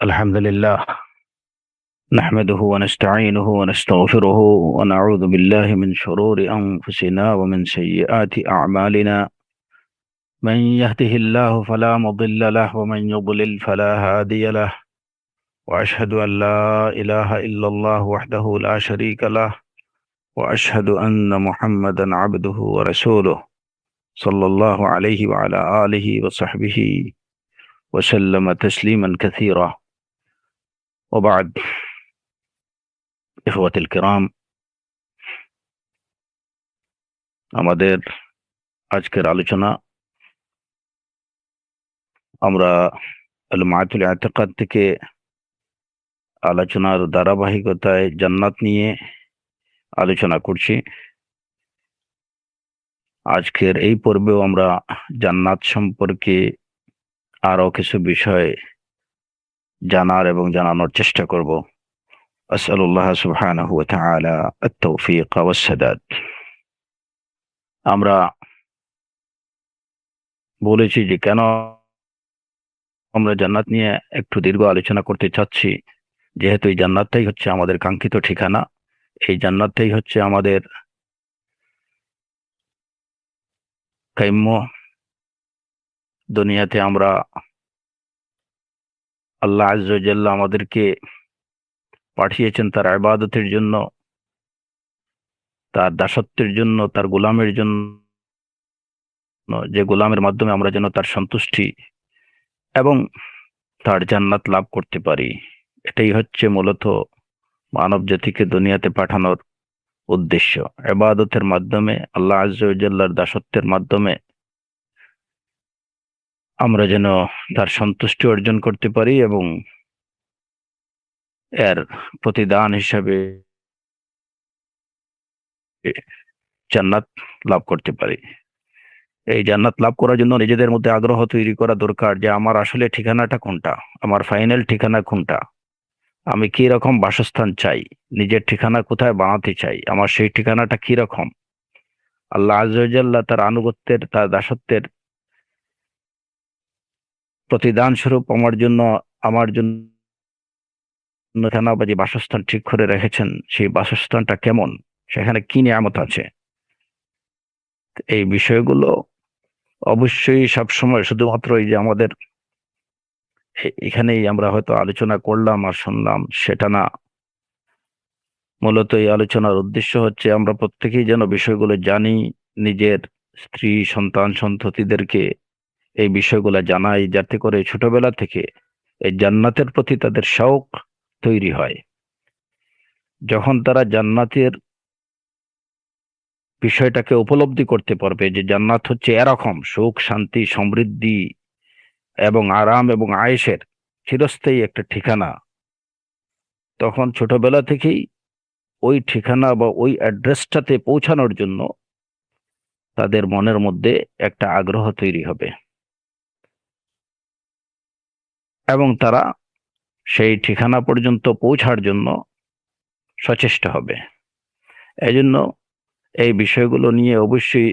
الحمد لله نحمده ونستعينه ونستغفره ونعوذ بالله من شرور أنفسنا ومن سيئات أعمالنا. من يهده الله فلا مضل له ومن يضلل فلا هادي له. وأشهد أن لا إله إلا الله وحده لا شريك له. وأشهد أن محمدا عبده ورسوله صلى الله عليه وعلى آله وصحبه وسلم تسليما كثيرا. وبعد، إخوة الكرام، আমাদের আজকের আলোচনা আমরা আল-মাআতুল ইতিকাদ থেকে আলোচনার ধারাবাহিকতায় জান্নাত নিয়ে আলোচনা করছি। আজকের এই পর্বেও আমরা জান্নাত সম্পর্কে আরো কিছু বিষয় জানার এবং জানানোর চেষ্টা করব। আসআলুল্লাহ সুবহানাহু ওয়া তাআলা আত-তাওফীক ওয়াস সাদাদ। আমরা বলেছি যে কেন আমরা জান্নাত নিয়ে একটু দীর্ঘ আলোচনা করতে চাচ্ছি, যেহেতু এই জান্নাতটাই হচ্ছে আমাদের কাঙ্ক্ষিত ঠিকানা। এই জান্নাতটাই হচ্ছে আমাদের কাম্য। দুনিয়াতে আমরা আল্লাহ আযজা ওয়া জাল্লা আমাদেরকে পাঠিয়েছেন তার ইবাদতের জন্য, তার দাসত্বের জন্য, তার গোলামের জন্য, যে গোলামের মাধ্যমে আমরা যেন তার সন্তুষ্টি এবং তার জান্নাত লাভ করতে পারি। এটাই হচ্ছে মূলত মানব জাতিকে দুনিয়াতে পাঠানোর উদ্দেশ্য। ইবাদতের মাধ্যমে, আল্লাহ আযজা ওয়া জাল্লার দাসত্বের মাধ্যমে আমরা যেন তার সন্তুষ্টি অর্জন করতে পারি এবং এর প্রতিদান হিসাবে জান্নাত লাভ করতে পারি। এই জান্নাত লাভ করার জন্য নিজেদের মধ্যে আগ্রহ তৈরি করা দরকার যে আমার আসলে ঠিকানাটা কোনটা, আমার ফাইনাল ঠিকানা কোনটা, আমি কি রকম বাসস্থান চাই, নিজের ঠিকানা কোথায় বানাতে চাই, আমার সেই ঠিকানাটা কি রকম। আল্লাহ আযজা ওয়া জাল্লা তার আনুগত্যের, তার দাসত্বের প্রতিদান স্বরূপ আমার জন্য ঠিকানা বা যে বাসস্থান ঠিক করে রেখেছেন, সেই বাসস্থানটা কেমন, সেখানে কি নিয়ামত আছে। এই বিষয়গুলো অবশ্যই সবসময় শুধুমাত্র এই যে আমাদের এখানেই আমরা হয়তো আলোচনা করলাম আর শুনলাম সেটা না। মূলত এই আলোচনার উদ্দেশ্য হচ্ছে আমরা প্রত্যেকেই যেন বিষয়গুলো জানি, নিজের স্ত্রী, সন্তান, সন্ততিদেরকে এই বিষয়গুলো জানাই, যাতে করে ছোটবেলা থেকে এই জান্নাতের প্রতি তাদের শৌক তৈরি হয়। যখন তারা জান্নাতের বিষয়টাকে উপলব্ধি করতে পারবে যে জান্নাত হচ্ছে এরকম সুখ, শান্তি, সমৃদ্ধি এবং আরাম এবং আয়েশের চিরস্থায়ী একটা ঠিকানা, তখন ছোটবেলা থেকেই ওই ঠিকানা বা ওই অ্যাড্রেসটাতে পৌঁছানোর জন্য তাদের মনের মধ্যে একটা আগ্রহ তৈরি হবে এবং তারা সেই ঠিকানা পর্যন্ত পৌঁছার জন্য সচেষ্ট হবে। এজন্য এই বিষয়গুলো নিয়ে অবশ্যই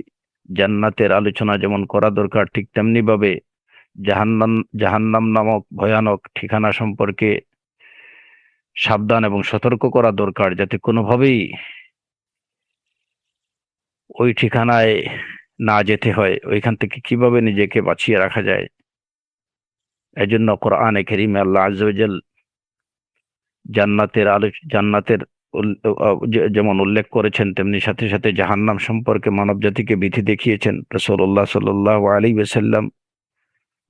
জান্নাতের আলোচনা যেমন করা দরকার, ঠিক তেমনি ভাবে জাহান্নাম নামক ভয়ানক ঠিকানা সম্পর্কে সাবধান এবং সতর্ক করা দরকার, যাতে কোনোভাবেই ওই ঠিকানায় না যেতে হয়, ওইখান থেকে কিভাবে নিজেকে বাঁচিয়ে রাখা যায়। এজন্য কোরআনে কারীমে আল্লাহ আযজা ওয়া জাল জান্নাতের যেমন উল্লেখ করেছেন, তেমনি সাথে সাথে জাহান্নাম সম্পর্কে মানব জাতিকে ভীতি দেখিয়েছেন। রাসূলুল্লাহ সাল্লাল্লাহু আলাইহি ওয়াসাল্লাম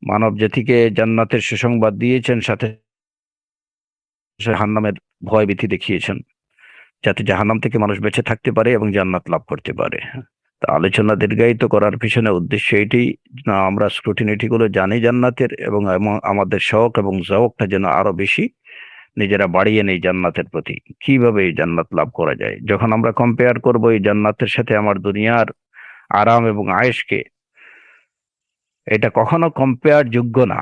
মানব জাতিকে জান্নাতের সুসংবাদ দিয়েছেন, সাথে জাহান্নামের ভয় ভীতি দেখিয়েছেন, যাতে জাহান্নাম থেকে মানুষ বেঁচে থাকতে পারে এবং জান্নাত লাভ করতে পারে। তা আলোচনা দীর্ঘায়িত করার পিছনে উদ্দেশ্য এটাই, না আমরা স্ক্রুটিনিটি গুলো জানি জান্নাতের, এবং আমাদের শৌক এবং যৌকটা যেন আরো বেশি নিজেরা বাড়িয়ে নেই জান্নাতের প্রতি। কিভাবে এই জান্নাত লাভ করা যায়, যখন আমরা কম্পেয়ার করব এই জান্নাতের সাথে আমার দুনিয়ার আরাম এবং আয়েশকে, এটা কখনো কম্পেয়ার যোগ্য না।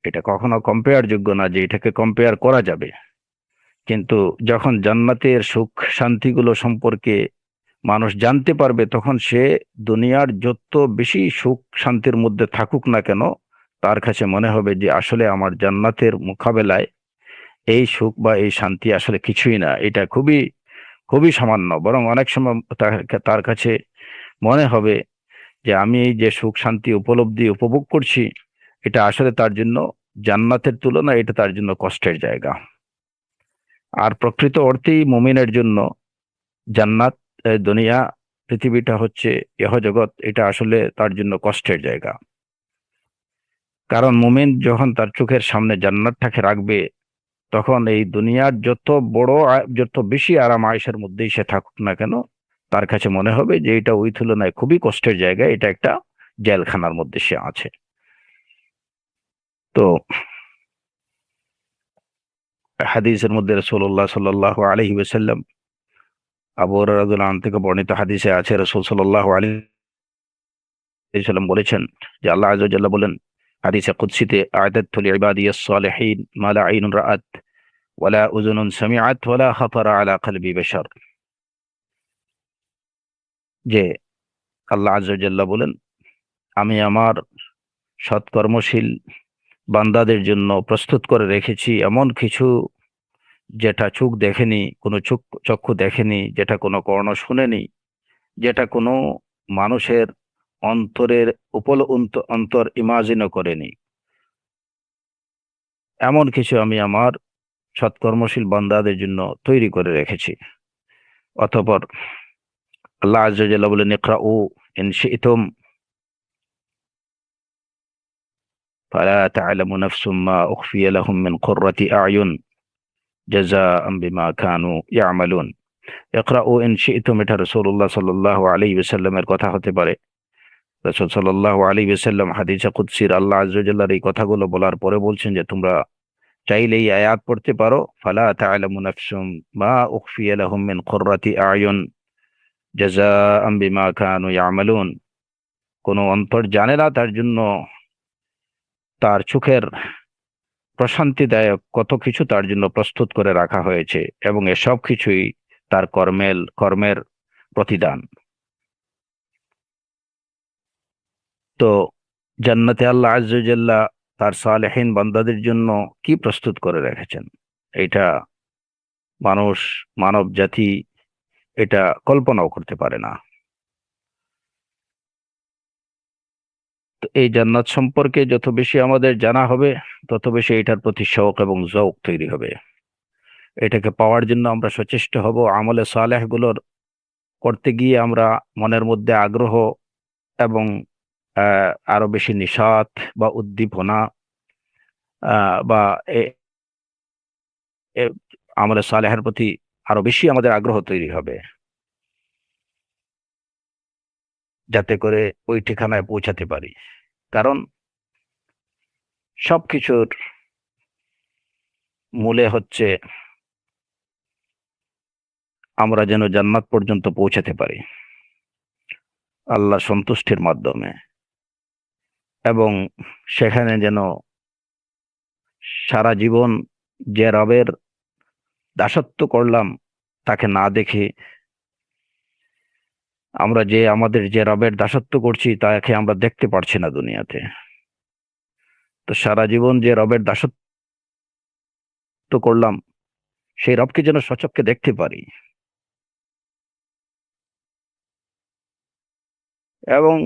এটা কখনো কম্পেয়ার যোগ্য না যে এটাকে কম্পেয়ার করা যাবে। কিন্তু যখন জান্নাতের সুখ শান্তিগুলো সম্পর্কে মানুষ জানতে পারবে, তখন সে দুনিয়ার যত বেশি সুখ শান্তির মধ্যে থাকুক না কেন, তার কাছে মনে হবে যে আসলে আমার জান্নাতের মোকাবেলায় এই সুখ বা এই শান্তি আসলে কিছুই না, এটা খুবই খুবই সামান্য। বরং অনেক সময় তার কাছে মনে হবে যে আমি এই যে সুখ শান্তি উপলব্ধি উপভোগ করছি, এটা আসলে তার জন্য জান্নাতের তুলনায় এটা তার জন্য কষ্টের জায়গা। আর প্রকৃত অর্থেই মুমিনের জন্য জান্নাত, দুনিয়া, পৃথিবীটা হচ্ছে ইহজগৎ, এটা আসলে তার জন্য কষ্টের জায়গা। কারণ মুমিন যখন তার চোখের সামনে জান্নাতটাকে রাখবে, তখন এই দুনিয়ার যত বড় যত বেশি আরাম আয়েশের মধ্যেই সে থাকুক না কেন, তার কাছে মনে হবে যে এটা ওই তুলনায় খুবই কষ্টের জায়গা, এটা একটা জেলখানার মধ্যে সে আছে। তো হাদিসের মধ্যে রাসূলুল্লাহ সাল্লাল্লাহু আলাইহি ওয়াসাল্লাম, আবু হুরায়রা রাদিয়াল্লাহু আনহু থেকে বর্ণিত হাদিসে আছে, রাসূল সাল্লাল্লাহু আলাইহি ওয়াসাল্লাম বলেছেন যে আল্লাহ আযজা ওয়া জাল্লা বলেন হাদিসে কুদসিতে, আ'দাদতু লিইবাদিয়াস সালিহিন মা লা আইনুন রাআত ওয়ালা উযুনুন সামিআত ওয়ালা খাতারা আলা কলবি বাশার। যে আল্লাহ আযজা ওয়া জাল্লা বলেন, আমি আমার সৎকর্মশীল বান্দাদের জন্য প্রস্তুত করে রেখেছি এমন কিছু, যেটা চোখ দেখেনি, কোনো চক্ষু দেখেনি, যেটা কোনো কর্ণ শুনেনি, যেটা কোনো মানুষের অন্তরের অন্তর ইমাজিনও করেনি, এমন কিছু আমি আমার সৎকর্মশীল বান্দাদের জন্য তৈরি করে রেখেছি। অতঃপর আল্লাহ আযজা ওয়া জাল্লা বলেন, ইকরাউ ইন শি'তুম ফালা তা'লামু নাফসুম মা উখফিয়া লাহুম মিন কুররাতি আ'য়ুন জাযাআম বিমা কানু ইয়া'মালুন। ইকরাউ ইন শি'তুম, এটা রাসূলুল্লাহ সাল্লাল্লাহু আলাইহি ওয়াসাল্লামের কথা হতে পারে। রাসূল সাল্লাল্লাহু আলাইহি ওয়াসাল্লাম হাদিসে কুদসির আল্লাহ আযজা ওয়া জাল্লার এই কথাগুলো বলার পরে বলছেন যে তোমরা চাইলে এই আয়াত পড়তে পারো, ফালা তা'লামু নাফসুম মা উখফিয়া লাহুম মিন কুররাতি আ'য়ুন জাযাআম বিমা কানু ইয়া'মালুন। কোন অন্তর জানে না তার জন্য তার চোখের প্রশান্তিদায়ক কত কিছু তার জন্য প্রস্তুত করে রাখা হয়েছে, এবং এসব কিছুই তার কর্মের প্রতিদান। তো জান্নাতে আল্লাহ আযজা ওয়া জাল্লা তার সালেহীন বান্দাদের জন্য কি প্রস্তুত করে রেখেছেন, এটা মানব জাতি এটা কল্পনাও করতে পারে না। তো এই জান্নাত সম্পর্কে যত বেশি আমাদের জানা হবে, তত বেশি এটার প্রতি শৌক এবং যৌক তৈরি হবে। এটাকে পাওয়ার জন্য আমরা সচেষ্ট হব, আমলে সালেহ গুলোর করতে গিয়ে আমরা মনের মধ্যে আগ্রহ এবং আরো বেশি নিশাত বা উদ্দীপনা বা এ- আমলে সালেহের প্রতি আরো বেশি আমাদের আগ্রহ তৈরি হবে, যাতে করে ওই ঠিকানায় পৌঁছাতে পারি। কারণ সবকিছুর মূলে হচ্ছে আমরা যেন জান্নাত পর্যন্ত পৌঁছাতে পারি আল্লাহ সন্তুষ্টির মাধ্যমে, এবং সেখানে যেন সারা জীবন যে রবের দাসত্ব করলাম তাকে না দেখে, আমরা যে আমাদের যে রবের দাসত্ব করছি তাকে আমরা দেখতে পারছি না দুনিয়াতে, তো সারা জীবন যে রবের দাসত্ব করলাম সেই রবকে যেন সচক্ষে দেখতে পারি। এবং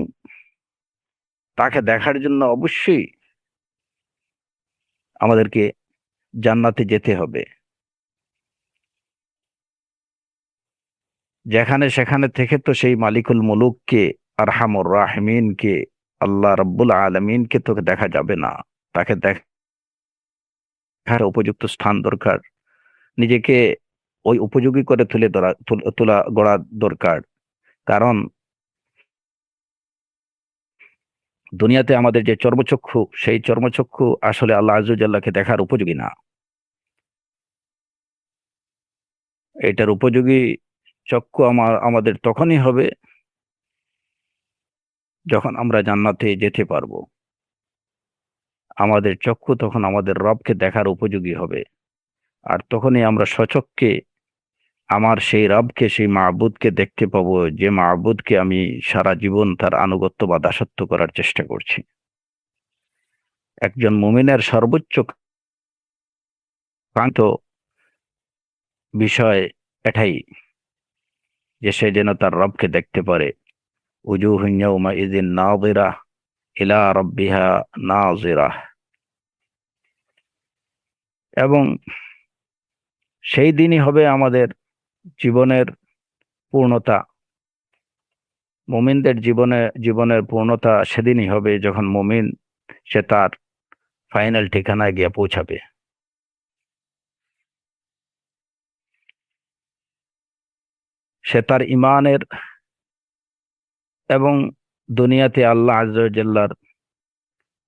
তাকে দেখার জন্য অবশ্যই আমাদেরকে জান্নাতে যেতে হবে, যেখানে সেখানে থেকে তো সেই মালিকুল মুলুককে, আরহামুর রাহিমিনকে, আল্লাহ রাব্বুল আলামিনকে তো দেখা যাবে না। তাকে দেখার উপযুক্ত স্থান দরকার, নিজেকে ওই উপযোগী করে তোলা গড়া দরকার। কারণ দুনিয়াতে আমাদের যে চর্মচক্ষু, সেই চর্মচক্ষু আসলে আল্লাহ আযজা ওয়া জাল্লাকে দেখার উপযোগী না। এটার উপযোগী চক্ষু আমাদের তখনই হবে যখন আমরা জান্নাতে যেতে পারবো। আমাদের চক্ষু তখন আমাদের রবকে দেখার উপযোগী হবে, আর তখনই আমরা সচক্ষে আমার সেই রবকে, সেই মাবুদকে দেখতে পাবো, যে মাবুদকে আমি সারা জীবন তার আনুগত্য বা দাসত্ব করার চেষ্টা করছি। একজন মুমিনের সর্বোচ্চ কাঙ্ক্ষিত বিষয় এটাই যে সে যেন তার রবকে দেখতে পারে। উজুহুন ইয়াউমাইযিন নাযিরা ইলা রাব্বিহা নাযিরা। এবং সেই দিনই হবে আমাদের জীবনের পূর্ণতা। মুমিনদের জীবনের পূর্ণতা সেদিনই হবে যখন মুমিন সে তার ফাইনাল ঠিকানায় গিয়ে পৌঁছাবে। সে তার ইমানের এবং দুনিয়াতে আল্লাহ আযজা ওয়া জাল্লার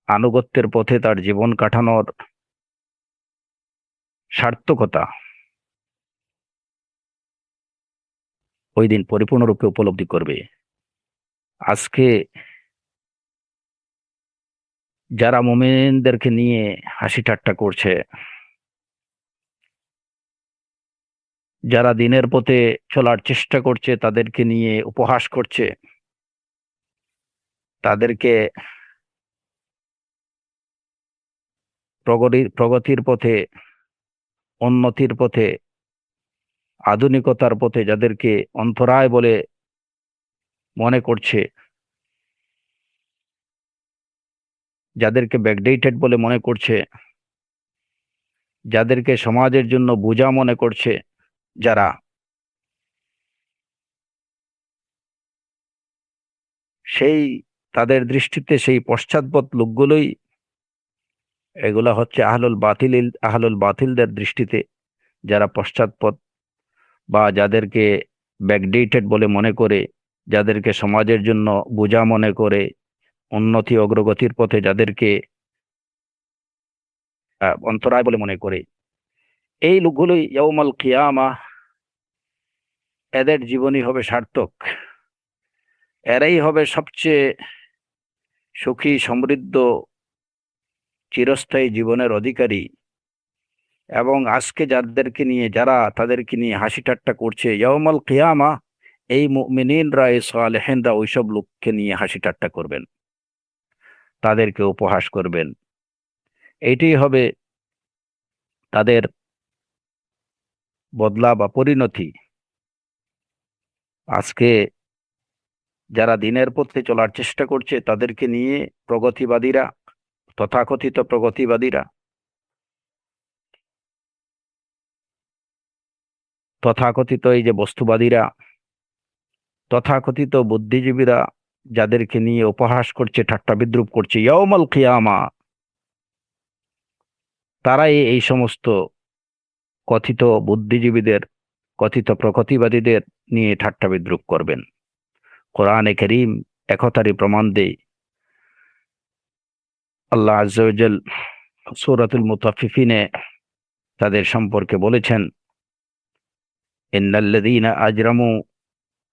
আনুগত্যের পথে তার জীবন কাটানোর সার্থকতা ওই দিন পরিপূর্ণরূপে উপলব্ধি করবে। আজকে যারা মুমিনদেরকে নিয়ে হাসি ঠাট্টা করছে, যারা দিনের পথে চলার চেষ্টা করছে তাদেরকে নিয়ে উপহাস করছে, তাদেরকে প্রগতির পথে, উন্নতির পথে, আধুনিকতার পথে যাদেরকে অন্তরায় বলে মনে করছে, যাদেরকে ব্যাকডেটেড বলে মনে করছে, যাদেরকে সমাজের জন্য বোঝা মনে করছে, যারা সেই তাদের দৃষ্টিতে সেই পশ্চাৎপদ লোকগুলোই এগুলা হচ্ছে আহলুল বাতিলদের দৃষ্টিতে যারা পশ্চাৎপদ বা যাদেরকে ব্যাকডেটেড বলে মনে করে, যাদেরকে সমাজের জন্য বোঝা মনে করে, উন্নতি অগ্রগতির পথে যাদেরকে অন্তরায় বলে মনে করে, এই লোকগুলোই ইয়াউমাল কিয়ামা এদের জীবনই হবে সার্থক। এরাই হবে সবচেয়ে সুখী, সমৃদ্ধ, চিরস্থায়ী জীবনের অধিকারী। এবং আজকে যারা তাদেরকে নিয়ে হাসি ঠাট্টা করছে, ইয়াউমাল কিয়ামা এই মুমিনিনরা, এই সালেহিনরা ওইসব লোককে নিয়ে হাসি ঠাট্টা করবেন, তাদেরকে উপহাস করবেন। এইটাই হবে তাদের বদলা বা পরিণতি। আজকে যারা দিনের পথে চলার চেষ্টা করছে তাদেরকে নিয়ে প্রগতিবাদীরা, তথাকথিত প্রগতিবাদীরা, তথাকথিত এই যে বস্তুবাদীরা, তথাকথিত বুদ্ধিজীবীরা যাদেরকে নিয়ে উপহাস করছে, ঠাট্টা বিদ্রুপ করছে ইয়াউমাল কিয়ামা, তারাই এই সমস্ত কথিত বুদ্ধিজীবীদের, কথিত প্রগতিবাদীদের নিয়ে ঠাট্টা বিদ্রুপ করবেন। কোরআনে কারীম একথারই প্রমাণ দেয়। আল্লাহ আযজা ওয়া জাল সূরাতুল মুতাফফিফিনে তাদের সম্পর্কে বলেছেন, ইন্নাল্লাযীনা আজরামু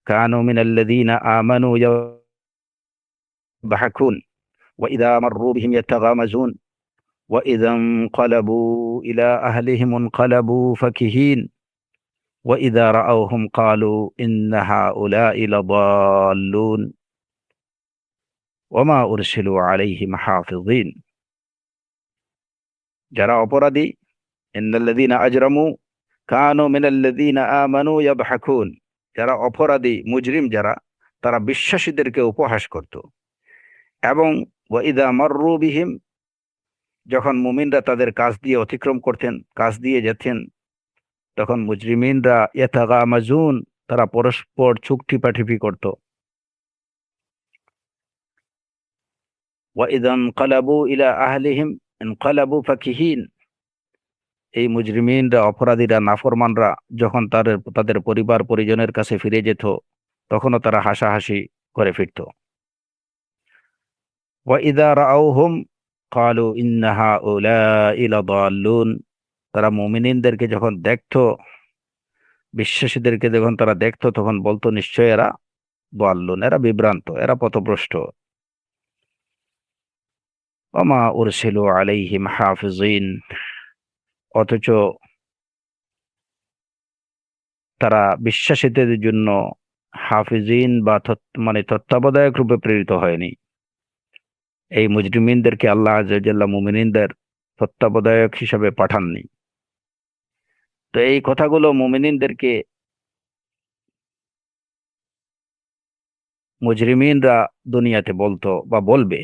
কানু মিনাল্লাযীনা আমানু ইয়াবহাকুন ওয়া ইযা মাররু বিহিম ইয়াতাগামাজুন ওয়া ইযা ইনকালাবু ইলা আহলিহিম ইনকালাবু ফাকিহিন ওয়া ইযা রাআওহুম ক্বালু ইন্না হাউলা'i লাদাল্লুন ওয়া মা উরসিলু আলাইহিম হাফিযিন। যারা অপরাধী, ইন্নাল্লাযীনা আজরামু কানু মিনাল্লাযীনা আমানু ইয়াবহাকুন, যারা অপরাধী মুজরিম যারা, তারা বিশ্বাসীদেরকে উপহাস করত। এবং ওয়া ইযা মাররু বিহিম, যখন মুমিনরা তাদের কাছ দিয়ে অতিক্রম করতেন, কাছ দিয়ে যেতেন, তখন মুজরিমিনরা ইয়াতাগামাজুন, তারা পরস্পর চোখ টিপাটিপি করত। ওয়া ইযা ইনকালাবু ইলা আহলিহিম ইনকালাবু ফাকিহিন, এই মুজরিমিনরা, অপরাধীরা, নাফরমানরা যখন তাদের পরিবার পরিজনের কাছে ফিরে যেত, তখনও তারা হাসাহাসি করে ফিরত। ওয়া ইযা রাআওহুম ক্বালু ইন্না হাউলা'i লাদাল্লুন, তারা মুমিনদেরকে যখন দেখতো, বিশ্বাসীদেরকে যখন তারা দেখতো, তখন বলতো নিশ্চয় এরা দাল্লুন, এরা বিভ্রান্ত, এরা পথভ্রষ্ট। ওয়া মা উরসিলু আলাইহিম হাফিজিন, অথচ তারা বিশ্বাসীদের জন্য হাফিজিন বা মানে তত্ত্বাবধায়ক রূপে প্রেরিত হয়নি। এই মুজরিমিনদেরকে আল্লাহ আযজা ওয়া জাল্লা মুমিনিনদের তত্ত্বাবধায়ক হিসাবে পাঠাননি। তো এই কথাগুলো মুমিনিনদেরকে মুজরিমিনরা দুনিয়াতে বলতো বা বলবে,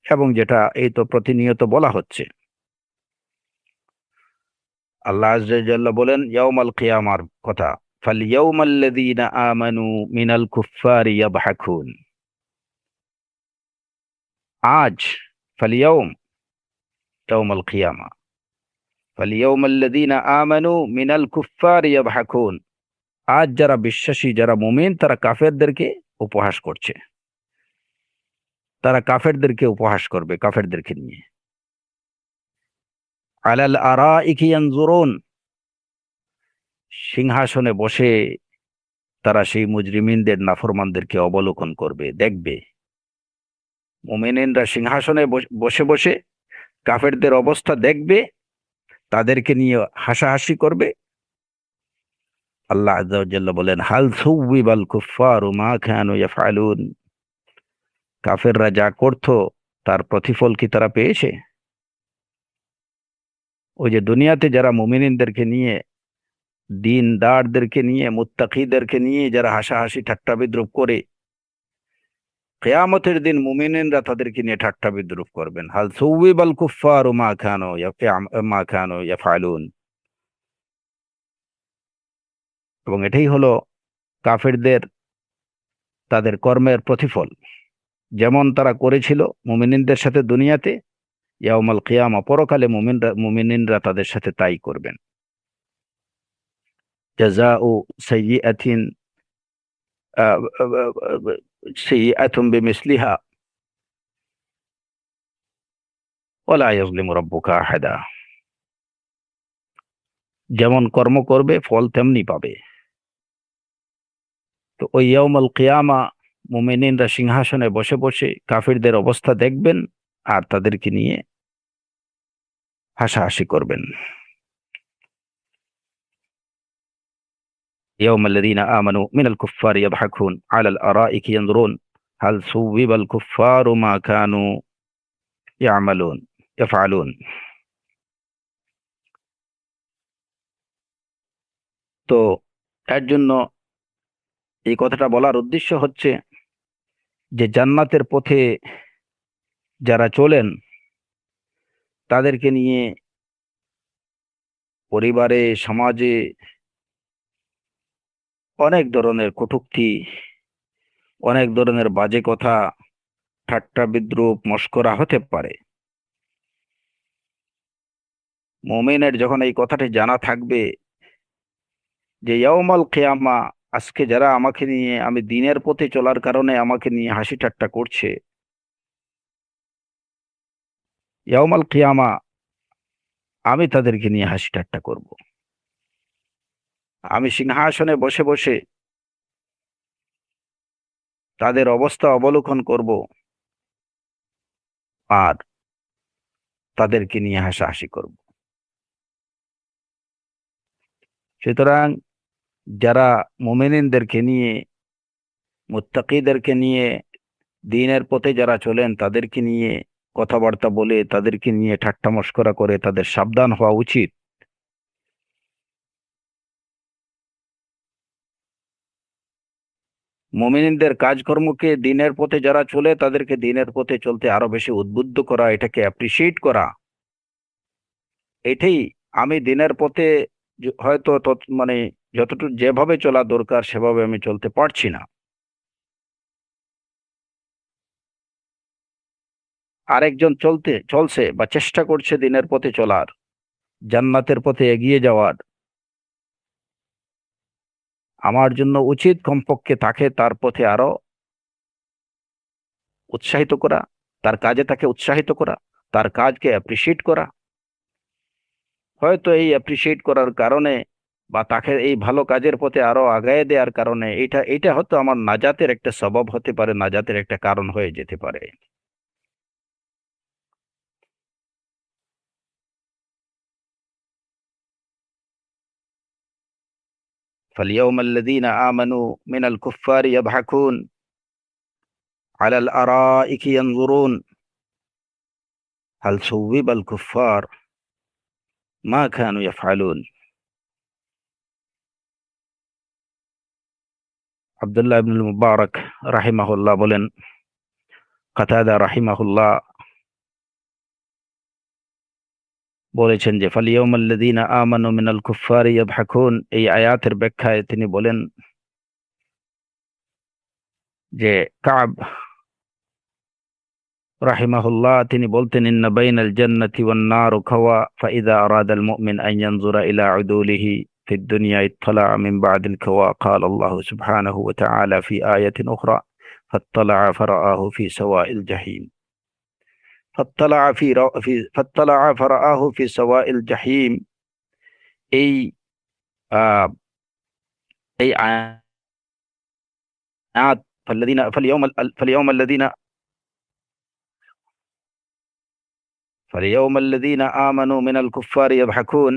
এবং যেটা এই তো প্রতিনিয়ত বলা হচ্ছে। আল্লাহ আযজা ওয়া জাল্লা বলেন ইয়াউমাল কিয়ামার কথা, ফালইয়াউমাল্লাযীনা আমানু মিনাল কুফফারি ইয়াদহাকুন। আজ, ফালইয়াউম ইয়াউমাল কিয়ামা, ফালইয়াউমাল্লাযীনা আমানু মিনাল কুফফারি ইয়াদহাকুন। আজ যারা বিশ্বাসী, যারা মুমিন, তারা কাফেরদেরকে উপহাস করছে। তারা কাফেরদেরকে উপহাস করবে, কাফেরদেরকে নিয়ে। আলাল আরাইকি ইয়ানজুরুন, সিংহাসনে বসে তারা সেই মুজরিমিনদের, নাফরমানদেরকে অবলোকন করবে, দেখবে। মুমিনিনরা সিংহাসনে বসে বসে কাফেরদের অবস্থা দেখবে, তাদেরকে নিয়ে হাসাহাসি করবে। আল্লাহ আযজা ওয়া জাল্লা বলেন হাল সুউবিবাল কুফফারু মা কানু ইয়াফআলুন। কাফেররা যা করত তার প্রতিফল কি তারা পেয়েছে? ওই যে দুনিয়াতে যারা মুমিনিনদেরকে নিয়ে, দিনদারদেরকে নিয়ে, মুত্তাকিদেরকে নিয়ে যারা হাসাহাসি ঠাট্টা বিদ্রুপ করে, কিয়ামতের দিন মুমিনিনরা তাদেরকে নিয়ে ঠাট্টা বিদ্রুপ করবেন। হাল সুউবিবাল কুফফারু মা কানু ইয়াফআলুন। এবং এটাই হলো কাফেরদের তাদের কর্মের প্রতিফল। যেমন তারা করেছিল মুমিনিনদের সাথে দুনিয়াতে, ইয়াউমাল কিয়ামা পরকালে মুমিনিনরা তাদের সাথে তাই করবেন। জাযাউ সাইয়্যাতিন সাইয়্যাতুন বিমিসলিহা ওয়া লা ইয়াযলিমু রাব্বুকা আহাদা। যেমন কর্ম করবে ফল তেমনি পাবে। তো ওই ইয়াউমাল কিয়ামা মুমিনিনরা সিংহাসনে বসে বসে কাফিরদের অবস্থা দেখবেন আর তাদেরকে নিয়ে হাসাহাসি করবেন। ইয়াউমাল্লাযীনা আমানু মিনাল কুফফারি ইয়াদহাকুন আলাল আরাইকি ইয়ানজুরুন হাল সুউবিবাল কুফফারু মা কানু ইয়াফআলুন। তো এর জন্য এই কথাটা বলার উদ্দেশ্য হচ্ছে যে জান্নাতের পথে যারা চলেন তাদেরকে নিয়ে পরিবারে, সমাজে অনেক ধরনের কটূক্তি, অনেক ধরনের বাজে কথা, ঠাট্টা বিদ্রুপ, মশকরা হতে পারে। মুমিনের যখন এই কথাটি জানা থাকবে যে ইয়াউমাল কিয়ামা, আজকে যারা আমাকে নিয়ে, আমি দিনের পথে চলার কারণে আমাকে নিয়ে হাসি ঠাট্টা করছে, ইয়াউমাল কিয়ামা আমি তাদেরকে নিয়ে হাসি ঠাট্টা করব। আমি সিংহাসনে বসে বসে তাদের অবস্থা অবলোকন করব আর তাদেরকে নিয়ে হাসাহাসি করব। সুতরাং যারা মুমিনিনদেরকে নিয়ে, মুত্তাকিদেরকে নিয়ে, দ্বীনের পথে যারা চলেন তাদেরকে নিয়ে কথাবার্তা বলে, তাদেরকে নিয়ে ঠাট্টা মশকরা করে, তাদের সাবধান হওয়া উচিত। মুমিনদের কাজকর্মকে, দ্বীনের পথে যারা চলে তাদেরকে দ্বীনের পথে চলতে আরো বেশি উদ্বুদ্ধ করা, এটাকে অ্যাপ্রিসিয়েট করা। এটাই আমি দ্বীনের পথে হয়তো মানে যতটুকু যেভাবে চলা দরকার সেভাবে আমি চলতে পারছি না, আরেকজন চলছে বা চেষ্টা করছে দ্বীনের পথে চলার, জান্নাতের পথে এগিয়ে যাওয়ার। আমার জন্য উচিত কমপক্ষে তাকে তার পথে আরো উৎসাহিত করা, তার কাজে তাকে উৎসাহিত করা, তার কাজকে অ্যাপ্রিসিয়েট করা। হয়তো এই অ্যাপ্রিসিয়েট করার কারণে বা তাকে এই ভালো কাজের পথে আরো আগায় দেওয়ার কারণে এটা হয়তো আমার নাজাতের একটা সবব হতে পারে, নাজাতের একটা কারণ হয়ে যেতে পারে। ফালিয়াউমাল্লাযীনা আমানু মিনাল কুফফারি ইয়াদহাকুন আলাল আরাইকি ইয়ানজুরুন হাল সুবিবাল কুফার মা কানু ইয়াফআলুন। আব্দুল্লাহ ইবনুল মুবারক রাহিমাহুল্লাহ বলেন, কাতাদা রাহিমাহুল্লাহ বলেছেন যে ফালিয়াউমাল্লাযীনা আমানু মিনাল কুফফারি ইয়াদহাকুন, এই আয়াতের ব্যাখ্যায় তিনি বলেন যে কাব রাহিমাহুল্লাহ তিনি বলতেন, ইন্না বাইনাল জান্নাতি ওয়ান নারু খাওয়া ফাইযা আরাদাল মুমিন আন ইয়ানজুরা ইলা উদুলিহি ফিদ দুনিয়া ইত্তালা মিন বা'দিল খাওয়া ক্বালা আল্লাহু সুবহানাহু ওয়া তাআলা ফি আয়াতিন উখরা ফাত্তালা ফারাআহু ফি সাওয়াইল জাহিম। ফাত্তালা ফারাআহু ফি সাওয়াইল জাহিম, এই আহ, এই আয়াত ফালিয়াউমাল্লাযীনা আমানু মিনাল কুফফারি ইয়াদহাকুন,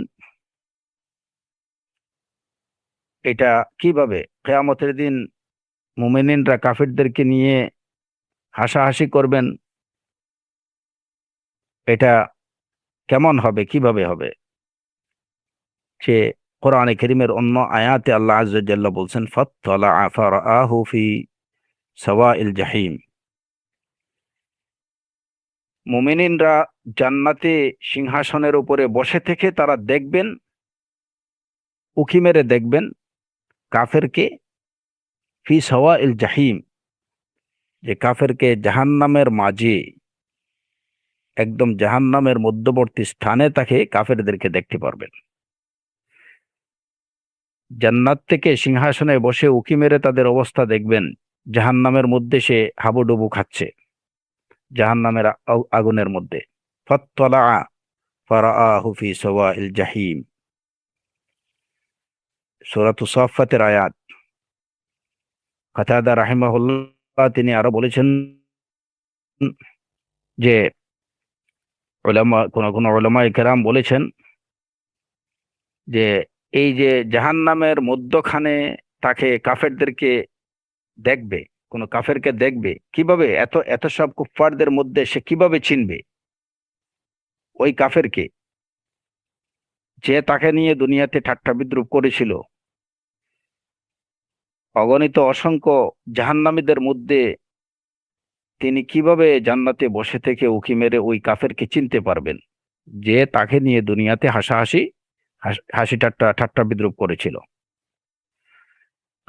এটা কিভাবে কিয়ামতের দিন মুমিনিনরা কাফিরদেরকে নিয়ে হাসাহাসি করবেন, এটা কেমন হবে, কিভাবে হবে? সে কোরআনে কারীমের অন্য আয়াতে আল্লাহ আযজা ওয়া জাল্লা বলছেন ফাত্তালা ফারাআহু ফি সাওয়াইল জাহিম, মুমিনিনরা জান্নাতে সিংহাসনের উপরে বসে থেকে তারা দেখবেন, উঁকি মেরে দেখবেন কাফেরকে, ফি সাওয়াইল জাহিম, যে কাফেরকে জাহান্নামের মাঝে, একদম জাহান্নামের মধ্যবর্তী স্থানে তাকে কাফেরদেরকে দেখতে পারবেন। জান্নাত থেকে সিংহাসনে বসে উঁকি মেরে তাদের অবস্থা দেখবেন, জাহান্নামের মধ্যে সে হাবুডুবু খাচ্ছে, জাহান্নামের আগুনের মধ্যে। ফাত্তালা ফারাআহু ফি সাওয়াইল জাহিম, সূরাতুস সাফফাতের আয়াত। কাতাদা রাহিমাহুল্লাহ তিনি আরো বলেছেন যে কোন উলামায়ে কেরাম বলেছেন যে এই যে জাহান্নামের মধ্যখানে তাকে কাফেরদেরকে দেখবে, কোন কাফেরকে দেখবে কিভাবে, এত এত সব কুফফারদের মধ্যে সে কিভাবে চিনবে ওই কাফেরকে, যে তাকে নিয়ে দুনিয়াতে ঠাট্টা বিদ্রুপ করেছিল। অগণিত অসংখ্য জাহান্নামীদের মধ্যে তিনি কিভাবে জান্নাতে বসে থেকে উঁকি মেরে ওই কাফেরকে চিনতে পারবেন, যে তাকে নিয়ে দুনিয়াতে হাসি ঠাট্টা বিদ্রুপ করেছিল।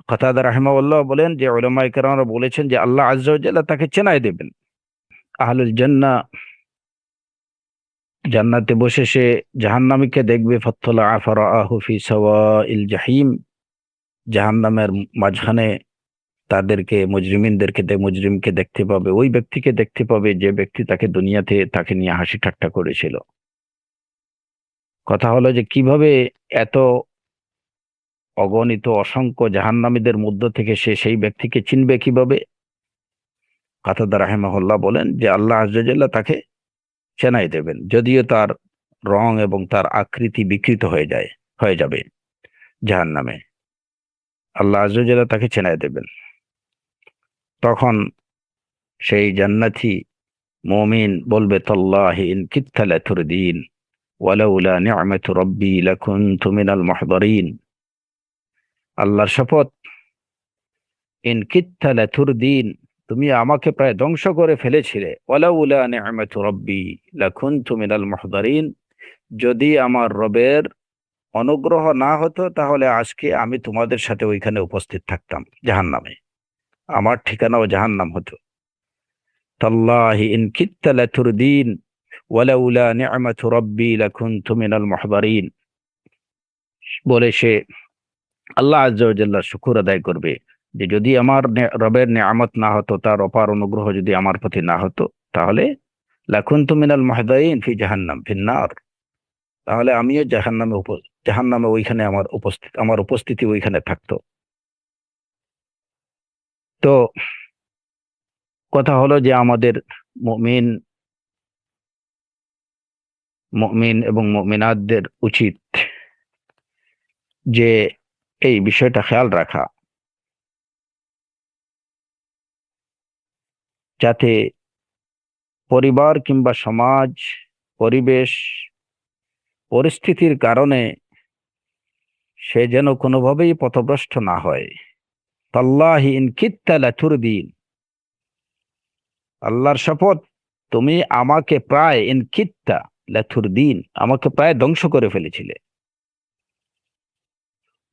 কাতাদা রাহিমাহুল্লাহ বলেন যে উলামায়ে কেরামরা বলেছেন যে আল্লাহ আযজা ওয়া জাল্লা তাকে চেনাই দেবেন। আহলুল জান্নাহ জান্নাতে বসে সে জাহান্নামীকে দেখবে, ফাত্তালা ফারাআহু ফি সাওয়াইল জাহিম, জাহান্নামের মাঝখানে তাদেরকে মুজরিমকে দেখতে পাবে, ওই ব্যক্তিকে দেখতে পাবে যে ব্যক্তি তাকে দুনিয়াতে তাকে নিয়ে হাসি ঠাট্টা করেছিল। কথা হলো যে কিভাবে এত অগণিত অসংখ্য জাহান্নামীদের মধ্য থেকে সে সেই ব্যক্তিকে চিনবে কিভাবে? কাতাদা রাহিমাহুল্লাহ বলেন যে আল্লাহ আযজা ওয়া জাল্লা তাকে চেনাই দেবেন, যদিও তার রং এবং তার আকৃতি বিকৃত হয়ে যাবে জাহান্নামে, আল্লাহ আযজা ওয়া জাল্লা তাকে চেনাই দেবেন। তখন সেই জান্নাতি মুমিন বলবে, তাল্লাহি ইন কিত্তা লাতুরদিন ওয়ালাউলা নি'মাতু রাব্বি লাকুনতু মিনাল মুহদারিন, আল্লাহর শপথ, ইন কিত্তা লাতুরদিন, তুমি আমাকে প্রায় ধ্বংস করে ফেলেছিলে, ওয়ালাউলা নি'মাতু রাব্বি লাকুনতু মিনাল মুহদারিন, যদি আমার রবের অনুগ্রহ না হতো তাহলে আজকে আমি তোমাদের সাথে ওইখানে উপস্থিত থাকতাম জাহান্নামে, আমার ঠিকানাও জাহান্নাম হতো। তাল্লাহি ইন কিত্তা লাতুরদিন ওয়ালাউলা নি'মাতু রাব্বি লাকুনতু মিনাল মুহদারিন, বলে সে আল্লাহ আযজা ওয়া জাল্লার শুকর আদায় করবে যে যদি আমার রবের নিয়ামত না হতো, তার অপার অনুগ্রহ যদি আমার প্রতি না হতো, তাহলে লাকুনতু মিনাল মুহদারিন ফি জাহান্নাম ফিন্নার, তাহলে আমিও জাহান্নামে ওইখানে আমার উপস্থিতি ওইখানে থাকতো। তো কথা হলো যে আমাদের মুমিন এবং মুমিনাতদের উচিত যে এই বিষয়টা খেয়াল রাখা, যাতে পরিবার কিংবা সমাজ পরিবেশ পরিস্থিতির কারণে সে যেন কোনোভাবেই পথভ্রষ্ট না হয়। তাল্লাহি ইন কিত্তা লাতুরদিন, আল্লাহর শপথ, তুমি আমাকে প্রায় ইন কিত্তা লাতুরদিন, আমাকে প্রায় ধ্বংস করে ফেলেছিলে।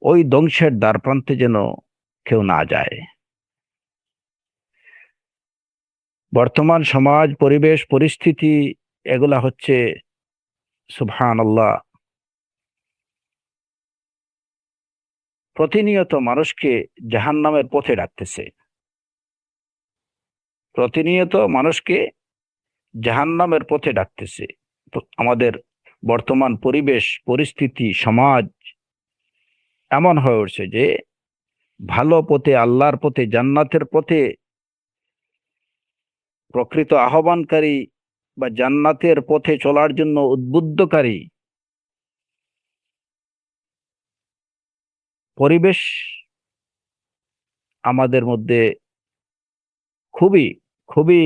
ওই ধ্বংসের দ্বারপ্রান্তে যেন কেউ না যায়। বর্তমান সমাজ, পরিবেশ, পরিস্থিতি, এগুলা হচ্ছে সুবহানাল্লাহ, প্রতিনিয়ত মানুষকে জাহান্নামের পথে ডাকতেছে। প্রতিনিয়ত মানুষকে জাহান্নামের পথে ডাকতেছে। আমাদের বর্তমান পরিবেশ, পরিস্থিতি, সমাজ এমন হয়ে উঠছে যে ভালো পথে, আল্লাহর পথে, জান্নাতের পথে প্রকৃত আহ্বানকারী বা জান্নাতের পথে চলার জন্য উদ্বুদ্ধকারী পরিবেশ আমাদের মধ্যে খুবই খুবই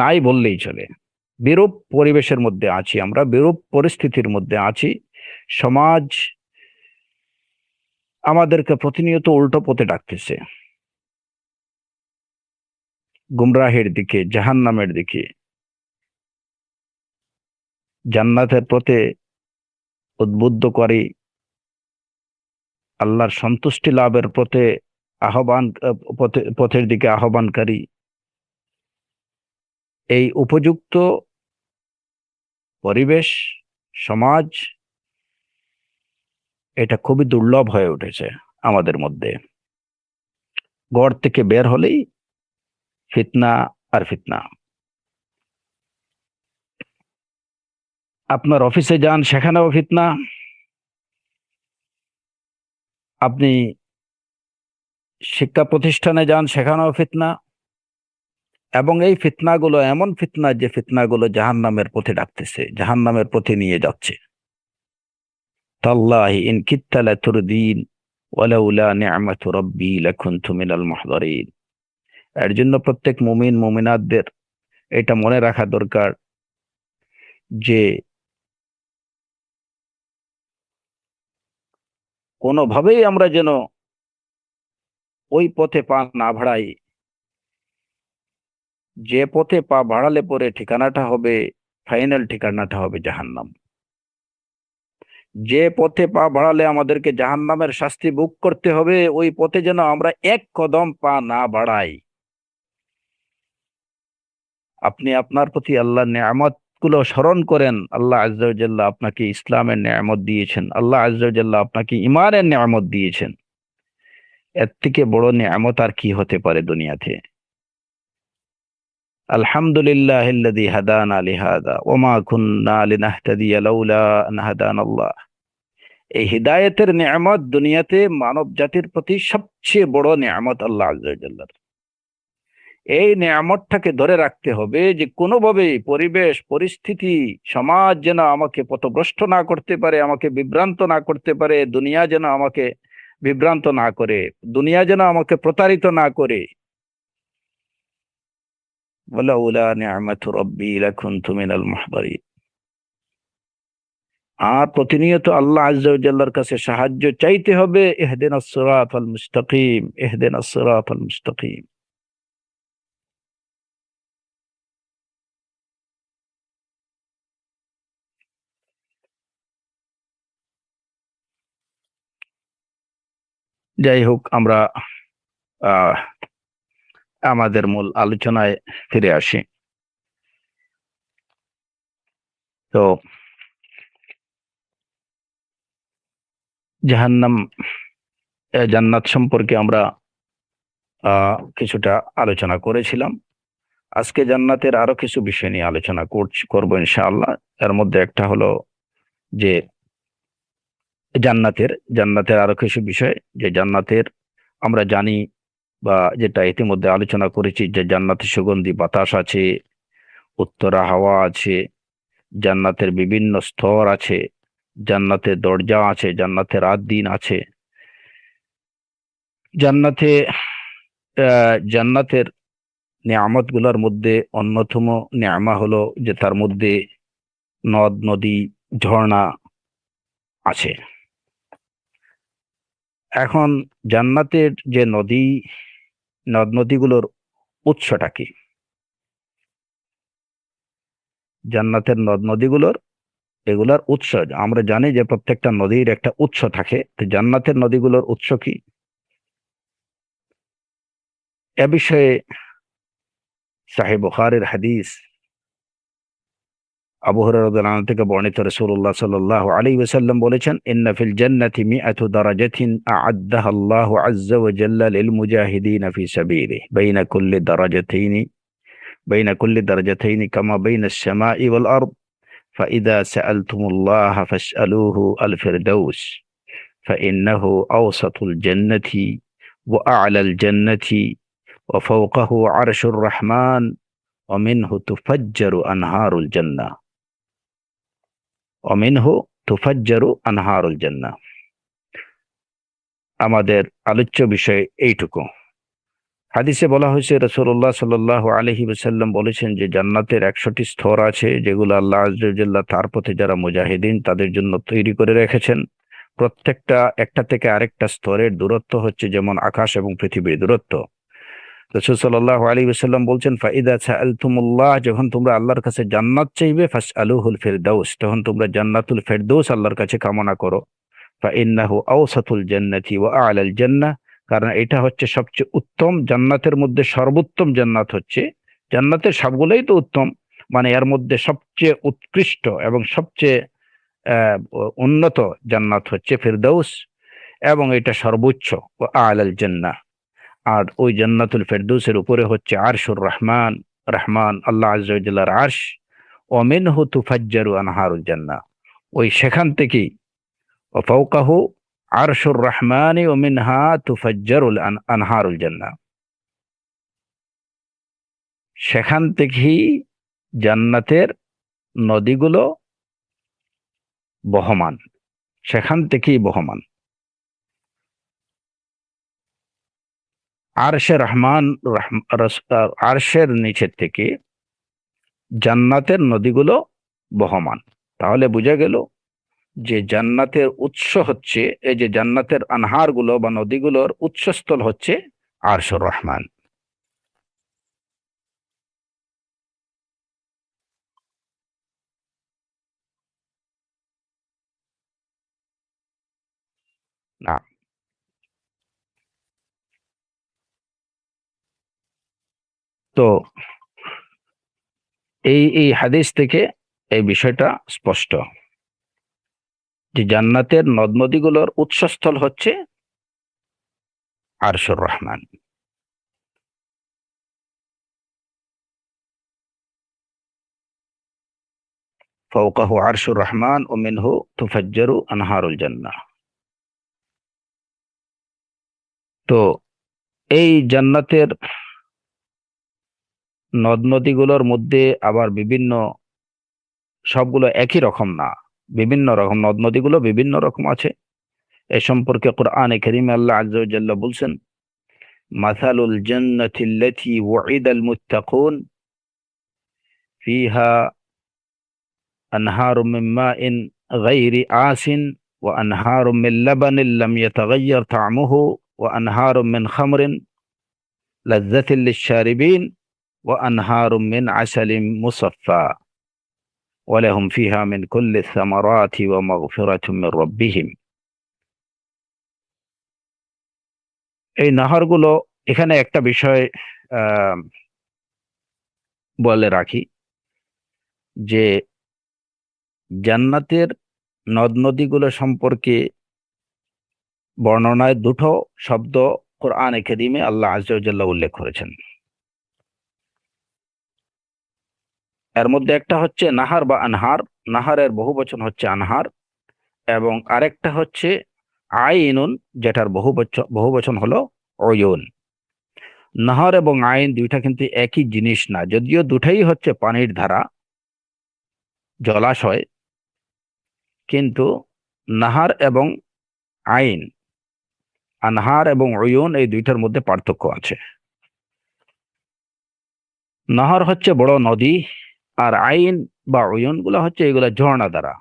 নাই বললেই চলে। বিরূপ পরিবেশের মধ্যে আছি আমরা, বিরূপ পরিস্থিতির মধ্যে আছি। সমাজ আমাদেরকে প্রতিনিয়ত উল্টো পথে ডাকতেছে, গুমরাহের দিকে, জাহান্নামের দিকে। জান্নাতের পথে উদ্বুদ্ধ করে, আল্লাহর সন্তুষ্টি লাভের পথে আহ্বান, পথের দিকে আহ্বানকারী। এই উপযুক্ত পরিবেশ, সমাজ, এটা খুবই দুর্লভ হয়ে উঠেছে আমাদের মধ্যে। ঘর থেকে বের হলেই ফিতনা আর ফিতনা। আপনার অফিসে যান, সেখানেও ফিতনা। আপনি শিক্ষা প্রতিষ্ঠানে যান, সেখানেও ফিতনা। এবং এই ফিতনাগুলো এমন ফিতনা যে ফিতনাগুলো জাহান্নামের পথে ডাকতেছে, জাহান্নামের পথে নিয়ে যাচ্ছে। তাল্লাহি ইন কিত্তা লাতুরদিন ওয়ালাউলা নি'মাতু রাব্বি লাকুনতু মিনাল মুহদারিন। এর জন্য প্রত্যেক মুমিন মুমিনাতদের এটা মনে রাখা দরকার যে কোনোভাবেই আমরা যেন ওই পথে পা না বাড়াই, যে পথে পা বাড়ালে পরে ঠিকানাটা হবে, ফাইনাল ঠিকানাটা হবে জাহান্নাম। যে পথে পা বাড়ালে আমাদেরকে জাহান্নামের শাস্তি ভোগ করতে হবে, ওই পথে যেন আমরা এক কদম পা না বাড়াই। আপনি আপনার প্রতি আল্লাহর নেয়ামত গুলো স্মরণ করেন। আল্লাহ আজ্জা ওয়া জাল্লা আপনাকে ইসলামের নেয়ামত দিয়েছেন, আল্লাহ আজ্জা ওয়া জাল্লা আপনাকে ঈমানের নেয়ামত দিয়েছেন। এর থেকে বড় নেয়ামত আর কি হতে পারে দুনিয়াতে? আলহামদুলিল্লাহিল্লাযী হাদানা লিহাযা ওয়া মা কুন্না লিনাহতাদিয়া লাউলা আন হাদানাল্লাহ। এই হিদায়াতের নেয়ামত দুনিয়াতে মানব জাতির প্রতি সবচেয়ে বড় নেয়ামত আল্লাহ আজ্জা ওয়া জাল্লার। এই নেয়ামতটাকে ধরে রাখতে হবে যে কোনোভাবেই পরিবেশ, পরিস্থিতি, সমাজ যেন আমাকে পথভ্রষ্ট না করতে পারে, আমাকে বিভ্রান্ত না করতে পারে, দুনিয়া যেন আমাকে বিভ্রান্ত না করে, দুনিয়া যেন আমাকে প্রতারিত না করে। ওয়ালাউলা নি'মাতু রাব্বি লাকুনতু মিনাল মুহদারিন। আর প্রতিনিয়ত আল্লাহ আজ্জা ওয়া জাল্লার কাছে সাহায্য চাইতে হবে। ইহদিনাস সিরাতাল মুস্তাকিম, ইহদিনাস সিরাতাল মুস্তাকিম। যাই হোক, আমরা আহ আমাদের মূল আলোচনায় ফিরে আসি। তো জাহান্নাম, জান্নাত সম্পর্কে আমরা কিছুটা আলোচনা করেছিলাম। আজকে জান্নাতের আরো কিছু বিষয় নিয়ে আলোচনা করবো ইনশাআল্লাহ। এর মধ্যে একটা হলো যে জান্নাতের জান্নাতের আরো কিছু বিষয়, যে জান্নাতের আমরা জানি বা যেটা ইতিমধ্যে আলোচনা করেছি, যে জান্নাতের সুগন্ধি বাতাস আছে, উত্তরা হাওয়া আছে, জান্নাতের বিভিন্ন স্তর আছে, জান্নাতের দরজা আছে, জান্নাতের রাত দিন আছে। জান্নাতে জান্নাতের নিয়ামত গুলার মধ্যে অন্যতম নিয়ামা হলো যে তার মধ্যে নদ নদী, ঝর্ণা আছে। এখন জান্নাতের যে নদ নদীগুলোর উৎসটা কি? জান্নাতের নদ নদীগুলোর এগুলার উৎস, আমরা জানি যে প্রত্যেকটা নদীর একটা উৎস থাকে, তো জান্নাতের নদীগুলোর উৎস কি? এ বিষয়ে সাহিহ বুখারীর হাদিস আবু হুরায়রা রাদিয়াল্লাহু আনহু থেকে বর্ণিত, রাসূলুল্লাহ সাল্লাল্লাহু আলাইহি ওয়াসাল্লাম বলেছেন, ইন্না ফিল জান্নাতি মিআতু দারাজাতিন আ'আদ্দাহা আল্লাহু আযজা ওয়া জাল্লা লিল মুজাহিদিন ফি সাবিলিহি বাইনা কুল্লি দারাজাতাইনি কামা বাইনা আস-সামাই ওয়াল আরদ ফাইদা সাআলতুমুল্লাহ ফাসআলুহু আল ফিরদাউস ফাইন্নাহু আওসাতুল জান্নাতি ওয়া আ'লাল জান্নাতি ওয়া ফাওকাহু আরশুর রহমান ওয়া মিনহু তুফাজ্জারু আনহারুল জান্নাহ অমিনহু তুফাজ্জারু আনহারুল জান্নাহ। আমাদের আলোচ্য বিষয় এইটুকু। হাদিসে বলা হয়েছে, রাসূলুল্লাহ সাল্লাল্লাহু আলাইহি ওয়াসাল্লাম বলেছেন যে জান্নাতের 100টি স্তর আছে, যেগুলো আল্লাহ আযজা ওয়া জাল্লা তার পথে যারা মুজাহিদিন তাদের জন্য তৈরি করে রেখেছেন। প্রত্যেকটা একটা থেকে আরেকটা স্তরের দূরত্ব হচ্ছে যেমন আকাশ এবং পৃথিবীর দূরত্ব। রাসূল সাল্লাল্লাহু আলাইহি ওয়াসাল্লাম বলছেন, ফাইদা সাআলতুমুল্লাহ, যখন তোমরা আল্লাহর কাছে জান্নাত চাইবে, ফাসআলুহুল ফিরদাউস, তখন তোমরা জান্নাতুল ফেরদৌস আল্লাহর কাছে কামনা করো। ফাইন্নাহু আওসাতুল জান্নাতি ওয়া আ'লাল জান্নাহ, কারণ এটা হচ্ছে সবচেয়ে উত্তম জান্নাতের মধ্যে সর্বোত্তম জান্নাত হচ্ছে, জান্নাতের সবগুলোই তো উত্তম, মানে এর মধ্যে সবচেয়ে উৎকৃষ্ট এবং সবচেয়ে আহ, উন্নত জান্নাত হচ্ছে ফিরদৌস, এবং এটা সর্বোচ্চ। ওয়া আ'লাল জান্নাহ, আর ওই জান্নাতুল ফেরদৌসের উপরে হচ্ছে আরশুর রহমান, রহমান আল্লাহ আযজা ওয়া জাল্লার আরশ। ওয়া মিনহু তুফাজ্জারু আনহারুল জান্নাহ, ওই সেখান থেকেই, ওয়া ফাওকাহু আরশুর রহমানি ওয়া মিনহা তুফাজ্জারুল আনহারুল জান্নাহ, সেখান থেকেই জান্নাতের নদীগুলো বহমান, সেখান থেকেই বহমান। আরশে রহমান, আরশের নিচের থেকে জান্নাতের নদীগুলো বহমান। তাহলে বোঝা গেল যে জান্নাতের উৎস হচ্ছে, এই যে জান্নাতের আনহারগুলো বা নদীগুলোর উৎসস্থল হচ্ছে আরশুর রহমান। না, তো এই হাদিস থেকে এই বিষয়টা স্পষ্ট যে জান্নাতের নদ নদীগুলোর উৎসস্থল হচ্ছে আরশুর রহমান। ফাওকাহু আরশুর রহমান ও মিনহু তুফাজ্জারু আনহারুল জান্নাহ। তো এই জান্নাতের নদ নদীগুলোর মধ্যে আবার বিভিন্ন, সবগুলো একই রকম না, বিভিন্ন রকম নদ নদীগুলো বিভিন্ন রকম আছে। এ সম্পর্কে কোরআনে কারীমে আল্লাহ আযজা ওয়া জাল্লা বলছেন, মাসালুল জান্নাতিল্লাতী ওয়িদাল মুত্তাকুন ফিহা আনহারুম মিন মাইন গায়রি আসিন ওয়া আনহারুম মিন লাবানিন লাম ইয়াতাগায়্যার তা'মুহু ওয়া আনহারুম মিন খামরিন লাযযাতিন লিশ-শারিবিন ওয়া আনহারুম মিন আসালিন মুসাফফা ওয়া লাহুম ফিহা মিন কুল্লি আথ-থামারাতি ওয়া মাগফিরাতুম মির রাব্বিহিম। এই নাহারগুলো, এখানে একটা বিষয় আহ, বলে রাখি যে জান্নাতের নদ নদীগুলো সম্পর্কে বর্ণনায় দুটো শব্দ কোরআনে কারীমে আল্লাহ আযজা ওয়া জাল্লা উল্লেখ করেছেন। এর মধ্যে একটা হচ্ছে নাহার বা আনহার, নাহারের বহুবচন হচ্ছে আনহার, এবং আরেকটা হচ্ছে আইনুন, যেটার বহুবচন হলো অয়ুন। নাহার এবং আইন দুইটা কিন্তু একই জিনিস না, যদিও দুটাই হচ্ছে পানির ধারা, জলাশয়, কিন্তু নাহার এবং আইন, আনহার এবং অয়ুন, এই দুইটার মধ্যে পার্থক্য আছে। নাহার হচ্ছে বড় নদী, আর আইন বা উয়ুন গুলা হচ্ছে এগুলা ঝর্ণা দ্বারা,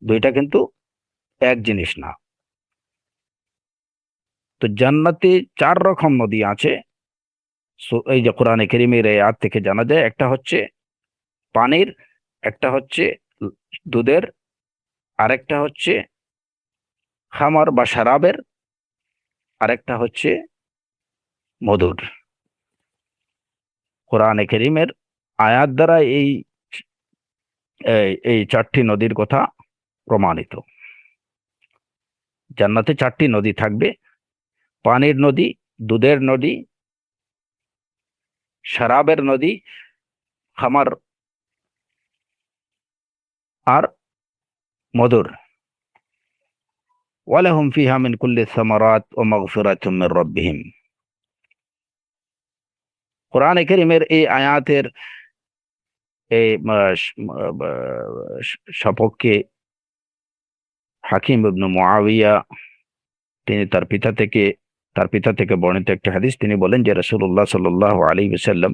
দুইটা কিন্তু এক জিনিস না। তো জান্নাতে 4 রকম নদী আছে। এই যে কোরআনে কারীমের এই আয়াত থেকে জানা যায়, একটা হচ্ছে পানির, একটা হচ্ছে দুধের, আরেকটা হচ্ছে খামার বা শরাবের, আরেকটা হচ্ছে মধুর। কোরআনে কারীমের আয়াত দ্বারা এই 4টি নদীর কথা প্রমাণিত। জান্নাতে 4টি নদী থাকবে: পানির নদী, দুধের নদী, শরাবের নদী, খামার আর মধুর। ওয়ালাহুম ফিহা মিন কুল্লি সামারাত ওয়া মাগফিরাতুম মির রাব্বিহিম। কোরআনে কারীমের এই আয়াতের এই সপক্ষে হাকিম ইবনে মুআবিয়া, তিনি তার পিতা থেকে বর্ণিত একটি হাদিস, তিনি বলেন যে রাসূলুল্লাহ সাল্লাল্লাহু আলাইহি ওয়াসাল্লাম,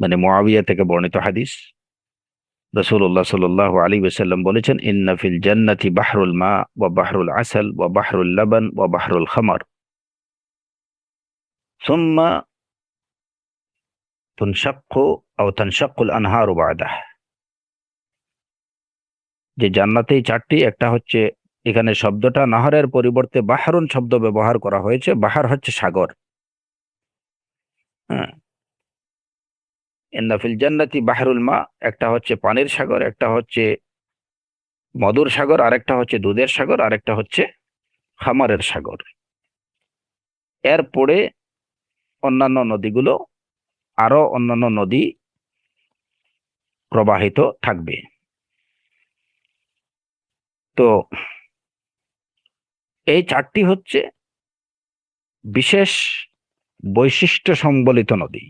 মানে মুআবিয়া থেকে বর্ণিত হাদিস, রাসূলুল্লাহ সাল্লাল্লাহু আলাইহি ওয়াসাল্লাম বলেছেন, ইন্না ফিল জান্নাতি বাহরুল মা ওয়া বাহরুল আসাল ওয়া বাহরুল লাবান ওয়া বাহরুল খামার সুম্মা তানশাক্কুল আনহারু বা'দাহ। যে জান্নাতেই 4টি, একটা হচ্ছে, এখানে শব্দটা নাহরের পরিবর্তে বাহরুন শব্দ ব্যবহার করা হয়েছে। বাহার হচ্ছে সাগর। হ্যাঁ, ইন্না ফিল জান্নাতি বাহরুল মা, একটা হচ্ছে পানির সাগর, একটা হচ্ছে মধুর সাগর, আরেকটা হচ্ছে দুধের সাগর, আরেকটা হচ্ছে খামারের সাগর। এরপরে অন্যান্য নদীগুলো, আরো অন্যান্য নদী প্রবাহিত থাকবে। তো এই 4টি হচ্ছে বিশেষ বৈশিষ্ট্য সম্বলিত নদী,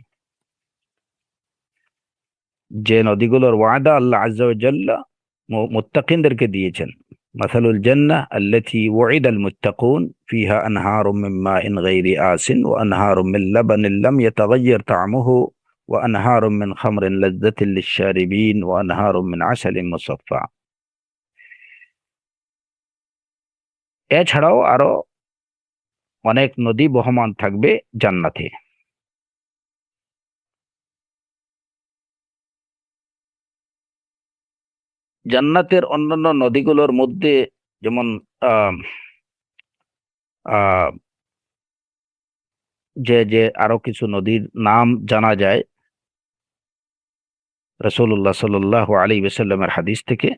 যে নদীগুলোর ওয়াদা আল্লাহ আযজা ওয়া জাল্লা মুত্তাকিনদেরকে দিয়েছেন। মাসালুল জান্নাহ আল্লাতী ওয়িদাল মুত্তাকুন ফিহা আনহারুম মিন মাইন গায়রি আসিন ওয়া আনহারুম মিন লাবানিন লাম ইয়াতাগায়্যার তা'মুহু ওয়া আনহারুম মিন খামরিন লাযযাতিন লিশ-শারিবিন ওয়া আনহারুম মিন আসালিন মুসাফফা। এছাড়াও আরো অনেক নদী বহমান থাকবে জান্নাতে। জান্নাতের অন্যান্য নদীগুলোর মধ্যে যেমন আহ আহ যে আরো কিছু নদীর নাম জানা যায় রাসূলুল্লাহ সাল্লাল্লাহু আলাইহি ওয়াসাল্লামের হাদিস থেকে।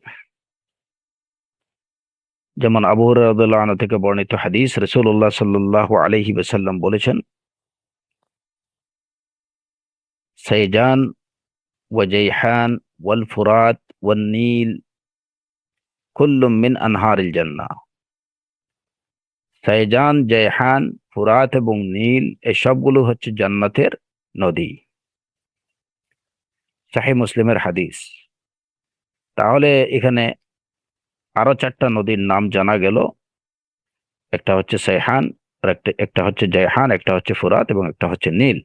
যেমন আবু হুরায়রা রাদিয়াল্লাহু আনহু থেকে বর্ণিত হাদিস, রাসূলুল্লাহ সাল্লাল্লাহু আলাইহি ওয়াসাল্লাম বলেছেন, সাইজান ওয়া জাইহান ওয়াল ফুরাত ওয়ান নীল কুল্লুম মিন আনহারিল জান্নাহ। সাইজান, জাইহান, ফুরাত এবং নীল, এই সবগুলো হচ্ছে জান্নাতের নদী। সহিহ মুসলিমের হাদিস। তাহলে এখানে আরো 4টা নদীর নাম জানা গেল। একটা হচ্ছে সাইহান, আর একটা হচ্ছে জাইহান, একটা হচ্ছে ফুরাত এবং একটা হচ্ছে নীল।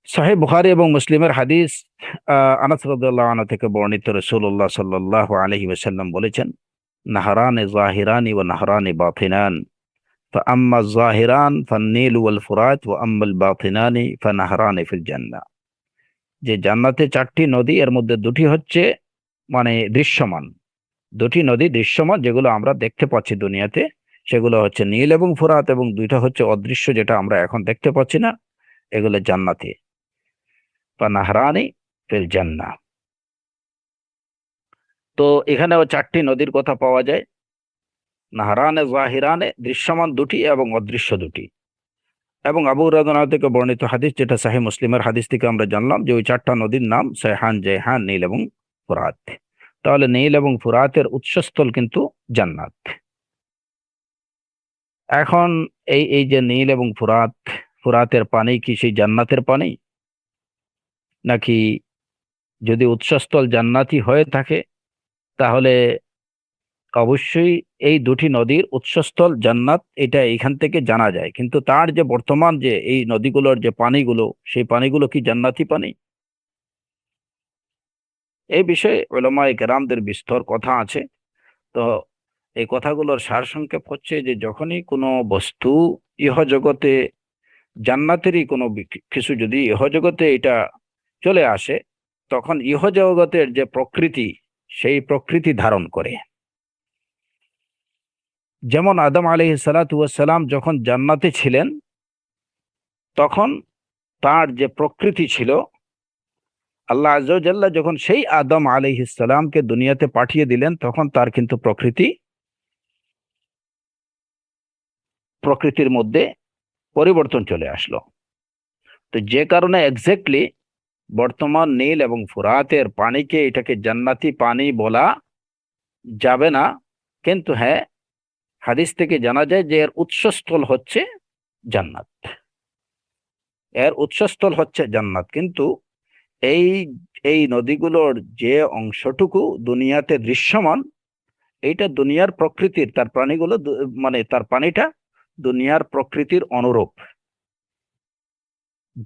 সহিহ বুখারী এবং মুসলিমের হাদিস, আনাস রাদিয়াল্লাহু আনহু থেকে বর্ণিত, রাসূলুল্লাহ সাল্লাল্লাহু আলাইহি ওয়াসাল্লাম বলেছেন, নাহরানি যাহিরানি ওয়া নাহরানি বাতিনান, ফাআম্মা যাহিরান ফান-নীল ওয়াল ফুরাত ওয়া আম্মাল বাতিনানি ফানাহরানি ফিল জান্নাহ। যে জান্নাতে 4টি নদী, এর মধ্যে 2টি হচ্ছে মানে দৃশ্যমান, 2টি নদী দৃশ্যমান যেগুলো আমরা দেখতে পাচ্ছি দুনিয়াতে, সেগুলো হচ্ছে নীল এবং ফুরাত, এবং 2টা হচ্ছে অদৃশ্য, যেটা আমরা এখন দেখতে পাচ্ছি না, এগুলো জান্নাতে। নাহরানি ফিল জান্নাহ। তো এখানেও 4টি নদীর কথা পাওয়া যায়, নাহরানে জাহিরানে, দৃশ্যমান 2টি এবং অদৃশ্য 2টি। এবং আবু হুরায়রা থেকে বর্ণিত হাদিস, যেটা সহিহ মুসলিমের হাদিস থেকে আমরা জানলাম যে ওই 4টা নদীর নাম সাইহান, জাইহান, নীল এবং ফুরাত। তাহলে নীল এবং ফুরাতের উৎসস্থল কিন্তু জান্নাত। এখন এই এই যে নীল এবং ফুরাতের পানি কি সেই জান্নাতের পানি, নাকি যদি উৎসস্থল জান্নাতি হয়ে থাকে তাহলে অবশ্যই এই দুটি নদীর উৎসস্থল জান্নাত, এটা এখান থেকে জানা যায়, কিন্তু তার যে বর্তমান যে এই নদীগুলোর যে পানিগুলো, সেই পানিগুলো কি জান্নাতি পানি? এই বিষয়ে উলামায়ে কেরামদের বিস্তর কথা আছে। তো এই কথাগুলোর সারসংক্ষেপ হচ্ছে যে যখনই কোনো বস্তু ইহজগতে, জান্নাতেরই কোনো কিছু যদি ইহজগতে এটা চলে আসে, তখন ইহজগতের যে প্রকৃতি, সেই প্রকৃতি ধারণ করে। যেমন আদম আলাইহিস সালাতু ওয়াস সালাম যখন জান্নাতে ছিলেন, তখন তার যে প্রকৃতি ছিল, আল্লাহ আযজা ওয়া জাল্লা যখন সেই আদম আলাইহিস সালামকে দুনিয়াতে পাঠিয়ে দিলেন, তখন তার কিন্তু প্রকৃতির মধ্যে পরিবর্তন চলে আসলো। তো যে কারণে এক্স্যাক্টলি বর্তমান নীল এবং ফুরাতের পানিকে এটাকে জান্নাতি পানি বলা যাবে না, কিন্তু হ্যাঁ, হাদিস থেকে জানা যায় যে এর উৎসস্থল হচ্ছে জান্নাত। এর উৎসস্থল হচ্ছে জান্নাত, কিন্তু এই এই নদীগুলোর যে অংশটুকু দুনিয়াতে দৃশ্যমান, এইটা দুনিয়ার প্রকৃতির, তার প্রাণীগুলো মানে তার পানিটা দুনিয়ার প্রকৃতির অনুরূপ।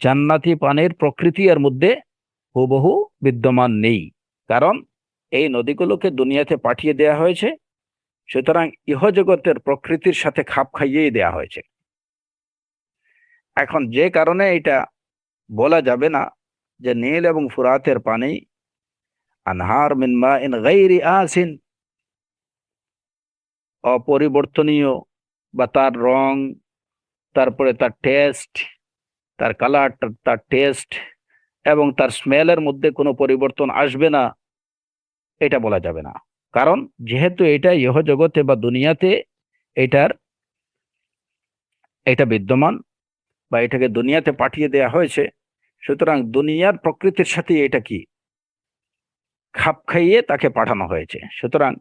জান্নাতি পানির প্রকৃতি এর মধ্যে হুবহু বিদ্যমান নেই, কারণ এই নদীগুলোকে দুনিয়াতে পাঠিয়ে দেয়া হয়েছে, সুতরাং ইহজগতের প্রকৃতির সাথে খাপ খাইয়েই দেয়া হয়েছে। এখন যে কারণে এটা বলা যাবে না যে নীল এবং ফুরাতের পানি আনহার মিন মাইন গায়রি আসিন, অপরিবর্তনীয়, বা তার রং, তারপরে তার টেস্ট, তার কালার, তার টেস্ট এবং তার স্মেলের মধ্যে কোনো পরিবর্তন আসবে না, এটা বলা যাবে না। কারণ যেহেতু এটা ইহজগতে বা দুনিয়াতে এটার এটা বিদ্যমান, বা এটাকে দুনিয়াতে পাঠিয়ে দেয়া হয়েছে, সুতরাং দুনিয়ার প্রকৃতির সাথে এটা কি খাপ খাইয়ে তাকে পাঠানো হয়েছে। সুতরাং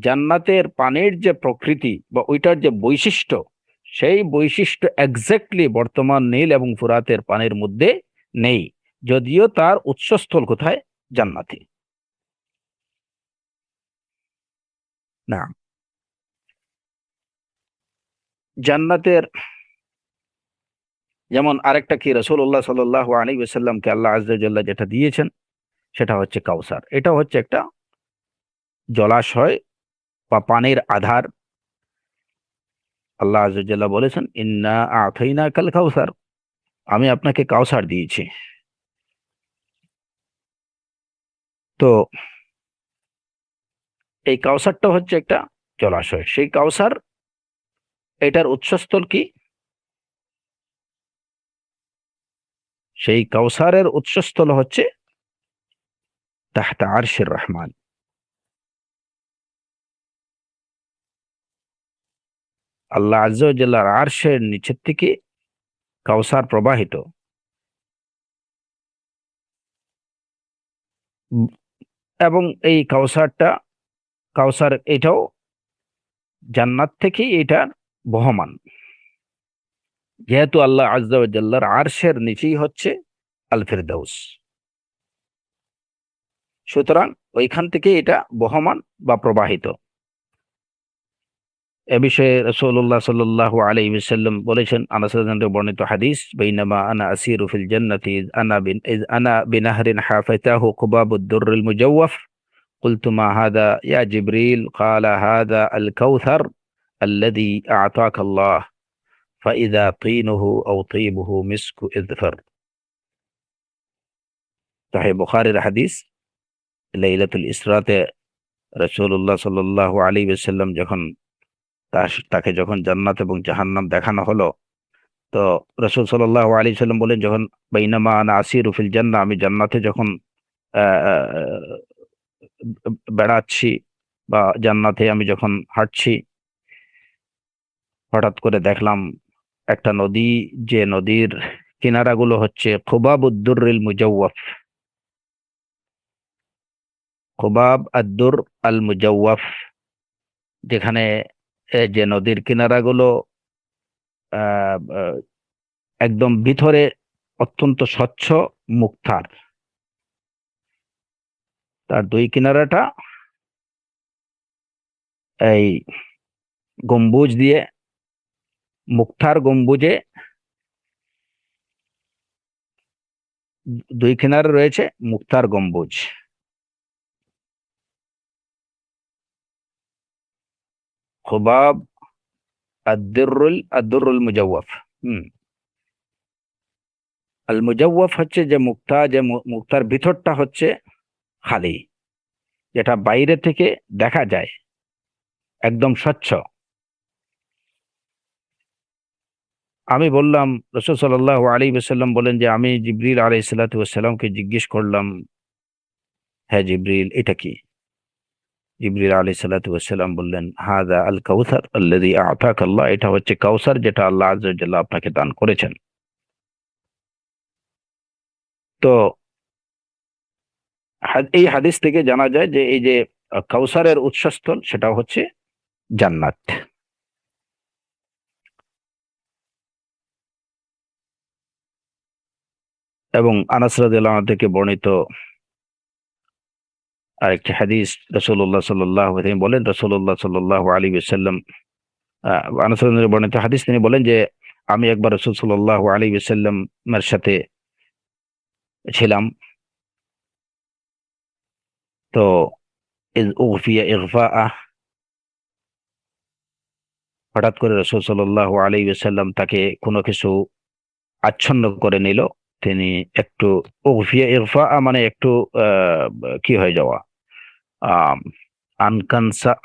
জান্নাতের পানির যে প্রকৃতি বা ওইটার যে বৈশিষ্ট্য, সেই বৈশিষ্ট্য এক্স্যাক্টলি বর্তমান নীল এবং ফুরাতের পানির মধ্যে নেই, যদিও তার উৎসস্থল কোথায়? জান্নাতে। না, জান্নাতের যেমন আরেকটা কি, রাসূলুল্লাহ সাল্লাল্লাহু আলাইহি ওয়াসাল্লামকে আল্লাহ আযজা ওয়া জাল্লা যেটা দিয়েছেন, সেটা হচ্ছে কাউসার। এটা হচ্ছে একটা জলাশয় বা পানির আধার। আল্লাহ আযজা ওয়া জাল্লা বলেছেন, ইন্না আ'তাইনাকাল কাউসার, আমি আপনাকে কাউসার দিয়েছি। তো এই কাউসারটা হচ্ছে একটা জলাশয়। সেই কাউসার, এটার উৎসস্থল কি? সেই কাউসারের উৎসস্থল হচ্ছে তাহতা আরশির রহমান। আল্লাহ আযজা ওয়া জাল্লার আরশের নিচের থেকে কাউসার প্রবাহিত। উম, এবং এই কাউসার এটাও জান্নাত থেকেই এটা বহমান। যেহেতু আল্লাহ আযজা ওয়া জাল্লার আরশের নিচেই হচ্ছে আল ফিরদাউস, সুতরাং ওইখান থেকে এটা বহমান বা প্রবাহিত। এ বিষয়ে রাসূলুল্লাহ সাল্লাল্লাহু আলাইহি ওয়াসাল্লাম বলেছেন, আনাস রাদিয়াল্লাহু আনহু বর্ণিত হাদিস, বাইনামা আনা আসিরু ফিল জান্নাতি আনা বিনাহরিন হাফাতাহু কুবাবুদ দুররিল মুজাওয়াফ, قلت ما هذا يا جبريل؟ قال هذا الكوثر الذي أعطاك الله، فإذا طينه أو طيبه مسك إذفر। সহিহ বুখারীর হাদিস। লাইলাতুল ইসরাতে রাসূলুল্লাহ সাল্লাল্লাহু আলাইহি ওয়াসাল্লাম যখন তাকে যখন জান্নাত এবং জাহান্নাম দেখানো হলো, তো রাসূল সাল্লাল্লাহু আলাইহি ওয়াসাল্লাম বলেন, যখন বাইনামা আনা আসিরু ফিল জান্নাহ, আমি জান্নাতে যখন আহ, আহ, বেড়াচ্ছি বা জান্নাতে আমি যখন হাঁটছি, হঠাৎ করে দেখলাম একটা নদী, যে নদীর কিনারাগুলো হচ্ছে খুবাবুদ্দুররিল মুজাওয়াফ। খুবাব আদ-দুর আল মুজাওয়াফ, যেখানে যে নদীর কিনারাগুলো আহ, আহ, একদম ভিতরে অত্যন্ত স্বচ্ছ, মুক্তার, তার দুই কিনারাটা এই গম্বুজ দিয়ে, মুক্তার গম্বুজে দুই কিনারে রয়েছে মুক্তার গম্বুজ। খুবাব আদ-দুররুল মুজাওয়াফ। আল মুজাওয়াফ হচ্ছে যে মুক্তা, যে মুক্তার ভিতরটা হচ্ছে খালি, যেটা বাইরে থেকে দেখা যায় একদম স্বচ্ছ। আমি বললাম, রাসূল সাল্লাল্লাহু আলাইহি ওয়াসাল্লাম বলেন যে আমি জিবরিল আলাইহিস সালাতু ওয়াস সালামকে জিজ্ঞেস করলাম, হ্যাঁ জিবরিল, এটা কি? জিবরিল আলাইহিস সালাতু ওয়াস সালাম বললেন, হাযা আল কাউসার আল্লাযী আ'তাকা আল্লাহ, এটা হচ্ছে কাউসার যেটা আল্লাহ আযজা ওয়া জাল্লা আপনাকে দান করেছেন। তো এই হাদিস থেকে জানা যায় যে এই যে কাউসারের উৎসস্থল সেটা হচ্ছে জান্নাত। এবং আনাস রাদিয়াল্লাহু আনহু থেকে বর্ণিত আরেকটি হাদিস, রাসূলুল্লাহ সাল্লাল্লাহু আলাইহি ওয়াসাল্লাম বলেন, রাসূলুল্লাহ সাল্লাল্লাহু আলাইহি ওয়াসাল্লাম আনাস রাদিয়াল্লাহু আনহু বর্ণিত হাদিস, তিনি বলেন যে আমি একবার রাসূল সাল্লাল্লাহু আলাইহি ওয়াসাল্লাম এর সাথে ছিলাম। তো ইয উগফিয়া ইগফাআ, হঠাৎ করে রাসূল সাল্লাল্লাহু আলাইহি ওয়াসাল্লাম তাকে কোনো কিছু আচ্ছন্ন করে নিল। তিনি একটু, উগফিয়া ইগফাআ মানে একটু কি হয়ে যাওয়া,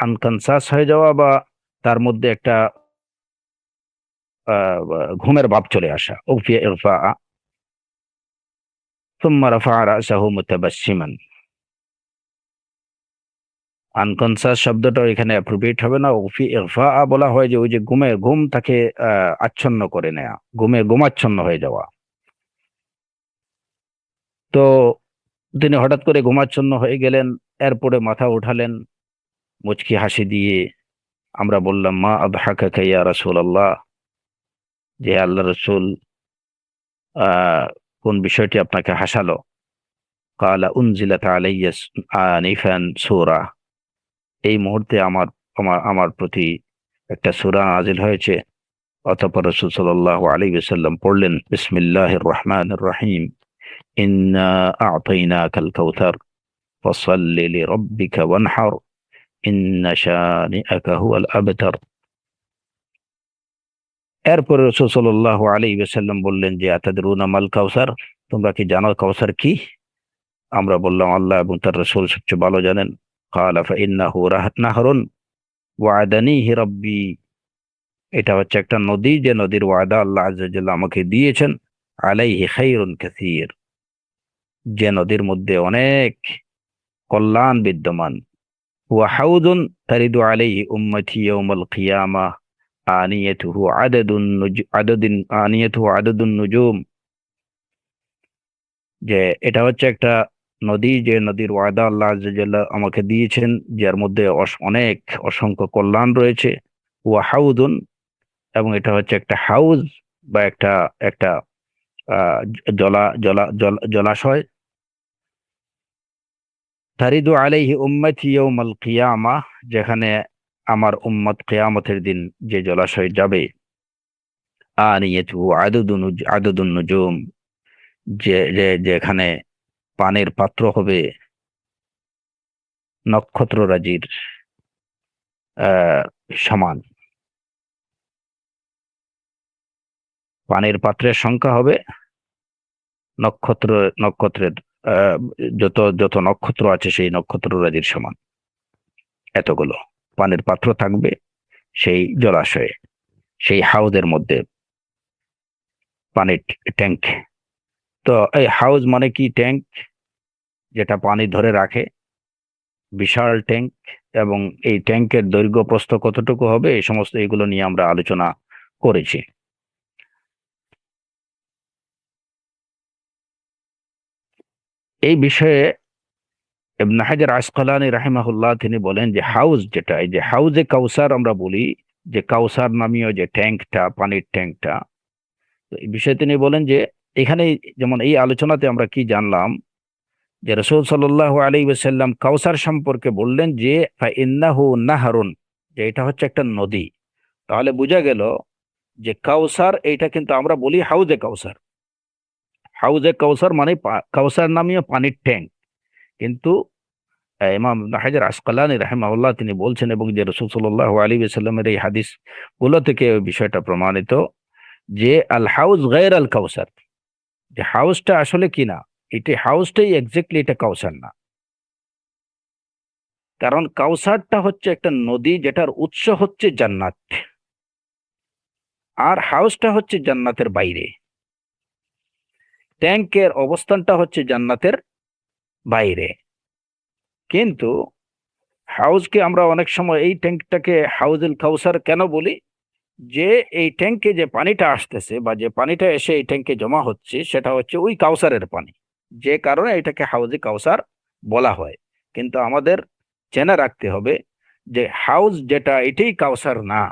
আনকনসাস হয়ে যাওয়া, বা তার মধ্যে একটা ঘুমের ভাব চলে আসা, উগফিয়া ইগফাআ। সুম্মা রাফা'a রা'সাহু মুতাবাসসিমান। আনকনসাস শব্দটা এখানে অ্যাপ্রোপ্রিয়েট হবে না, উগফিয়া ইগফাআ বলা হয় যে ওই যে ঘুম তাকে আচ্ছন্ন করে নেয়া, ঘুমাচ্ছন্ন হয়ে যাওয়া। তো তিনি হঠাৎ করে ঘুমাচ্ছন্ন হয়ে গেলেন, এরপরে মাথা উঠালেন মুচকি হাসি দিয়ে। আমরা বললাম, মা আদহাকাকা ইয়া রাসূলুল্লাহ, যে আল্লাহ রাসূল, কোন বিষয়টি আপনাকে হাসালো? ক্বালা উনজিলাত আলাইয়া আনিফান সূরা, এই মুহূর্তে আমার আমার আমার প্রতি একটা সূরা নাযিল হয়েছে। অতঃপর রাসূল সাল্লাল্লাহু আলাইহি ওয়াসাল্লাম পড়লেন, বিসমিল্লাহির রহমানির রহিম, ইন্না আ'তাইনাকাল কাউসার ফাসাল্লি লিরাব্বিকা ওয়ানহার ইন্না শানিআকা হুয়াল আবতার। এরপরে রাসূল সাল্লাল্লাহু আলাইহি ওয়াসাল্লাম বললেন যে, আতাদরুনা মাল কাউসার, তোমরা কি জানো কাউসার কি? আমরা বললাম, আল্লাহ এবং তার রাসূল সবচেয়ে ভালো জানেন। ক্বালা ফাইন্নাহু নাহরুন ওয়া'আদানিহি রাব্বি, এটা হচ্ছে একটা নদী, যে নদীর ওয়াদা আল্লাহ আযজা ওয়া জাল্লা আমাকে দিয়েছেন। আলাইহি খায়রুন কাসীর, যে নদীর মধ্যে অনেক কল্যাণ বিদ্যমান। ওয়া হাউদুন তারিদু আলাইহি উম্মতি ইয়াউমাল কিয়ামাহ আনিয়াতুহু আদাদুন নুজুম, যে এটা হচ্ছে একটা নদী, যে নদীর ওয়াদা আল্লাহ আযজা ওয়া জাল্লা আমাকে দিয়েছেন, যার মধ্যে অনেক অসংখ্য কল্যাণ রয়েছে। ওয়া হাউদুন, এবং এটা হচ্ছে একটা হাউজ বা একটা একটা আহ জলাশয়। তারিদু আলাইহি উম্মতি ইয়াউমাল কিয়ামাহ, যেখানে আমার উম্মত কিয়ামতের দিন যে জলাশয় যাবে। আনিয়াতুহু আদাদুন নুজুম, যেখানে পানির পাত্র হবে নক্ষত্ররাজির সমান। পানির পাত্রের সংখ্যা হবে নক্ষত্রের আহ, যত যত নক্ষত্র আছে সেই নক্ষত্ররাজির সমান। এতগুলো পানির পাত্র থাকবে সেই জলাশয়ে, সেই হাউজের মধ্যে, পানির ট্যাঙ্ক। তো এই হাউজ মানে কি? ট্যাঙ্ক, যেটা পানি ধরে রাখে, বিশাল ট্যাঙ্ক। এবং এই ট্যাঙ্কের দৈর্ঘ্য প্রস্থ কতটুকু হবে, এই সমস্ত এগুলো নিয়ে আমরা আলোচনা করেছি। এই বিষয়ে ইবনে হাজার আসকালানী রাহিমাহুল্লাহ তিনি বলেন যে হাউজ যেটা, এই যে হাউজে কাউসার আমরা বলি, যে কাউসার নামীয় যে ট্যাঙ্কটা, পানির ট্যাঙ্কটা, তো এই বিষয়ে তিনি বলেন যে এখানে, যেমন এই আলোচনাতে আমরা কি জানলাম, যে রাসূল সাল্লাল্লাহু আলাইহি ওয়াসাল্লাম কাউসার সম্পর্কে বললেন যে ফাইন্নাহু নাহরুন, যে এটা হচ্ছে একটা নদী, তাহলে বোঝা গেল যে কাউসার এইটা কিন্তু আমরা বলি হাউজে কাউসার। হাউজে কাউসার মানে কাউসার নামীয় পানির ট্যাঙ্ক। কিন্তু ইমাম ইবনে হাজার আসকালানী রাহিমাহুল্লাহ তিনি বলছেন, এবং যে রাসূল সাল্লাল্লাহু আলাইহি ওয়াসাল্লামের এই হাদিস গুলো থেকে ওই বিষয়টা প্রমাণিত, যে আল হাউজ গায়র আল কাউসার, যে হাউসটা আসলে কি না, এটা হাউসটাই এক্স্যাক্টলি এটা কাউসার না। কারণ কাউসারটা হচ্ছে একটা নদী যেটার উৎস হচ্ছে জান্নাত, আর হাউসটা হচ্ছে জান্নাতের বাইরে। ট্যাঙ্কের অবস্থানটা হচ্ছে জান্নাতের বাইরে। কিন্তু হাউজকে আমরা অনেক সময় এই ট্যাঙ্কটাকে হাউজুল কাউসার কেন বলি, যে এই ট্যাঙ্কে যে পানিটা আসতেছে বা যে পানিটা এসে এই ট্যাঙ্কে জমা হচ্ছে সেটা হচ্ছে ওই কাউসারের পানি, যে কারণে এটাকে হাউজে কাউসার বলা হয়। কিন্তু আমাদের জেনে রাখতে হবে যে হাউজ যেটা এটাই কাউসার না।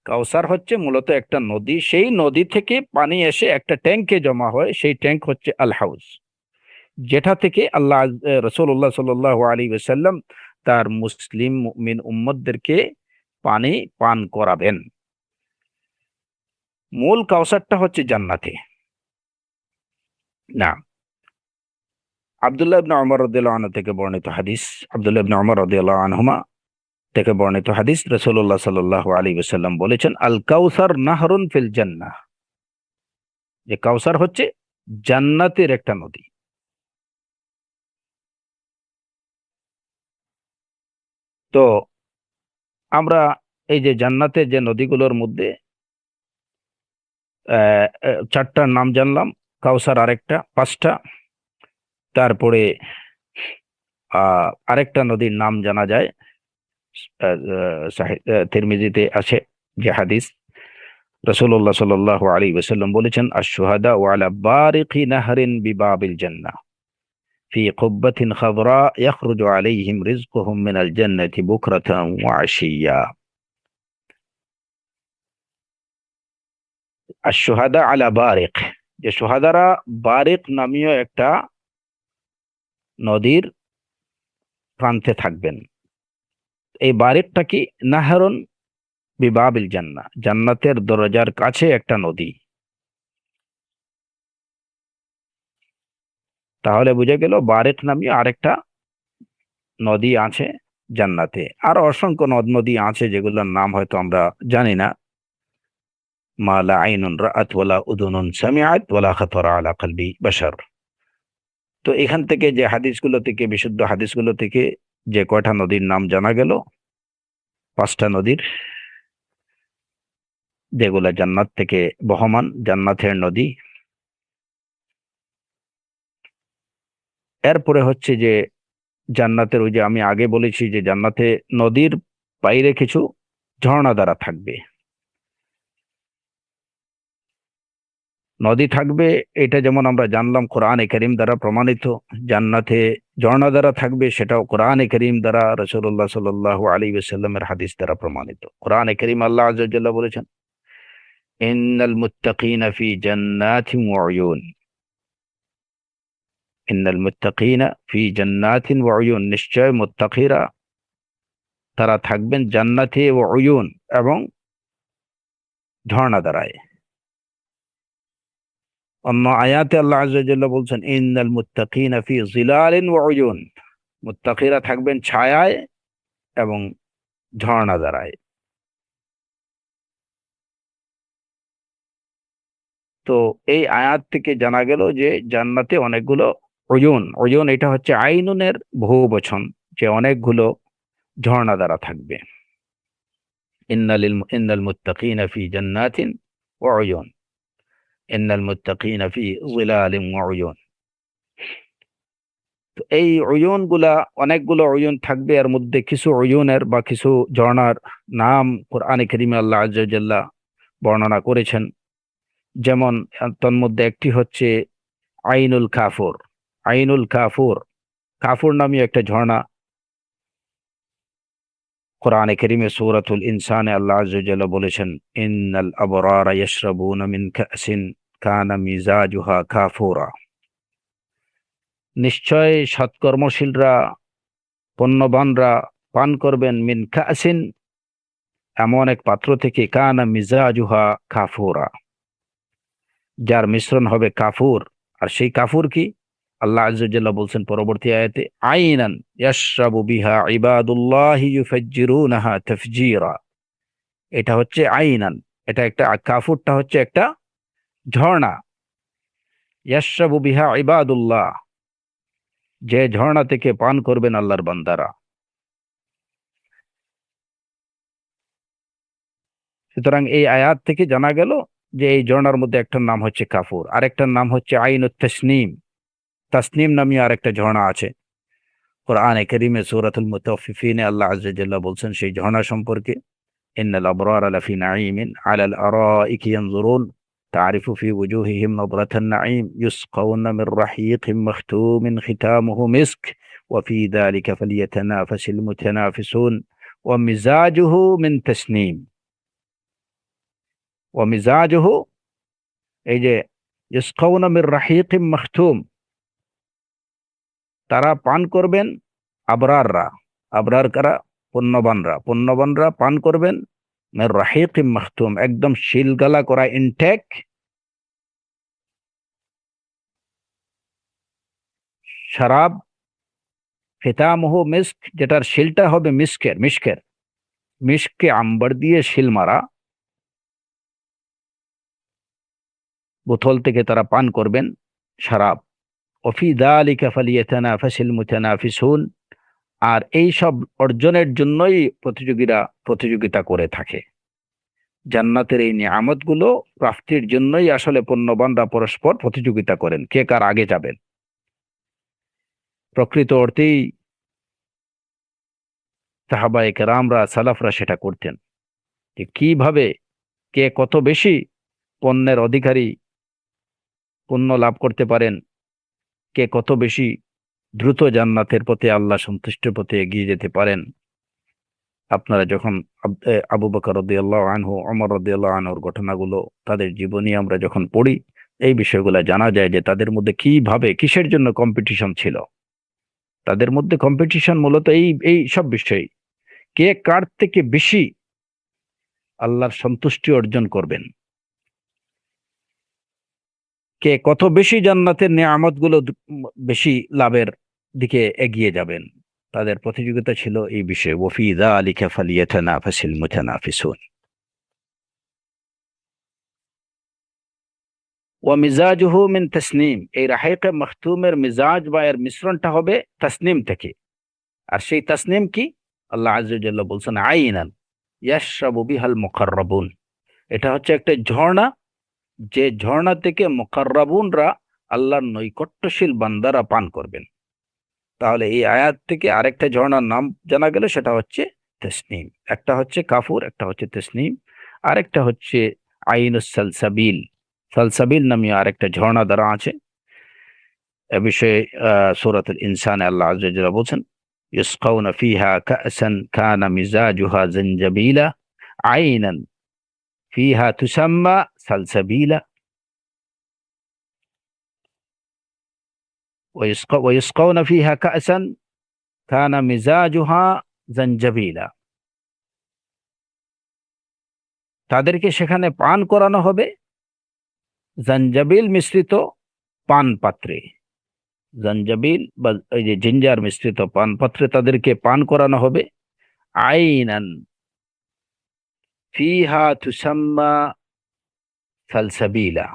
কাউসার হচ্ছে মূলত একটা নদী, সেই নদী থেকে পানি এসে একটা ট্যাঙ্কে জমা হয়, সেই ট্যাঙ্ক হচ্ছে আল হাউজ, যেটা থেকে আল্লাহ রাসূলুল্লাহ সাল্লাল্লাহু আলাইহি ওয়াসাল্লাম তার মুসলিম মুমিন উম্মতদেরকে পানি পান করাবেন। মূল কাউসারটা হচ্ছে জান্নাতে। না, আব্দুল্লাহ ইবনে ওমর রাদিয়াল্লাহু আনহু থেকে বর্ণিত হাদিস, আব্দুল্লাহ ইবনে ওমর রাদিয়াল্লাহু আনহুমা থেকে বর্ণিত হাদিস, রাসূলুল্লাহ সাল্লাল্লাহু আলাইহি ওয়াসাল্লাম বলেছেন, আল কাউসার নাহরুন ফিল জান্নাহ, যে কাউসার হচ্ছে জান্নাতের একটা নদী। তো আমরা এই যে জান্নাতের যে নদীগুলোর মধ্যে চারটার নাম জানলাম, কাউসার আরেকটা, পাঁচটা। তারপরে আরেকটা নদীর নাম জানা যায়, তিরমিজিতে আছে যে হাদিস, রাসূলুল্লাহ সাল্লাল্লাহু আলাইহি ওয়াসাল্লাম বলেছেন, আশ-শুহাদা আলা বারিকি নাহরিন বিবাবিল জান্নাহ ফি কুব্বাতিন খাদরা ইয়াখরুজু আলাইহিম রিজকুহুম মিনাল জান্নাতি বুকরাতান ওয়া আশিয়্যা। আশ-শুহাদা আলা বারিক, যে শুহাদারা বারিক নামীয় একটা নদীর প্রান্তে থাকবেন। এই বারিকটা কি? নাহরুন বিবাবিল জান্নাহ, জান্নাতের দরজার কাছে একটা নদী। তাহলে বুঝে গেল বারিক নামীয় আরেকটা নদী আছে জান্নাতে। আর অসংখ্য নদ নদী আছে যেগুলোর নাম হয়তো আমরা জানি না। মা লা আইনুন রাআত ওয়ালা উযুনুন সামিআত ওয়ালা খাতারা আলা কলবি বাশার। তো এখান থেকে যে হাদিসগুলো থেকে, বিশুদ্ধ হাদিসগুলো থেকে যে কয়টা নদীর নাম জানা গেল, পাঁচটা নদীর, যেগুলা জান্নাত থেকে বহমান, জান্নাতের নদী। এরপরে হচ্ছে যে জান্নাতের, ওই যে আমি আগে বলেছি যে জান্নাতে নদীর বাইরে কিছু ঝর্ণা দ্বারা থাকবে, নদী থাকবে। এটা যেমন আমরা জানলাম কোরআনে কারীম দ্বারা প্রমাণিত। জান্নাতে ঝর্ণা দ্বারা থাকবে, সেটাও কোরআনে কারীম দ্বারা, রাসূলুল্লাহ সাল্লাল্লাহু আলাইহি ওয়াসাল্লামের হাদিস দ্বারা প্রমাণিত। কোরআনে কারীম আল্লাহ আযজা ওয়া জাল্লা বলেছেন, ইন্নাল মুত্তাকিনা ফি জান্নাতিন ওয়া উয়ুন, ইন্নাল মুত্তাকিনা ফি জান্নাতিন ওয়া উয়ুন, নিশ্চয় মুত্তাকিরা তারা থাকবেন জান্নাতে, ওয়া উয়ুন এবং ঝর্ণা দ্বারায়। অন্য আয়াতে আল্লাহ আযজা ওয়া জাল্লা বলছেন, ইন্নাল মুত্তাকিনা ফি যিলালিন ওয়া উয়ুন, মুত্তাকিরা থাকবেন ছায়ায় এবং ঝর্ণা দ্বারায়। তো এই আয়াত থেকে জানা গেল যে জান্নাতে অনেকগুলো উয়ুন, উয়ুন এটা হচ্ছে আইনুনের বহু বচন, যে অনেকগুলো ঝর্ণা দ্বারা থাকবে। ইন্নাল মুত্তাকিনা ফি জান্নাতিন ওয়া উয়ুন, ইন্নাল মুত্তাকিনা ফি যিলালিন ওয়া উয়ুন। তো এই উয়ুন গুলা, অনেকগুলো উয়ুন থাকবে। এর মধ্যে কিছু উয়ুনের বা কিছু ঝর্ণার নাম কোরআনে কারীমে আল্লাহ আযজা ওয়া জাল্লা বর্ণনা করেছেন। যেমন তন্মধ্যে একটি হচ্ছে আইনুল কাফুর। আইনুল কাফুর, কাফুর নামীয় একটা ঝর্ণা কোরআনে কারীমে সূরাতুল ইনসানে আল্লাহ আযজা ওয়া জাল্লা বলেছেন, ইন্নাল আবরারা ইয়াশরাবুনা মিন কাসিন কানা মিজাজুহা কাফুরা, নিশ্চয় সৎকর্মশীলরা, পুণ্যবানরা পান করবেন মিন কাসিন, এমন এক পাত্র থেকে কানা মিজাজুহা কাফুরা, যার মিশ্রণ হবে কাফুর। আর সেই কাফুর কি? আল্লাহ আযজা ওয়া জাল্লা বলছেন পরবর্তী আয়াতে, আইনান ইয়াশরাবু বিহা ইবাদুল্লাহি ইউফাজ্জিরুনাহা তাফজীরা। এটা হচ্ছে আইনান, এটা একটা, কাফুরটা হচ্ছে একটা ঝর্ণা। ইয়াশরাবু বিহা ইবাদুল্লাহ, যে ঝর্ণা থেকে পান করবেন আল্লাহর বান্দারা। সুতরাং এই আয়াত থেকে জানা গেল যে এই ঝর্ণার মধ্যে একটার নাম হচ্ছে কাফুর, আরেকটার নাম হচ্ছে আইনুত তাসনিম। তাসনিম নামীয় আরেকটা ঝর্ণা আছে কোরআনে কারীমে সূরাতুল মুতাফফিফিনে আল্লাহ আযজা ওয়া জাল্লা বলছেন সেই ঝর্ণা সম্পর্কে, ইন্নাল আবরারা লাফি নাঈমিন আলাল আরাইকি ইয়ানজুরুন তারিফু ফি ওয়ুজুহিহিম নাদরাতান নাঈম ইউসকাউনা মির রাহীকিম মাখতুমিন খিতামুহু মিস্ক ওয়া ফি যালিকা ফালইয়াতানাফাসিল মুতানাফিসুন ওয়া মিজাজুহু মিন তাসনিম। ওয়া মিজাজুহু, এই যে ইউসকাউনা মির রাহীকিম মাখতুম, তারা পান করবেন, আবরাররা, আবরার কারা? পুণ্যবানরা, পুণ্যবানরা পান করবেন মির রাহীকিম মাখতুম, একদম শিলগালা করা ইনটেক শরাব, খিতামুহু মিস্ক, যেটার শিলটা হবে মিস্কের, মিস্ককে আম্বার দিয়ে শিল মারা বোতল থেকে তারা পান করবেন শরাব। ওফি যালিকা ফালিয়াতানাফাসিল মুতানাফিসুন, আর এই সব অর্জনের জন্যই প্রতিযোগিতা করে থাকে। জান্নাতের এই নিয়ামতগুলো প্রাপ্তির জন্যই আসলে পুণ্যবানরা পরস্পর প্রতিযোগিতা করেন, কে কার আগে যাবেন। প্রকৃত অর্থেই সাহাবায়ে কেরামরা, সালাফরা সেটা করতেন, যে কিভাবে কে কত বেশি পণ্যের অধিকারী, পুণ্য লাভ করতে পারেন, কে কত বেশি দ্রুত জান্নাতের পথে, আল্লাহ সন্তুষ্টির পথে এগিয়ে যেতে পারেন। আপনারা যখন আবু বকর রাদিয়াল্লাহু আনহু, ওমর রাদিয়াল্লাহু আনহুর ঘটনাগুলো, তাদের জীবনী আমরা যখন পড়ি, এই বিষয়গুলো জানা যায় যে তাদের মধ্যে কিভাবে, কিসের জন্য কম্পিটিশন ছিল। তাদের মধ্যে কম্পিটিশন মূলত এই এই সব বিষয়ে, কে কার থেকে বেশি আল্লাহর সন্তুষ্টি অর্জন করবেন, কে কত বেশি জান্নাতের নিয়ামতগুলো বেশি লাভের দিকে এগিয়ে যাবেন। তাদের প্রতিযোগিতা ছিল এই বিষয়ে। ওয়াফি যালিকা ফালিয়াতানাফাসিল মুতানাফিসুন। ওয়া মিজাজুহু মিন তাসনিম, এই রাহীকে মাখতুমের মিজাজ বা এর মিশ্রণটা হবে তাসনিম থেকে। আর সেই তাসনিম কি? আল্লাহ আযজা ওয়া জাল্লা বলছেন আইনান ইয়াশরাবু বিহাল মুকাররাবুন, এটা হচ্ছে একটা ঝর্ণা, যে ঝর্ণা থেকে মুকাররাবুনরা, আল্লাহর নৈকট্যশীল বান্দারা পান করবেন। তাহলে এই আয়াত থেকে আরেকটা ঝর্ণার নাম জানা গেল, সেটা হচ্ছে তাসনিম। একটা হচ্ছে কাফুর, একটা হচ্ছে তাসনিম, আরেকটা হচ্ছে আইনুস সালসাবিল। সালসাবিল নামে আরেকটা ঝর্ণা দ্বারা আছে। এ বিষয়ে সূরাতুল ইনসানে আল্লাহ আযজা ওয়া জাল্লা বলছেন, ইউসকাউনা ফিহা কা'সান কানা মিজাজুহা জানজাবিলা আইনান ফিহা তুসাম্মা সালসাবিলা ويسقون فيها كأسا كان مزاجها زنجبيلا। তাদেরকে সেখানে পান করানো হবে জাঞ্জাবিল মিশ্রিত পান পাত্রে। জাঞ্জাবিল বা এই যে জিঞ্জার মিশ্রিত পান পাত্রে তাদেরকে পান করানো হবে। আইনান ফিহা তুসাম্মা সালসাবিলা,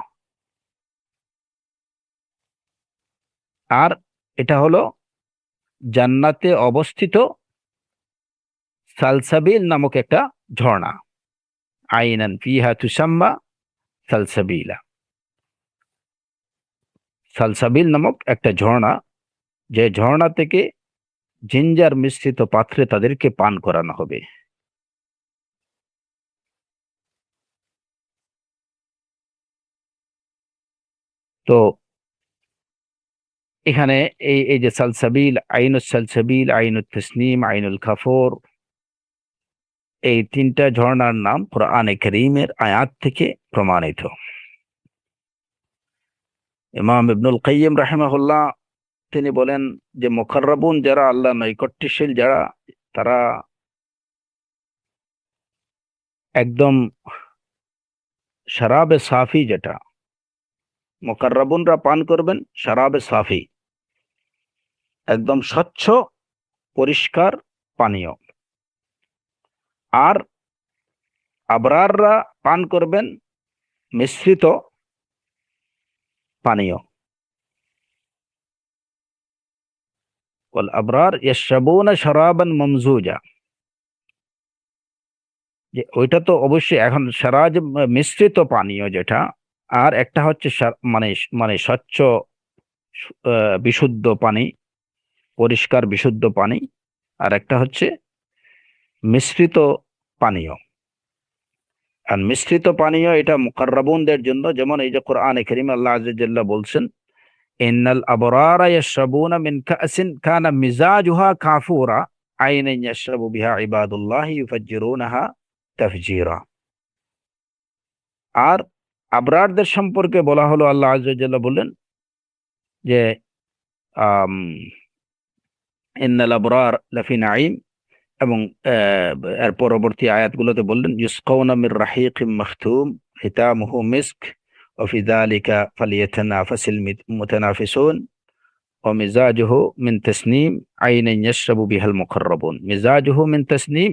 আর এটা হলো জান্নাতে অবস্থিত সালসাবিল নামক একটা ঝর্ণা। আইনান ফিহা তুসাম্মা সালসাবিলা, সালসাবিল নামক একটা ঝর্ণা, যে ঝর্ণা থেকে জিঞ্জার মিশ্রিত পাত্রে তাদেরকে পান করানো হবে। তো এখানে এই এই যে সালসাবিল, আইনুস সালসাবিল, আইনুত তাসনিম, আইনুল কাফুর, এই তিনটা ঝর্ণার নাম কোরআনে কারীমের আয়াত থেকে প্রমাণিত। ইমাম ইবনুল কাইয়িম রাহিমাহুল্লাহ তিনি বলেন যে মুকাররাবুন যারা, আল্লাহ নৈকট্যশীল যারা, তারা একদম শরাবে সাফি, যেটা মুকাররাবুনরা পান করবেন, শরাবে সাফি, একদম স্বচ্ছ পরিষ্কার পানীয়। আর আবরাররা পান করবেন মিশ্রিত পানীয়। ওয়াল আবরার ইয়াশরাবুনা শরাবান মামজুজা, যে ওইটা তো অবশ্যই এখন সারাজ মিশ্রিত পানীয় যেটা, আর একটা হচ্ছে মানে মানে স্বচ্ছ বিশুদ্ধ পানি, পরিষ্কার বিশুদ্ধ পানি, আর একটা হচ্ছে মিশ্রিত পানীয়। আর মিশ্রিত পানীয় এটা মুকাররাবুনদের জন্য, যেমন এই যে কোরআনে কারীমে আল্লাহ আযজা জাল্লা বলছেন, ইন্নাল আবরারা ইয়াশরাবুনা মিন কাসিন কানা মিজাজুহা কাফুরা আইনান ইয়াশরাবু বিহা ইবাদুল্লাহি ইউফাজ্জিরুনাহা তাফজিরা। আর আবরারদের সম্পর্কে বলা হলো, আল্লাহ আযজা ওয়া জাল্লা বললেন যে আম ইন্নাল আবরার লাফি নাঈম, এবং এর পরবর্তী আয়াতগুলোতে বললেন ইউসকাউনা মির রাহিকিম মাখতুম খিতামুহু মিস্ক ওয়া ফি যালিকা ফালিয়াতানাফাসিল মুতানাফিসুন ওয়া মিজাজুহু মিন তাসনিম আইনান ইয়াশরাবু বিহাল মুকাররাবুন। মিজাজুহু মিন তাসনিম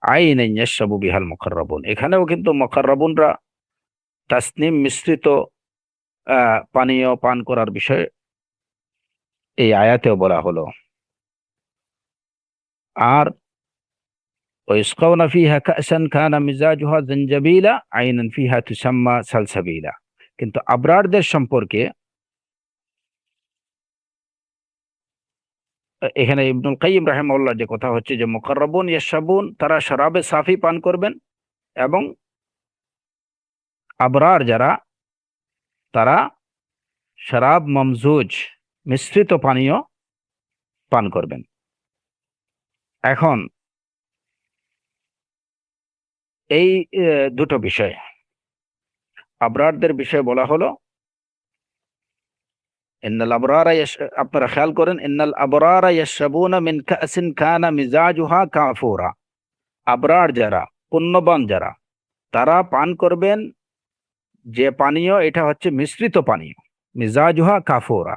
আইনান ইয়াশরাবু বিহাল মুকাররাবুন, এখানেও কিন্তু মুকাররাবুনরা তাসনিম মিশ্রিত পানীয় পান করার বিষয়ে এই আয়াতেও বলা হলো। আর ওয়াইসকাউনা ফিহা কাসান কানা মিজাজুহা জানজাবিলা আইনান ফিহা তুসাম্মা সালসাবিলা। কিন্তু আবরারদের সম্পর্কে এখানে ইবনুল কাইয়িম রাহিমাহুল্লাহ যে কথা হচ্ছে যে মুকাররাবুন ইয়াশরাবুন, তারা শরাবে সাফি পান করবেন, এবং আবরার যারা, তারা শরাব মামজুজ মিশ্রিত পানীয় পান করবেন। এখন এই দুটো বিষয় আবরারদের বিষয়ে বলা হলো, ইন্নাল আবরারা আপনারা খেয়াল করেন, ইন্নাল আবরারা ইয়াশরাবুনা মিন কাসিন কানা মিজাজুহা কাফুরা। আবরার যারা, পুণ্যবান যারা, তারা পান করবেন যে পানীয়, এটা হচ্ছে মিশ্রিত পানীয়, মিজাজুহা কাফুরা।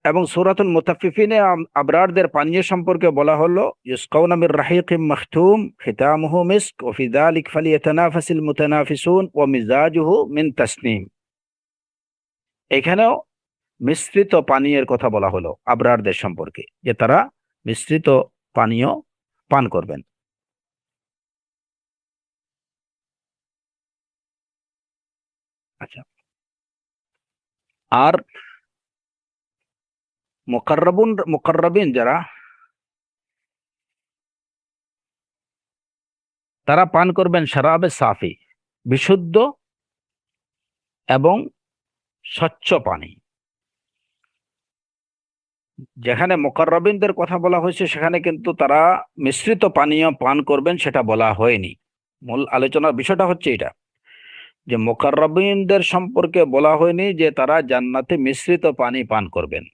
এবং সূরাতুল মুতাফফিফিনে আবরারদের পানীয় সম্পর্কে বলা হলো ইউসকাউনা মির রাহিকিম মাখতুম খিতামুহু মিস্ক ওয়া ফি যালিক ফালিয়াতানাফাসিল মুতানাফিসুন ওয়া মিজাজুহু মিন তাসনিম। এখানেও মিশ্রিত পানীয়ের কথা বলা হলো আবরারদের সম্পর্কে, যে তারা মিশ্রিত পানীয় পান করবেন। আচ্ছা, আর মুকাররাবিন যারা, তারা পান করবেন শরাবে সাফি, বিশুদ্ধ এবং স্বচ্ছ পানি। যেখানে মুকাররাবিনদের কথা বলা হয়েছে সেখানে কিন্তু তারা মিশ্রিত পানীয় পান করবেন সেটা বলা হয়নি। মূল আলোচনার বিষয়টা হচ্ছে এটা, যে মুকাররাবিনদের সম্পর্কে বলা হয়নি যে তারা জান্নাতে মিশ্রিত পানি পান করবেন,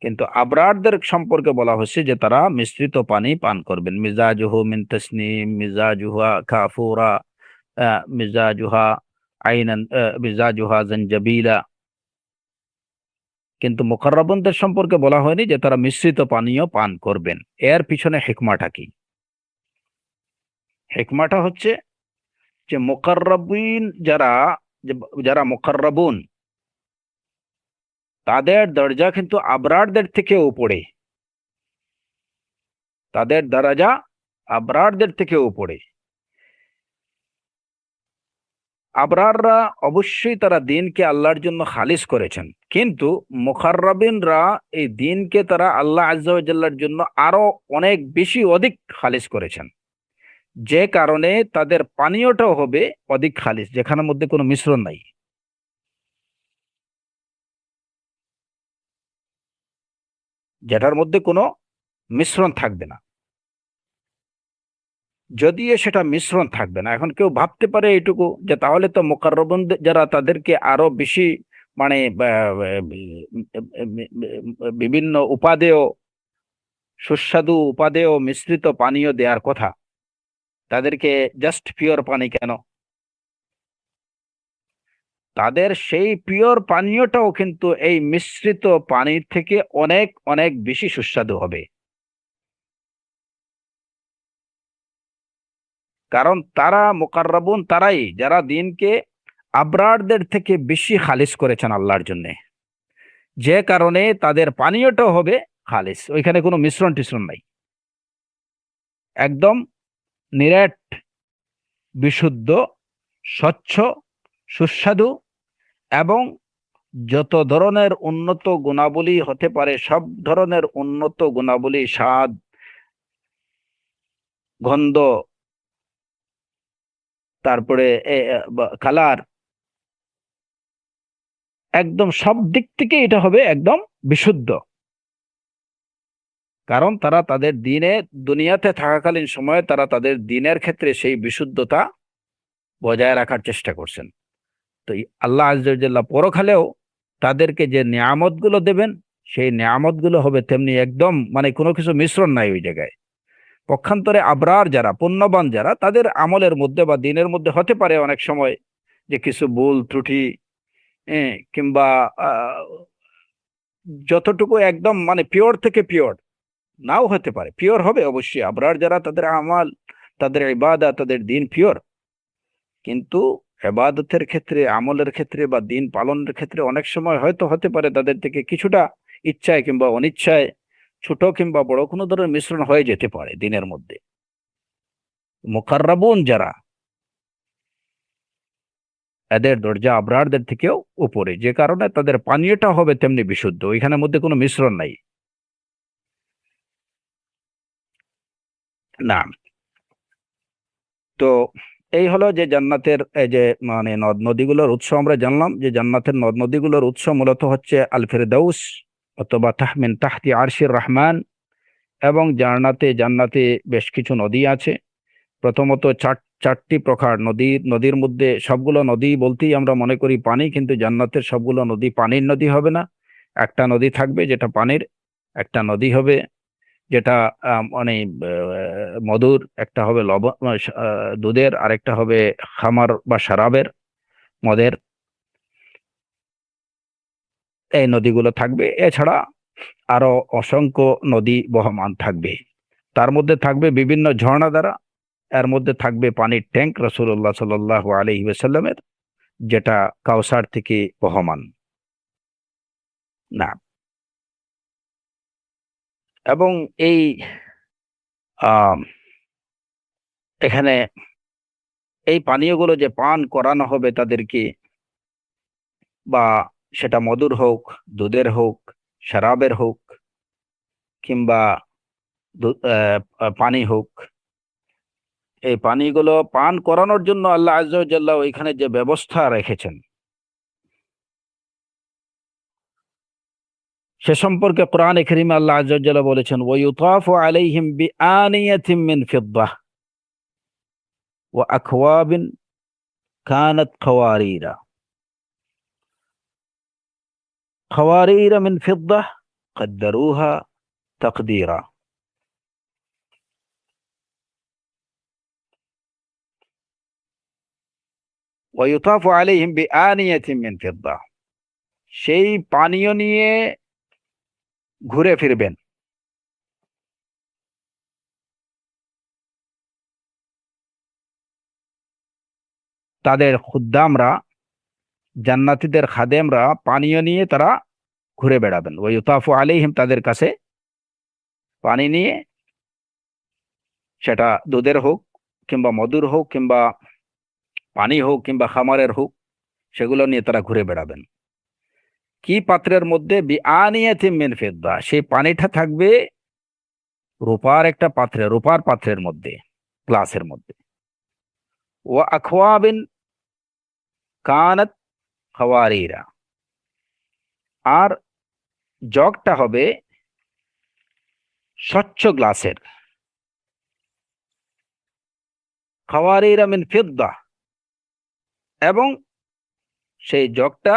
কিন্তু আবরারদের সম্পর্কে বলা হচ্ছে যে তারা মিশ্রিত পানি পান করবেন। মিজাজুহু মিন তাসনিম, মিজাজুহা কাফুরা, মিজাজুহা আইনান, মিজাজুহা জানজাবিলা। কিন্তু মুকাররাবুনদের সম্পর্কে বলা হয়নি যে তারা মিশ্রিত পানীয় পান করবেন। এর পিছনে হিকমাটা কি? হিকমাটা হচ্ছে যে মুকাররাবিন যারা, যারা মুকাররাবুন, তাদের দরজা কিন্তু আবরারদের থেকে উপরে, তাদের দরজা আবরারদের থেকে উপরে। আবরাররা অবশ্যই তারা দিনকে আল্লাহর জন্য খালিস করেছেন, কিন্তু মুকাররাবিনরা এই দিনকে তারা আল্লাহ আযজা ওয়া জাল্লার জন্য আরো অনেক বেশি অধিক খালিস করেছেন, যে কারণে তাদের পানীয়টাও হবে অধিক খালিস, যেখানের মধ্যে কোনো মিশ্রণ নাই, যেটার মধ্যে কোনো মিশ্রণ থাকবে না। যদিও সেটা মিশ্রণ থাকবে না, এখন কেউ ভাবতে পারে এইটুকু যে তাহলে তো মুকাররাবুন যারা, তাদেরকে আরো বেশি মানে বিভিন্ন উপাদেয়, সুস্বাদু উপাদেয় মিশ্রিত পানীয় দেওয়ার কথা, তাদেরকে জাস্ট পিওর পানি কেন? তাদের সেই পিওর পানীয়টাও কিন্তু এই মিশ্রিত পানির থেকে অনেক অনেক বেশি সুস্বাদু হবে। কারণ তারা মুকাররাবুন, তারাই যারা দিনকে আবরারদের থেকে বেশি খালিস করেছেন আল্লাহর জন্য, যে কারণে তাদের পানীয়টাও হবে খালিস, ওইখানে কোনো মিশ্রণ টিশ্রণ নাই, একদম নিরেট, বিশুদ্ধ, স্বচ্ছ, সুস্বাদু, এবং যত ধরনের উন্নত গুণাবলী হতে পারে সব ধরনের উন্নত গুণাবলী, স্বাদ, গন্ধ, তারপরে কালার, একদম সব দিক থেকে এটা হবে একদম বিশুদ্ধ। কারণ তারা তাদের দিনে, দুনিয়াতে থাকাকালীন সময়ে তারা তাদের দিনের ক্ষেত্রে সেই বিশুদ্ধতা বজায় রাখার চেষ্টা করছেন। তো আল্লাহ আযজা ওয়া জাল্লা পরকালেও তাদেরকে যে নিয়ামত গুলো দেবেন, সেই নিয়ামত গুলো হবে তেমনি একদম, মানে কোনো কিছু মিশ্রণ নাই ওই জায়গায়। পক্ষান্তরে আবরার যারা, পুণ্যবান যারা, তাদের আমলের মধ্যে বা দিনের মধ্যে হতে পারে অনেক সময় যে কিছু ভুল ত্রুটি, কিংবা যতটুকু একদম মানে পিওর থেকে পিওর নাও হতে পারে, পিওর হবে অবশ্যই আবরার যারা, তাদের আমাল, তাদের ইবাদত, তাদের দিন পিওর। কিন্তু ইবাদতের ক্ষেত্রে, আমলের ক্ষেত্রে বা দিন পালনের ক্ষেত্রে অনেক সময় হয়তো হতে পারে তাদের থেকে কিছুটা ইচ্ছায় কিংবা অনিচ্ছায়, ছোট কিংবা বড়, কোনো ধরনের মিশ্রণ হয়ে যেতে পারে দিনের মধ্যে। মুকাররাবুন যারা, এদের দরজা আবরারদের থেকেও উপরে, যে কারণে তাদের পানীয়টা হবে তেমনি বিশুদ্ধ, ওইখানের মধ্যে কোনো মিশ্রণ নাই। না। তো এই হলো যে জান্নাতের এই যে মানে নদ নদীগুলোর উৎস আমরা জানলাম, যে জান্নাতের নদ নদীগুলোর উৎস মূলত হচ্ছে আল ফেরদাউস অথবা তাহমিন তাহতি আরশির রহমান। এবং জান্নাতে জান্নাতে বেশ কিছু নদী আছে। প্রথমত চারটি প্রকার নদী, নদীর মধ্যে সবগুলো নদী বলতেই আমরা মনে করি পানি, কিন্তু জান্নাতের সবগুলো নদী পানির নদী হবে না। একটা নদী থাকবে যেটা পানির, একটা নদী হবে যেটা মানে মধুর, একটা হবে দুধের, আরেকটা হবে খামার বা শরাবের, মদের। এই নদীগুলো থাকবে। এছাড়া আরো অসংখ্য নদী বহমান থাকবে। তার মধ্যে থাকবে বিভিন্ন ঝর্ণা দ্বারা, এর মধ্যে থাকবে পানির ট্যাঙ্ক রাসূলুল্লাহ সাল্লাল্লাহু আলাইহি ওয়াসাল্লামের, যেটা কাউসার থেকে বহমান। না। এবং এই আহ এখানে এই পানীয়গুলো যে পান করানো হবে তাদেরকে, বা সেটা মধুর হোক, দুধের হোক, শরাবের হোক, কিংবা পানি হোক, এই পানিগুলো পান করানোর জন্য আল্লাহ আযজা ওয়া জাল্লা ওইখানে যে ব্যবস্থা রেখেছেন, সে সম্পর্কে কোরআনে কারীমে আল্লাহ আযজা ওয়া জাল্লা বলেছেন, ওয়া ইউতাফু আলাইহিম বিআনিয়াতিন মিন ফিদ্দাহ ওয়া আকওয়াবিন কানাত কাওয়ারিরা, কাওয়ারিরা মিন ফিদ্দাহ قدروها تقديرا। ويطاف عليهم بآنية من فضة, সেই পানীয় নিয়ে ঘুরে ফিরবেন। তাদের খুদ্দামরা, জান্নাতীদের খাদেমরা পানীয় নিয়ে তারা ঘুরে বেড়াবেন। ওই ইউতাফু আলাইহিম, তাদের কাছে পানি নিয়ে, সেটা দুধের হোক কিংবা মধুর হোক কিংবা পানি হোক কিংবা খামারের হোক, সেগুলো নিয়ে তারা ঘুরে বেড়াবেন। কি পাত্রের মধ্যে? বিআনিয়াতিন মিন ফিদ্দা, সেই পানিটা থাকবে রূপার একটা পাত্রে, রূপার পাত্রের মধ্যে, গ্লাসের মধ্যে। ওয়া আখওয়াবিন কানাত কাওয়ারিরা, আর জগটা হবে স্বচ্ছ গ্লাসের। কাওয়ারিরা মিন ফিদ্দা, এবং সেই জগটা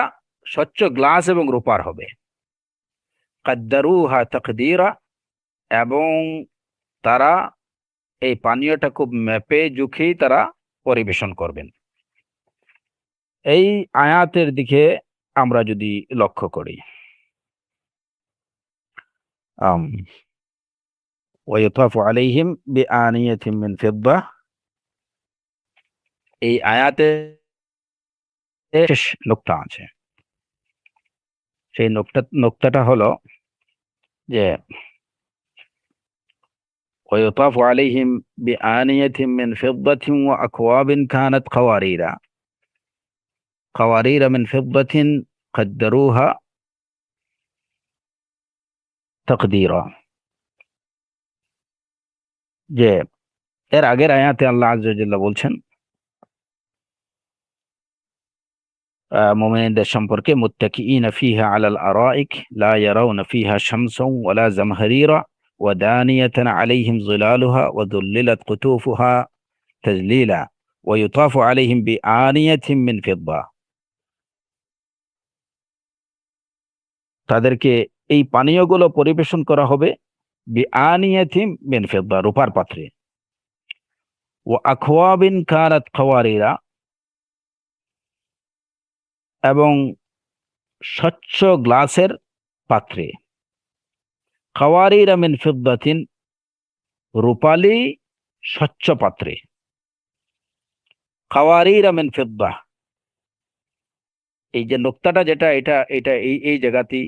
স্বচ্ছ গ্লাস এবং রূপার হবে। কাদ্দারুহা তাকদীরা, এবং তারা এই পানীয়টা খুব মেপে জুখেই তারা পরিবেশন করবেন। এই আয়াতের দিকে আমরা যদি লক্ষ্য করি, ওয়ায়ুতাফু আলাইহিম বিআনিয়াতিন মিন ফিদ্দাহ, এই আয়াতে শেষ নুকতা আছে। সেই নুকতাটা হলো যে ওয়ায়ুতাফু আলাইহিম বিআনিয়াতিন মিন ফিদ্দাতিন ওয়া আকওয়াবিন কানাত কাওয়ারিরা মিন ফিদ্দাতিন قدروها تقديرا। যে এর আগের আয়াতে আল্লাহ আযজা ওয়া জাল্লা বলছেন মুমিনদের সম্পর্কে, মুত্তাকিইনা ফিহা আলাল আরাইক লা ইয়ারাউনা ফিহা শামসান ওয়ালা জামহারিরা ওয়া দানিয়াতান আলাইহিম যিলালুহা ওয়া যুল্লিলাত কুতুফুহা তাজলিলা ওয়া ইউতাফু আলাইহিম বিআনিয়াতিন মিন ফিদ্দাহ। তাদেরকে এই পানীয়গুলো পরিবেশন করা হবে বিআনিয়াতিন মিন ফিদ্দাহ, রূপার পাত্রে, ওয়া আকওয়াবিন কানাত কাওয়ারিরা, এবং স্বচ্ছ গ্লাসের পাত্রে, কাওয়ারিরা মিন ফিদ্দাতিন, রূপালী স্বচ্ছ পাত্রে, কাওয়ারিরা মিন ফিদ্দাহ। এই যে নুকতাটা যেটা এটা এটা এই এই জায়গাতেই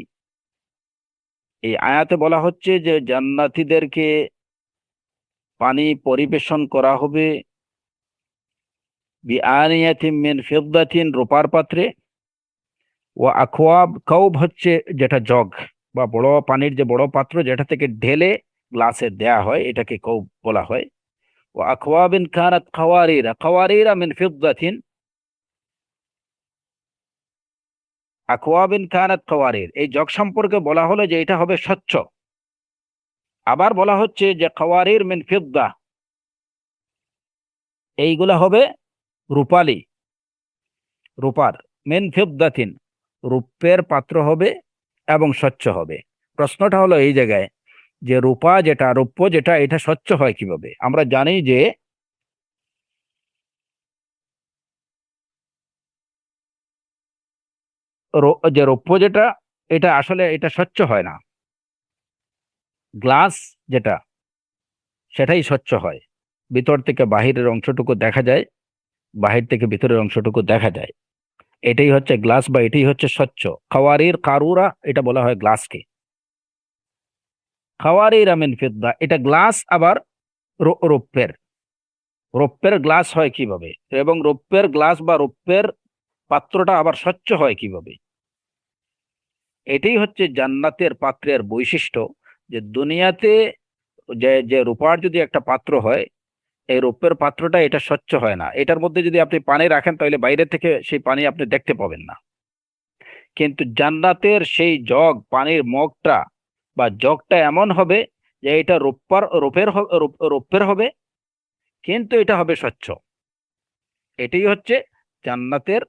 এই আয়াতে বলা হচ্ছে যে জান্নাতীদেরকে পানি পরিবেশন করা হবে বিআনিয়াতিন মিন ফিদ্দাতিন, রূপার পাত্রে, ও আকওয়াব, কৌব হচ্ছে যেটা জগ বা বড় পানির যে বড় পাত্র যেটা থেকে ঢেলে গ্লাসে দেয়া হয়, এটাকে কৌব বলা হয়। ও আকওয়াবিন কানাত কাওয়ারিরা মিন ফিদ্দাতিন, আকওয়াবিন কানাত কাওয়ারির, এই জগ সম্পর্কে বলা হলো যে এটা হবে স্বচ্ছ। আবার বলা হচ্ছে যে কাওয়ারির মিন ফিদ্দাহ, এইগুলা হবে রূপালী, রূপার, মিন ফিদ্দাতিন, রূপের পাত্র হবে এবং স্বচ্ছ হবে। প্রশ্নটা হলো এই জায়গায় যে রূপা যেটা, রৌপ্য যেটা, এটা স্বচ্ছ হয় কিভাবে? আমরা জানি যে রৌপ্য যেটা, এটা আসলে এটা স্বচ্ছ হয় না। গ্লাস যেটা, সেটাই স্বচ্ছ হয়। ভিতর থেকে বাহিরের অংশটুকু দেখা যায়, বাহির থেকে ভিতরের অংশটুকু দেখা যায়। এটাই হচ্ছে গ্লাস বা এটাই হচ্ছে স্বচ্ছ। খাওয়ারির কারুরা, এটা বলা হয় গ্লাসকে। খাওয়ারির মিন ফিদ্দা, এটা গ্লাস আবার রৌপ্যের। রৌপ্যের গ্লাস হয় কিভাবে, এবং রৌপ্যের গ্লাস বা রৌপ্যের পাত্রটা আবার স্বচ্ছ হয় কিভাবে? এটাই হচ্ছে জান্নাতের পাত্রের বৈশিষ্ট্য, যে দুনিয়াতে যে যে রূপার যদি একটা পাত্র হয়, এই রৌপ্যের পাত্রটা এটা স্বচ্ছ হয় না। এটার মধ্যে যদি আপনি পানি রাখেন তাহলে বাইরে থেকে সেই পানি আপনি দেখতে পাবেন না। কিন্তু জান্নাতের সেই জগ, পানির মগটা বা জগটা এমন হবে যে এটা রৌপ্যের হবে, কিন্তু এটা হবে স্বচ্ছ। এটাই হচ্ছে জান্নাতের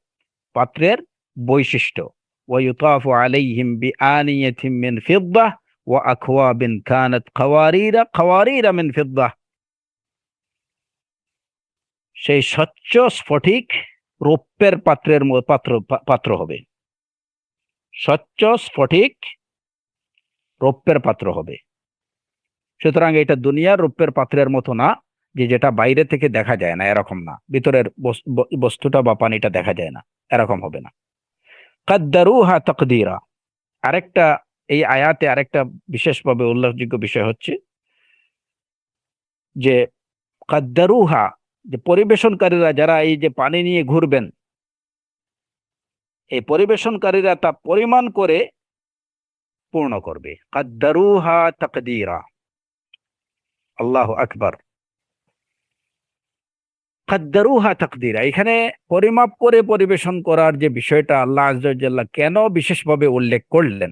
পাত্রের বৈশিষ্ট্য। ওয়ায়ুতাফু আলাইহিম বিআনিয়াতিন মিন ফিদ্দাহ ওয়া আকওয়াবিন কানাত কাওয়ারিরা মিন ফিদ্দাহ, সেই স্বচ্ছ স্ফটিক রৌপ্যের পাত্রের পাত্র হবে। স্বচ্ছ স্ফটিক রৌপ্যের পাত্র হবে। সুতরাং এটা দুনিয়ার রৌপ্যের পাত্রের মতো না, যে যেটা বাইরে থেকে দেখা যায় না, এরকম না। ভিতরের বস্তুটা বা পানিটা দেখা যায় না, এরকম হবে না। কাদ্দারুহা তাকদীরা, আরেকটা এই আয়াতে আরেকটা বিশেষভাবে উল্লেখযোগ্য বিষয় হচ্ছে যে কাদ্দারুহা, যে পরিবেশনকারীরা যারা এই যে পানি নিয়ে ঘুরবেন, এই পরিবেশনকারীরা তা পরিমাণ করে পূর্ণ করবে। কাদ্দারুহা তাকদীরা, আল্লাহু আকবার। কাদ্দারুহা তাকদীরা, এখানে পরিমাপ করে পরিবেশন করার যে বিষয়টা আল্লাহ আযজা ওয়া জাল্লা কেন বিশেষভাবে উল্লেখ করলেন?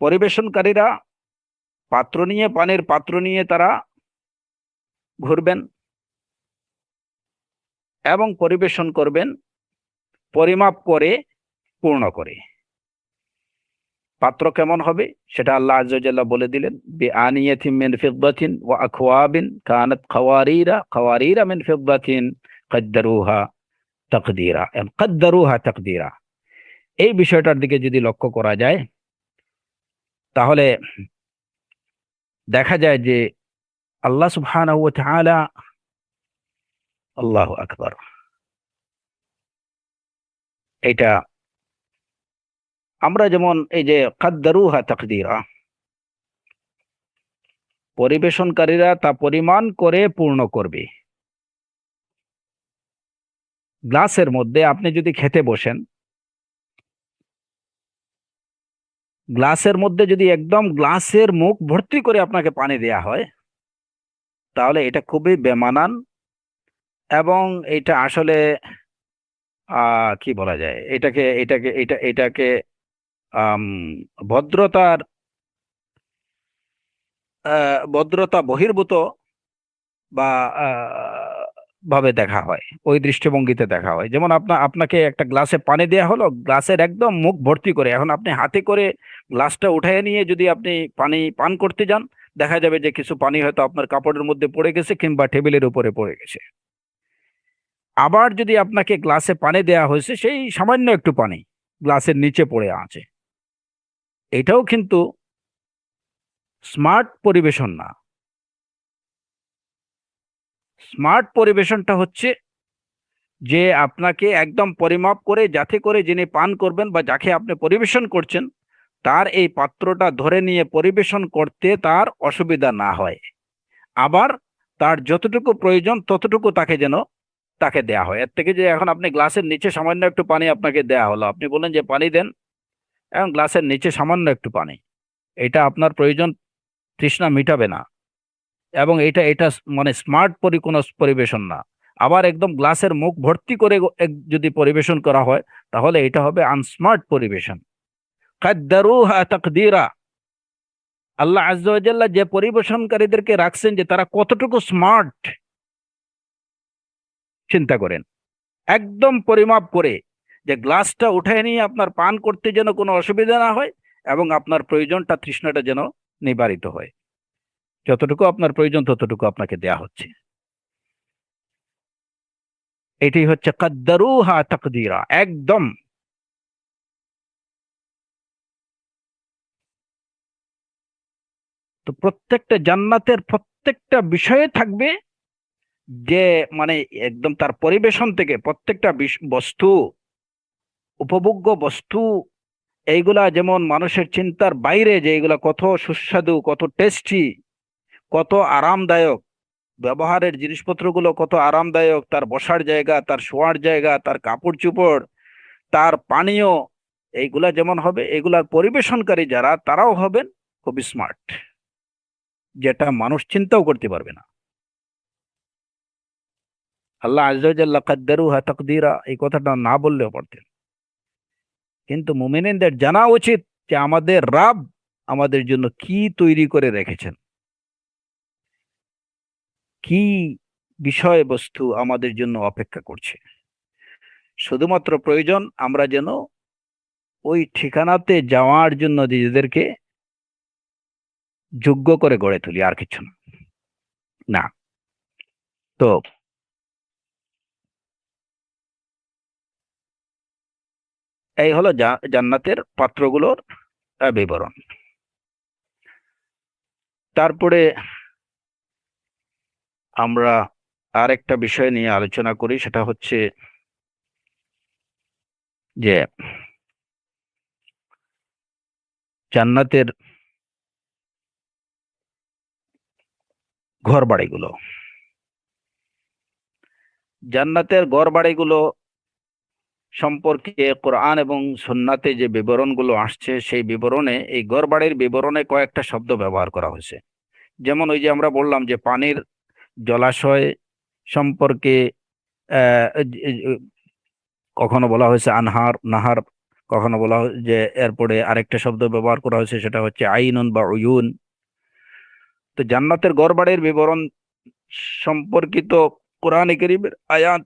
পরিবেশনকারীরা পাত্র নিয়ে, পানির পাত্র নিয়ে তারা ঘুরবেন এবং পরিবেশন করবেন পরিমাপ করে পূর্ণ করে। পাত্র কেমন হবে সেটা আল্লাহ আযজা ওয়া জাল্লা বলে দিলেন, বিআনিয়াতিন মিন ফিদ্দাতিন ওয়া আকওয়াবিন কানাত কাওয়ারিরা মিন ফিদ্দাতিন কদ্দারুহা তাকদীরা। কদ্দারুহা তাকদীরা, এই বিষয়টার দিকে যদি লক্ষ্য করা যায় তাহলে দেখা যায় যে আল্লাহ সুবহানাহু ওয়া তাআলা, আল্লাহু আকবার, এটা আমরা যেমন এই যে কদ্দারুহা তাকদীরা, পরিবেশনকারীরা তা পরিমাণ করে পূর্ণ করবে। গ্লাসের মধ্যে আপনি যদি খেতে বসেন, গ্লাসের মধ্যে যদি একদম গ্লাসের মুখ ভর্তি করে আপনাকে পানি দেয়া হয়, তাহলে এটা খুবই বেমানান এবং এটা আসলে কি বলা যায়, এটাকে আম, ভদ্রতার ভদ্রতা বহির্ভূত বা ভাবে দেখা হয়, ওই দৃষ্টিভঙ্গিতে দেখা হয়। যেমন আপনাকে একটা গ্লাসে পানি দেয়া হলো, গ্লাসের একদম মুখ ভর্তি করে, এখন আপনি হাতে করে গ্লাসটা উঠায় নিয়ে যদি আপনি পানি পান করতে যান, দেখা যাবে যে কিছু পানি হয়তো আপনার কাপড়ের মধ্যে পড়ে গেছে কিংবা টেবিলের উপরে পড়ে গেছে। আবার যদি আপনাকে গ্লাসে পানি দেয়া হয়েছে, সেই সামান্য একটু পানি গ্লাসের নিচে পড়ে আছে, এটাও কিন্তু স্মার্ট পরিবেশন না। স্মার্ট পরিবেশনটা হচ্ছে যে আপনাকে একদম পরিমাপ করে, যাতে করে যিনি পান করবেন বা যাকে আপনি পরিবেশন করছেন তার এই পাত্রটা ধরে নিয়ে পরিবেশন করতে তার অসুবিধা না হয়, আবার তার যতটুকু প্রয়োজন ততটুকু তাকে দেয়া হয়। এর থেকে যে এখন আপনি গ্লাসের নিচে সামান্য একটু পানি আপনাকে দেয়া হলো, আপনি বললেন যে পানি দেন, এবং গ্লাসের নিচে সামান্য একটু পানি, এটা আপনার প্রয়োজন তৃষ্ণা মিটাবে না, এবং এটা এটা মানে স্মার্ট কোনো পরিবেশন না। আবার একদম গ্লাসের মুখ ভর্তি করে যদি পরিবেশন করা হয়, তাহলে এটা হবে আনস্মার্ট পরিবেশন। কাদ্দারুহা তাকদীরা, আল্লাহ আযজা ওয়া জাল্লা যে পরিবেশনকারীদেরকে রাখছেন যে তারা কতটুকু স্মার্ট, চিন্তা করেন। একদম পরিমাপ করে, যে গ্লাসটা উঠায় নিয়ে আপনার পান করতে যেন কোনো অসুবিধা না হয়, এবং আপনার প্রয়োজনটা তৃষ্ণাটা যেন নিবারিত হয়, যতটুকু আপনার প্রয়োজন ততটুকু আপনাকে দেয়া হচ্ছে। এটাই হচ্ছে কাদ্দারুহা তাকদীরা, একদম। তো প্রত্যেকটা জান্নাতের প্রত্যেকটা বিষয়ে থাকবে যে মানে একদম তার পরিবেশন থেকে প্রত্যেকটা বস্তু, উপভোগ্য বস্তু, এইগুলা যেমন মানুষের চিন্তার বাইরে, যে এইগুলা কত সুস্বাদু, কত টেস্টি, কত আরামদায়ক, ব্যবহারের জিনিসপত্রগুলো কত আরামদায়ক, তার বসার জায়গা, তার শোয়ার জায়গা, তার কাপড় চোপড়, তার পানীয়, এইগুলা যেমন হবে, এগুলার পরিবেশনকারী যারা তারাও হবেন খুব স্মার্ট, যেটা মানুষ চিন্তাও করতে পারবে না। আল্লাহ আযজা ওয়া জাল্লা কাদ্দারুহা তাকদীরা এই কথাটা না বললেও পারতেন, কিন্তু মুমিনদের জানা উচিত যে আমাদের রব আমাদের জন্য কি তৈরি করে রেখেছেন, কি বিষয়বস্তু আমাদের জন্য অপেক্ষা করছে। শুধুমাত্র প্রয়োজন আমরা যেন ওই ঠিকানাতে যাওয়ার জন্য নিজেদেরকে যোগ্য করে গড়ে তুলি, আর কিছু না। না, তো এই হলো জান্নাতের পাত্রগুলোর বিবরণ। তারপরে আমরা আরেকটা বিষয় নিয়ে আলোচনা করি, সেটা হচ্ছে যে জান্নাতের ঘর বাড়িগুলো, জান্নাতের ঘর বাড়িগুলো সম্পর্কে কোরআন এবং সুন্নাতে যে বিবরণগুলো আসছে, সেই বিবরণে, এই ঘর বাড়ির বিবরণে কয়েকটা শব্দ ব্যবহার করা হয়েছে। যেমন ওই যে আমরা বললাম যে পানির জলাশয় সম্পর্কে আহ, কখনো বলা হয়েছে আনহার, নাহার, কখনো বলা হয় যে, এরপরে আরেকটা শব্দ ব্যবহার করা হয়েছে সেটা হচ্ছে আইনুন বা উয়ুন। তো জান্নাতের ঘরবাড়ির বিবরণ সম্পর্কিত কোরআনে কারীমের আয়াত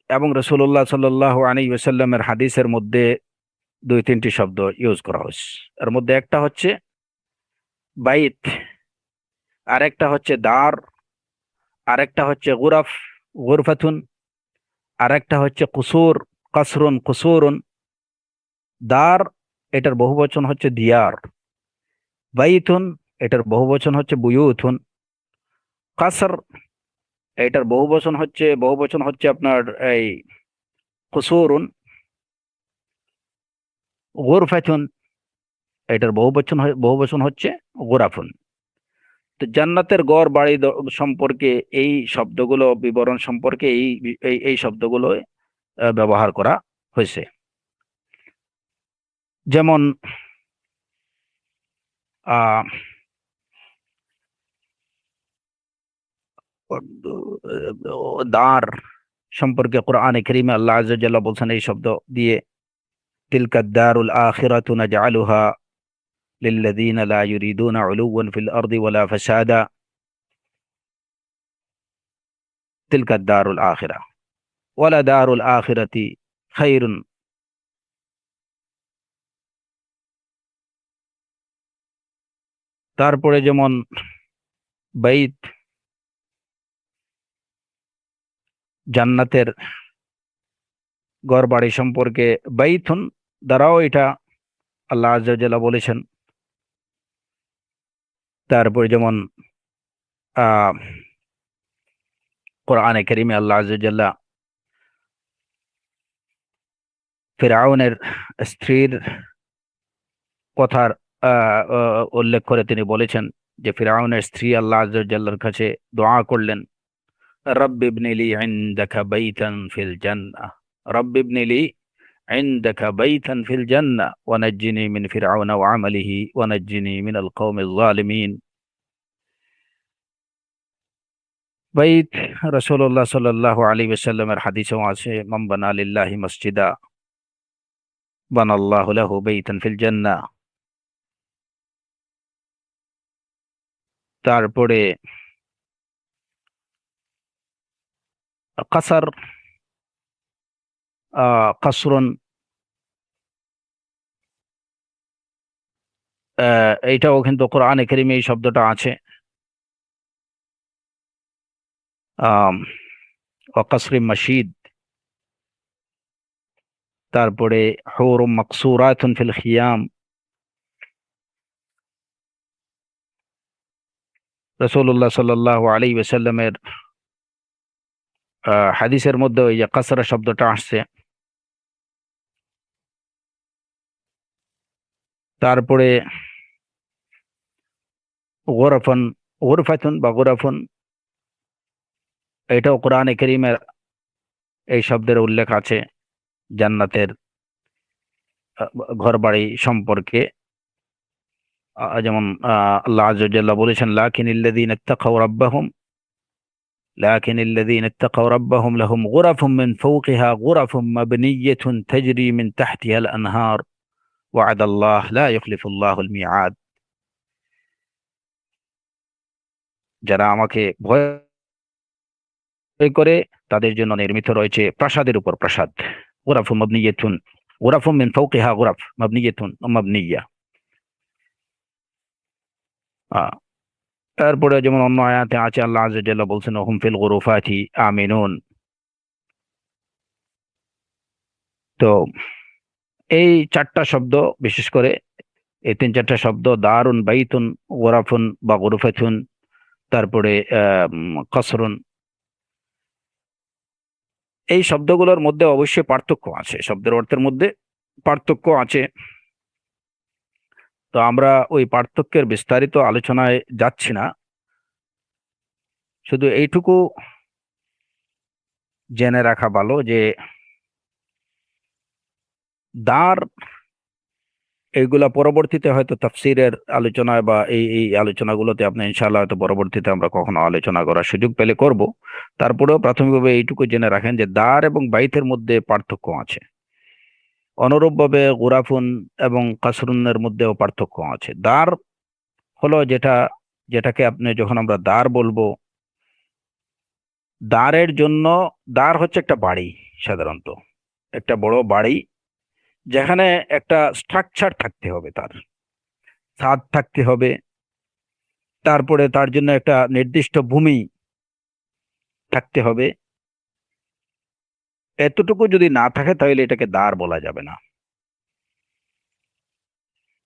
এবং রাসূলুল্লাহ সাল্লাল্লাহু আলাইহি ওয়াসাল্লামের হাদিসের মধ্যে দুই তিনটি শব্দ ইউজ করা হয়েছে। এর মধ্যে একটা হচ্ছে বাইত, আরেকটা হচ্ছে দার, আরেকটা হচ্ছে গুরাফ, গুরফাতুন, আরেকটা হচ্ছে কুসুর, কাসরুন, কুসুরুন। দার এটার বহুবচন হচ্ছে দিয়ার, বাইতুন এটার বহুবচন হচ্ছে বুয়ুতুন, কাসর এটার বহুবচন হচ্ছে আপনার এই কুসুরুন, গুরফাতুন এটার বহুবচন হচ্ছে গুরাফুন। তো জান্নাতের গড় বাড়ি সম্পর্কে এই শব্দগুলো বিবরণ সম্পর্কে এই শব্দগুলো ব্যবহার করা হয়েছে। যেমন আহ দার সম্পর্কে কোরআনে কারীমে আল্লাহ আযজা ওয়া জাল্লা বলছেন এই শব্দ দিয়ে, তিলকা দারুল আখিরাতু নাজআলুহা লিল্লাযীনা লা ইউরিদুনা উলুওয়ান ফিল আরদি ওয়ালা ফাসাদা, তিলকা দারুল আখিরা ওয়ালা দারুল আখিরাতি খায়রুন। তারপরে যেমন বাইত জান্নাতের ঘর বাড়ি সম্পর্কে বাইতুন দ্বারাও এটা আল্লাহ আযজা ওয়া জাল্লা বলেছেন। তারপরে যেমন আহ কোরআনে কারীমে আল্লাহ আযজা ওয়া জাল্লা ফিরআউনের স্ত্রীর কথার উল্লেখ করে তিনি বলেছেন যে ফিরআউনের স্ত্রী আল্লাহ আযজা ওয়া জাল্লার কাছে দোয়া করলেন, রব্বি ইবনি লি ইনদাকা বাইতান ফিল জান্নাহ, রব্বি ইবনি লি ইনদাকা বাইতান ফিল জান্নাহ ওয়া নাজ্জিনি মিন ফিরআউনা ওয়া আমালিহি ওয়া নাজ্জিনি মিনাল কওমিজ জালিমিন। বাইত রাসূলুল্লাহ সাল্লাল্লাহু আলাইহি ওয়াসাল্লামের হাদিসেও আছে, মান বানা লিল্লাহি মসজিদা বানাল্লাহু লাহু বাইতান ফিল জান্নাহ। তারপরে কাসার, কাসরুন, এইটাও কিন্তু কোরআনে কারীমে এই শব্দটা আছে। ওয়াকাসরি মসজিদ, তারপরে হুরুম মাকসুরাতুন ফিল খিয়াম। রাসূলুল্লাহ সাল্লাল্লাহু আলাইহি ওয়াসাল্লামের হাদিসের মধ্যে ওই যে কাসরা শব্দটা আসছে। তারপরে গোরফন, গোরফাতুন বা গোরাফুন, এটাও কোরআনে কারীমের এই শব্দের উল্লেখ আছে জান্নাতের ঘর বাড়ি সম্পর্কে। যেমন আল্লাহ আযজা ওয়া জাল্লা বলেছেন, লাকিনিল্লাযীনা ইত্তাকাউ রাব্বাহুম লাহুম গুরাফুম মিন ফাওকিহা গুরাফুম মাবনিয়্যাতুন তাজরি মিন তাহতিহাল আনহার ওয়া'দাল্লাহ লা ইউখলিফুল্লাহুল মিআদ। যারা আমাকে ভয় করে তাদের জন্য নির্মিত রয়েছে প্রাসাদের উপর প্রাসাদ। গুরাফুম মাবনিয়্যাতুন, গুরাফুম মিন ফাওকিহা গুরাফ, মাবনিয়্যাতুন মাবনিয়্যা। তারপরে যেমন অন্য আয়াতে আছে আল্লাহ আযজা ওয়া জাল্লা বলছেন, হুম ফিল গুরুফাতি আমিনুন। তো এই চারটা শব্দ, বিশেষ করে এই তিন চারটা শব্দ দারুন, বাইতুন, গোরাফুন বা গুরুফাতুন, তারপরে কসরুন, এই শব্দগুলোর মধ্যে অবশ্যই পার্থক্য আছে, শব্দের অর্থের মধ্যে পার্থক্য আছে। তো আমরা ওই পার্থক্যের বিস্তারিত আলোচনায় যাচ্ছি না, শুধু এইটুকু জেনে রাখা ভালো যে দার এইগুলা পরবর্তীতে হয়তো তাফসীরের আলোচনায় বা এই আলোচনাগুলোতে আপনি ইনশাআল্লাহ হয়তো পরবর্তীতে আমরা কখনো আলোচনা করার সুযোগ পেলে করব। তারপরেও প্রাথমিকভাবে এইটুকু জেনে রাখেন যে দার এবং বাইতের মধ্যে পার্থক্য আছে। অনুরূপভাবে গুরাফুন এবং কাসরুনের মধ্যেও পার্থক্য আছে। দার হলো যেটাকে আপনি যখন আমরা দার বলবো, দ্বারের জন্য, দ্বার হচ্ছে একটা বাড়ি, সাধারণত একটা বড় বাড়ি, যেখানে একটা স্ট্রাকচার থাকতে হবে, তার ছাদ থাকতে হবে, তারপরে তার জন্য একটা নির্দিষ্ট ভূমি থাকতে হবে। এতটুকু যদি না থাকে তাহলে এটাকে দ্বার বলা যাবে না।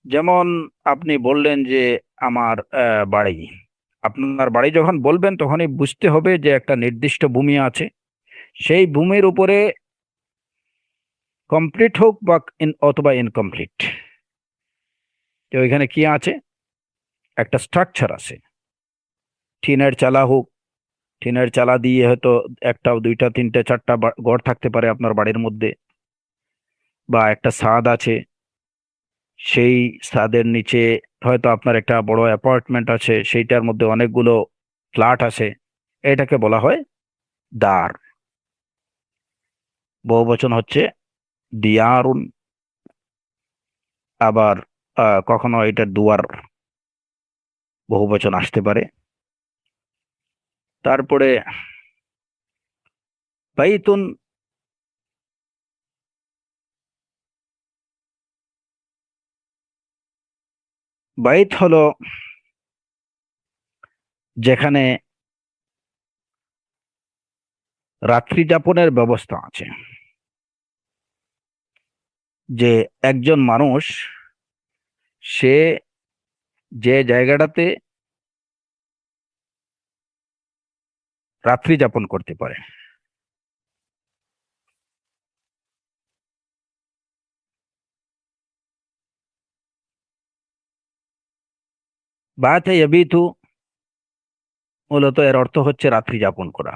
যেমন আপনি বললেন যে আমার বাড়ি, আপনার বাড়ি যখন বলবেন তখনই বুঝতে হবে যে একটা নির্দিষ্ট ভূমি আছে, সেই ভূমির উপরে কমপ্লিট হোক বা অথবা ইনকমপ্লিট, তো এখানে কি আছে, একটা স্ট্রাকচার আছে। টিনের চালা হোক, টিনের চালা দিয়ে হয়তো একটা দুইটা তিনটে চারটা ঘর থাকতে পারে আপনার বাড়ির মধ্যে, বা একটা ছাদ আছে, সেই ছাদের নিচে হয়তো আপনার একটা বড় অ্যাপার্টমেন্ট আছে, সেইটার মধ্যে অনেকগুলো ফ্ল্যাট আছে, এটাকে বলা হয় দার। বহুবচন হচ্ছে দিয়ারুন, আবার কখনো এটা দুয়ার বহুবচন আসতে পারে। তারপরে বাইতুন, বাইত হলো যেখানে রাত্রি যাপনের ব্যবস্থা আছে, যে একজন মানুষ সে যে জায়গাটাতে রাত্রি যাপন করতে পারে। বায়াতে ইয়াবিতু মূলত এর অর্থ হচ্ছে রাত্রি যাপন করা।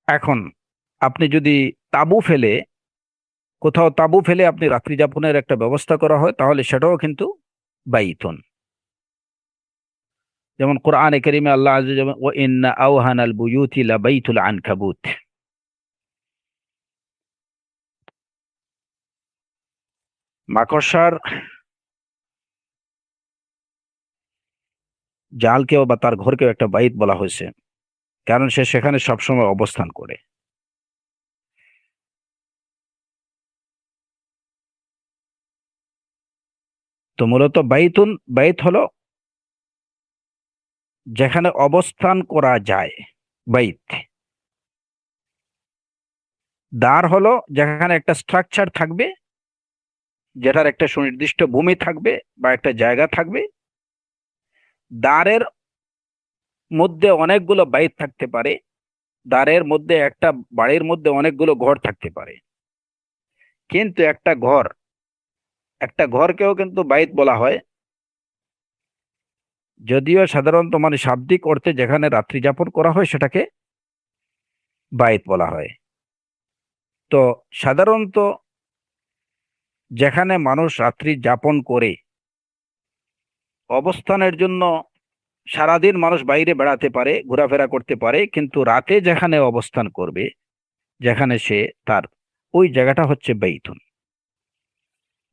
এখন আপনি যদি তাঁবু ফেলে, কোথাও তাঁবু ফেলে আপনি রাত্রি যাপনের একটা ব্যবস্থা করা হয়, তাহলে সেটাও কিন্তু বাইতুন। যেমন কোরআনে কারিমে আল্লাহ আযজা ওয়া জাল্লা, ওয়া ইন্না আওহানাল বুয়ুতি লাবাইতুল আনকাবুত। মাকড়সার জালকেও বা তার ঘরকেও একটা বাইত বলা হয়েছে, কারণ সে সেখানে সবসময় অবস্থান করে। তো মূলত বাইতুন, বাইত হলো যেখানে অবস্থান করা যায়, বাইত। দ্বার হলো যেখানে একটা স্ট্রাকচার থাকবে, যেটার একটা সুনির্দিষ্ট ভূমি থাকবে বা একটা জায়গা থাকবে। দ্বারের মধ্যে অনেকগুলো বাইত থাকতে পারে, দ্বারের মধ্যে একটা বাড়ির মধ্যে অনেকগুলো ঘর থাকতে পারে, কিন্তু একটা ঘর, একটা ঘরকেও কিন্তু বাইত বলা হয়, যদিও সাধারণত মানে শাব্দিক অর্থে যেখানে রাত্রি যাপন করা হয় সেটাকে বাইত বলা হয়। তো সাধারণত যেখানে মানুষ রাত্রি যাপন করে, অবস্থানের জন্য সারাদিন মানুষ বাইরে বেড়াতে পারে, ঘোরাফেরা করতে পারে, কিন্তু রাতে যেখানে অবস্থান করবে, যেখানে সে তার ওই জায়গাটা হচ্ছে বাইতুন।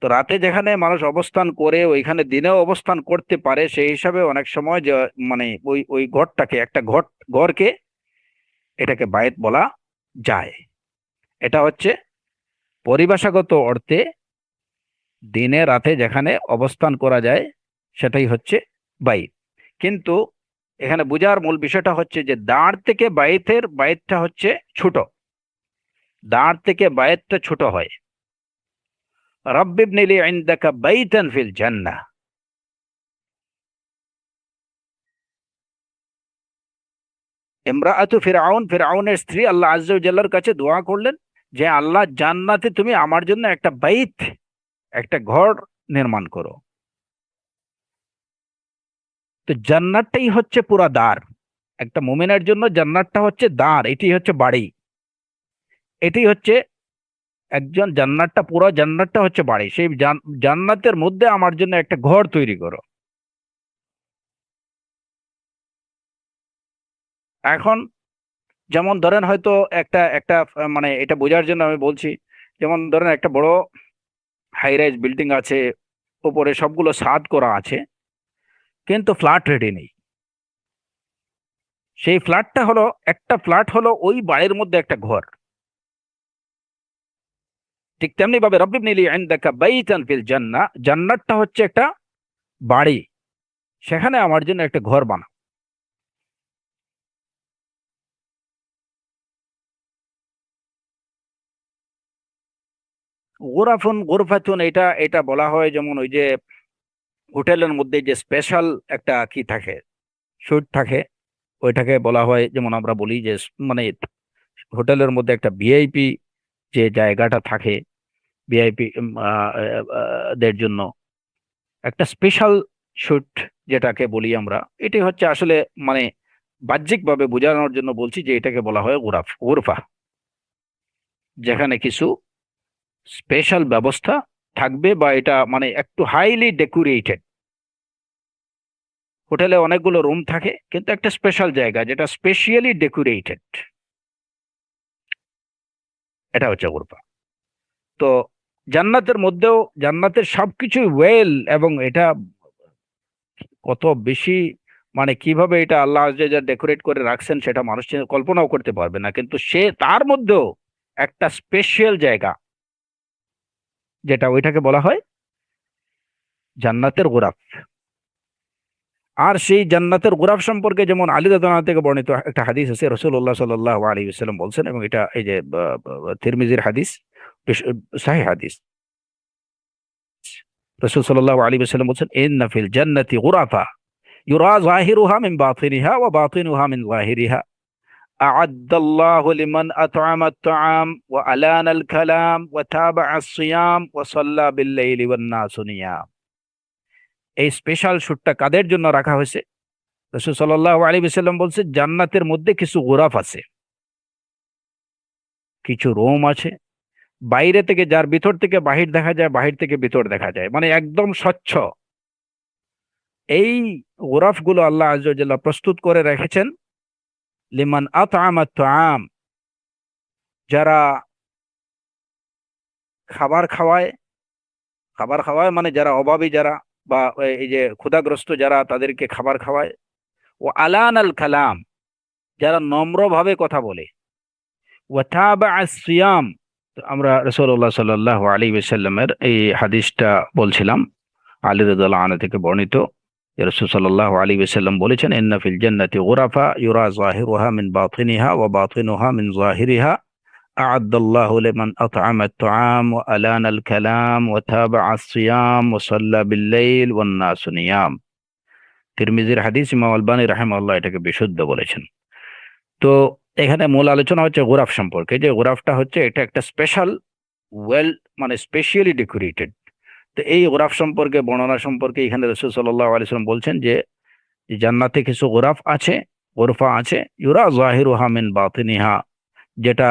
তো রাতে যেখানে মানুষ অবস্থান করে ওইখানে দিনেও অবস্থান করতে পারে, সেই হিসাবে অনেক সময় যে মানে ওই ওই ঘরটাকে, একটা ঘর, ঘরকে এটাকে বায়েত বলা যায়। এটা হচ্ছে পরিভাষাগত অর্থে দিনে রাতে যেখানে অবস্থান করা যায় সেটাই হচ্ছে বাইত। কিন্তু এখানে বোঝার মূল বিষয়টা হচ্ছে যে দাঁড় থেকে বাইতের, বাইতটা হচ্ছে ছোট, দাঁড় থেকে বায়েতটা ছোট হয়। রব্বিবনি লি ইনদাকা বাইতান ফিল জান্নাহ। ইমরাআতু ফিরআউন, ফিরআউনের স্ত্রী আল্লাহ আযজা ওয়া জাল্লার কাছে দোয়া করলেন যে আল্লাহ, জান্নাতে তুমি আমার জন্য একটা বাইত, একটা ঘর নির্মাণ করো। তো জান্নাতটাই হচ্ছে পুরা দ্বার। একটা মুমিনের জন্য জান্নাতটা হচ্ছে দ্বার, এটি হচ্ছে বাড়ি, এটি হচ্ছে একজন, জান্নাতটা, পুরো জান্নাতটা হচ্ছে বাড়ি। সেই জান্নাতের মধ্যে আমার জন্য একটা ঘর তৈরি করো। এখন যেমন ধরেন হয়তো একটা একটা মানে এটা বোঝার জন্য আমি বলছি, যেমন ধরেন একটা বড় হাই রাইজ বিল্ডিং আছে, উপরে সবগুলো ছাদ করা আছে, কিন্তু ফ্ল্যাট রেডি নেই। সেই ফ্ল্যাটটা হলো, একটা ফ্ল্যাট হলো ওই বাড়ির মধ্যে একটা ঘর। ঠিক তেমনি ভাবে রব্বিবনি লি ইনদাকা বাইতান ফিল জান্নাহ, জান্নাতটা হচ্ছে একটা বাড়ি, সেখানে আমার জন্য একটা ঘর বানাও। গোরাফুন গোরফাতুন, এটা এটা বলা হয় যেমন ওই যে হোটেলের মধ্যে যে স্পেশাল একটা কি থাকে, সুইট থাকে, ওইটাকে বলা হয়, যেমন আমরা বলি যে মানে হোটেলের মধ্যে একটা ভিআইপি যে জায়গাটা থাকে, ভিআইপি দের জন্য একটা স্পেশাল শুট যেটাকে বলি আমরা, এটি হচ্ছে আসলে মানে বাহ্যিকভাবে বোঝানোর জন্য বলছি যে এটাকে বলা হয় গোরফা, যেখানে কিছু স্পেশাল ব্যবস্থা থাকবে, বা এটা মানে একটু হাইলি ডেকোরেটেড। হোটেলে অনেকগুলো রুম থাকে, কিন্তু একটা স্পেশাল জায়গা যেটা স্পেশালি ডেকোরেটেড, এটা হচ্ছে গোরফা। তো জান্নাতের মধ্যেও জান্নাতের সবকিছু ওয়েল, এবং এটা কত বেশি মানে কিভাবে এটা আল্লাহ যে যা ডেকোরেট করে রাখছেন সেটা মানুষ কল্পনাও করতে পারবে না, কিন্তু সে তার মধ্যেও একটা স্পেশাল জায়গা, যেটা ওইটাকে বলা হয় জান্নাতের গোরাফ। আর সেই জান্নাতের গোরাফ সম্পর্কে যেমন আলী রাদিয়াল্লাহু আনহু থেকে বর্ণিত একটা হাদিস আছে, রাসূলুল্লাহ সাল্লাল্লাহু আলাইহি ওয়াসাল্লাম বলছেন, এবং এটা এই যে তিরমিজির হাদিস, সহিহ হাদিস। রাসূল সাল্লাল্লাহু আলাইহি ওয়াসাল্লাম বলছেন, ইন্না ফিল জান্নাতি গুরাফা ইউরা যাহিরুহা মিন বাতিনিহা ওয়া বাতিনুহা মিন যাহিরিহা, أعد الله لمن أطعم الطعام وألان الكلام وتابع الصيام وصلى بالليل والناس نيام। এই স্পেশাল শুটটা কাদের জন্য রাখা হয়েছে? রাসূল সাল্লাল্লাহু আলাইহি ওয়াসাল্লাম বলছে, জান্নাতের মধ্যে কিছু গোরাফ আছে, কিছু রুম আছে, বাইরে থেকে যার ভিতর থেকে বাহির দেখা যায়, বাহির থেকে ভিতর দেখা যায়, মানে একদম স্বচ্ছ। এই গোরাফ গুলো আল্লাহ আযজা ওয়া জাল্লা প্রস্তুত করে রেখেছেন লিমান আত'আমা আত-তাআম, যারা খাবার খাওয়ায়, খাবার খাওয়ায় মানে যারা অভাবী, যারা বা এই যে ক্ষুধাগ্রস্ত যারা, তাদেরকে খাবার খাওয়ায়। ও আলান আল কালাম, যারা নম্রভাবে কথা বলে। ওয়াতাবা সিয়াম, আমরা রাসূলুল্লাহ সাল্লাল্লাহু আলাইহি ওয়াসাল্লামের এই হাদিসটা বলছিলাম, আলী রাদিয়াল্লাহু আনহু থেকে বর্ণিত। রাসূল সাল্লাল্লাহু আলাইহি ওয়াসাল্লাম বলেছেন, ইন্না ফিল জান্নাতি গুরাফা ইউরা যাহিরুহা মিন বাতিনিহা ওয়া বাতিনুহা মিন যাহিরিহা, أعد الله لمن أطعم الطعام وألان الكلام وتابع الصيام وصلى بالليل والناس نيام। তিরমিজির হাদিস, ইমাম আলবানী রাহিমাহুল্লাহ এটাকে বিশুদ্ধ বলেছেন। তো এখানে মূল আলোচনা হচ্ছে গোরাফ সম্পর্কে, যে গোরাফটা হচ্ছে এটা একটা স্পেশাল ওয়েল, মানে স্পেশালি ডেকোরেটেড। তো এই গোরাফ সম্পর্কে, বর্ণনা সম্পর্কে এখানে রাসূল সাল্লাল্লাহু আলাইহি ওয়াসাল্লাম বলছেন যে জান্নাতে কিছু গোরাফ আছে, গোরফা আছে, ইউরা যাহিরুহা মিন বাতিনিহা, যেটা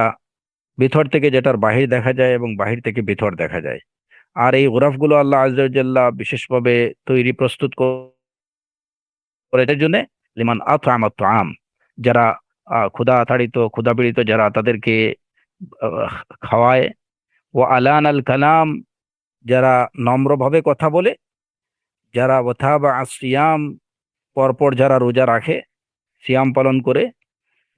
ভিতর থেকে যেটার বাহির দেখা যায় এবং বাহির থেকে ভিতর দেখা যায়। আর এই গোরাফগুলো আল্লাহ আযজা ওয়া জাল্লা বিশেষভাবে তৈরি প্রস্তুত করে এটার জন্য, লিমান আত'আমা আত-তাআম, যারা ক্ষুধা ক্ষুধাপীড়িত যারা, তাদেরকে আহ, খাওয়ায়। ও আলান আল কালাম, যারা নম্রভাবে কথা বলে। যারা ওয়াতাবা সিয়াম, পরপর যারা রোজা রাখে, সিয়াম পালন করে।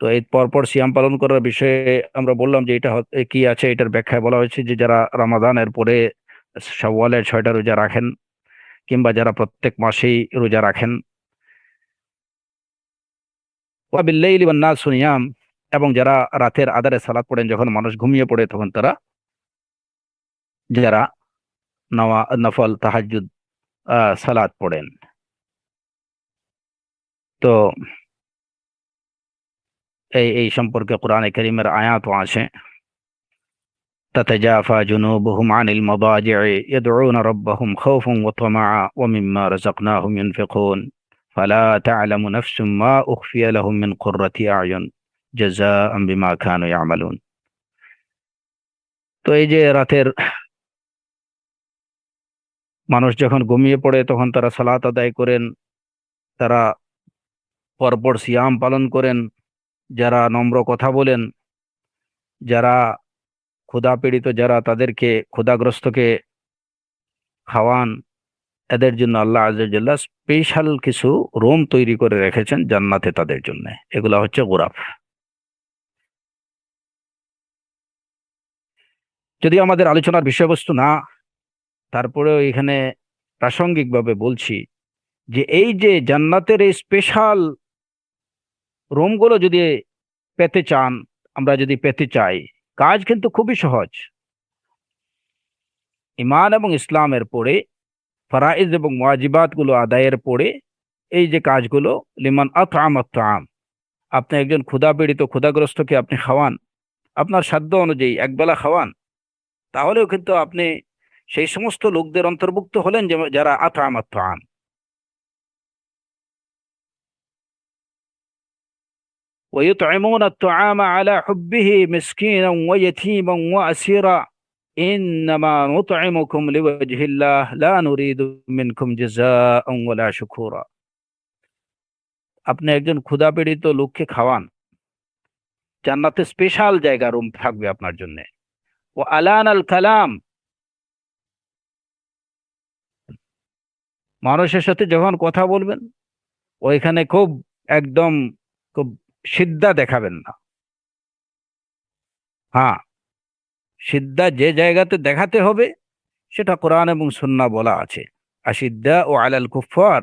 তো এই পরপর সিয়াম পালন করার বিষয়ে আমরা বললাম যে এটা কি আছে, এটার ব্যাখ্যায় বলা হয়েছে যে যারা রমাদানের পরে শাওয়ালের 6টা রোজা রাখেন, কিংবা যারা প্রত্যেক মাসেই রোজা রাখেন। ওয়া বিল্লাইলি ওয়ান নাসু নিয়াম, এবং যারা রাতের আধারে সালাত পড়েন, যখন মানুষ ঘুমিয়ে পড়ে তখন তারা, যারা নফল তাহাজ্জুদ সালাত পড়েন। তো এই সম্পর্কে কোরআনে কারীমের আয়াতও আছে। تتجافى جنوبهم عن المضاجع يدعون ربهم خوفا وطمعا ومما رزقناهم ينفقون فلا تعلم نفس ما أخفي لهم من قرة أعين جزاء بما كانوا يعملون। তো এই যে রাতের মানুষ যখন ঘুমিয়ে পড়ে তখন তারা সালাত আদায় করেন, তারা পরপর সিয়াম পালন করেন, যারা নম্র কথা বলেন, যারা ক্ষুধা পীড়িত যারা, তাদেরকে ক্ষুধাগ্রস্তকে খাওয়ান, এদের জন্য আল্লাহ আযজা ওয়া জাল্লা স্পেশাল কিছু রুম তৈরি করে রেখেছেন জান্নাতে তাদের জন্য। এগুলা হচ্ছে গোরাফ। যদি আমাদের আলোচনার বিষয়বস্তু না, তারপরেও এখানে প্রাসঙ্গিকভাবে বলছি যে এই যে জান্নাতের এই স্পেশাল রুমগুলো যদি পেতে চান, আমরা যদি পেতে চাই, কাজ কিন্তু খুবই সহজ। ঈমান এবং ইসলামের পরে ফরাইজ এবং ওয়াজিবাত গুলো আদায়ের পরে এই যে কাজগুলো, লিমান আত'আমাত তাআম, আপনি একজন ক্ষুধাপীড়িত ক্ষুধাগ্রস্তকে আপনি খাওয়ান, আপনার সাধ্য অনুযায়ী একবেলা খাওয়ান, তাহলেও কিন্তু আপনি সেই সমস্ত লোকদের অন্তর্ভুক্ত হলেন যারা আত'আমাত তাআম। ويطعمون الطعام على حبه مسكينا ويتيما وأسيرا إنما نطعمكم لوجه الله لا نريد منكم جزاء ولا شكورا। আপনি একজন ক্ষুধাপীড়িত লোককে খাওয়ান, জান্নাতে স্পেশাল জায়গা রুম থাকবে আপনার জন্য। ও আলান আল কালাম, মানুষের সাথে যখন কথা বলবেন ওইখানে খুব একদম খুব সিদ্ধা দেখাবেন না। হ্যাঁ, সিদ্ধা যে জায়গাতে দেখাতে হবে সেটা কোরআন এবং সুন্নাহ বলা আছে। আশিদ্দা ও আলাল কুফার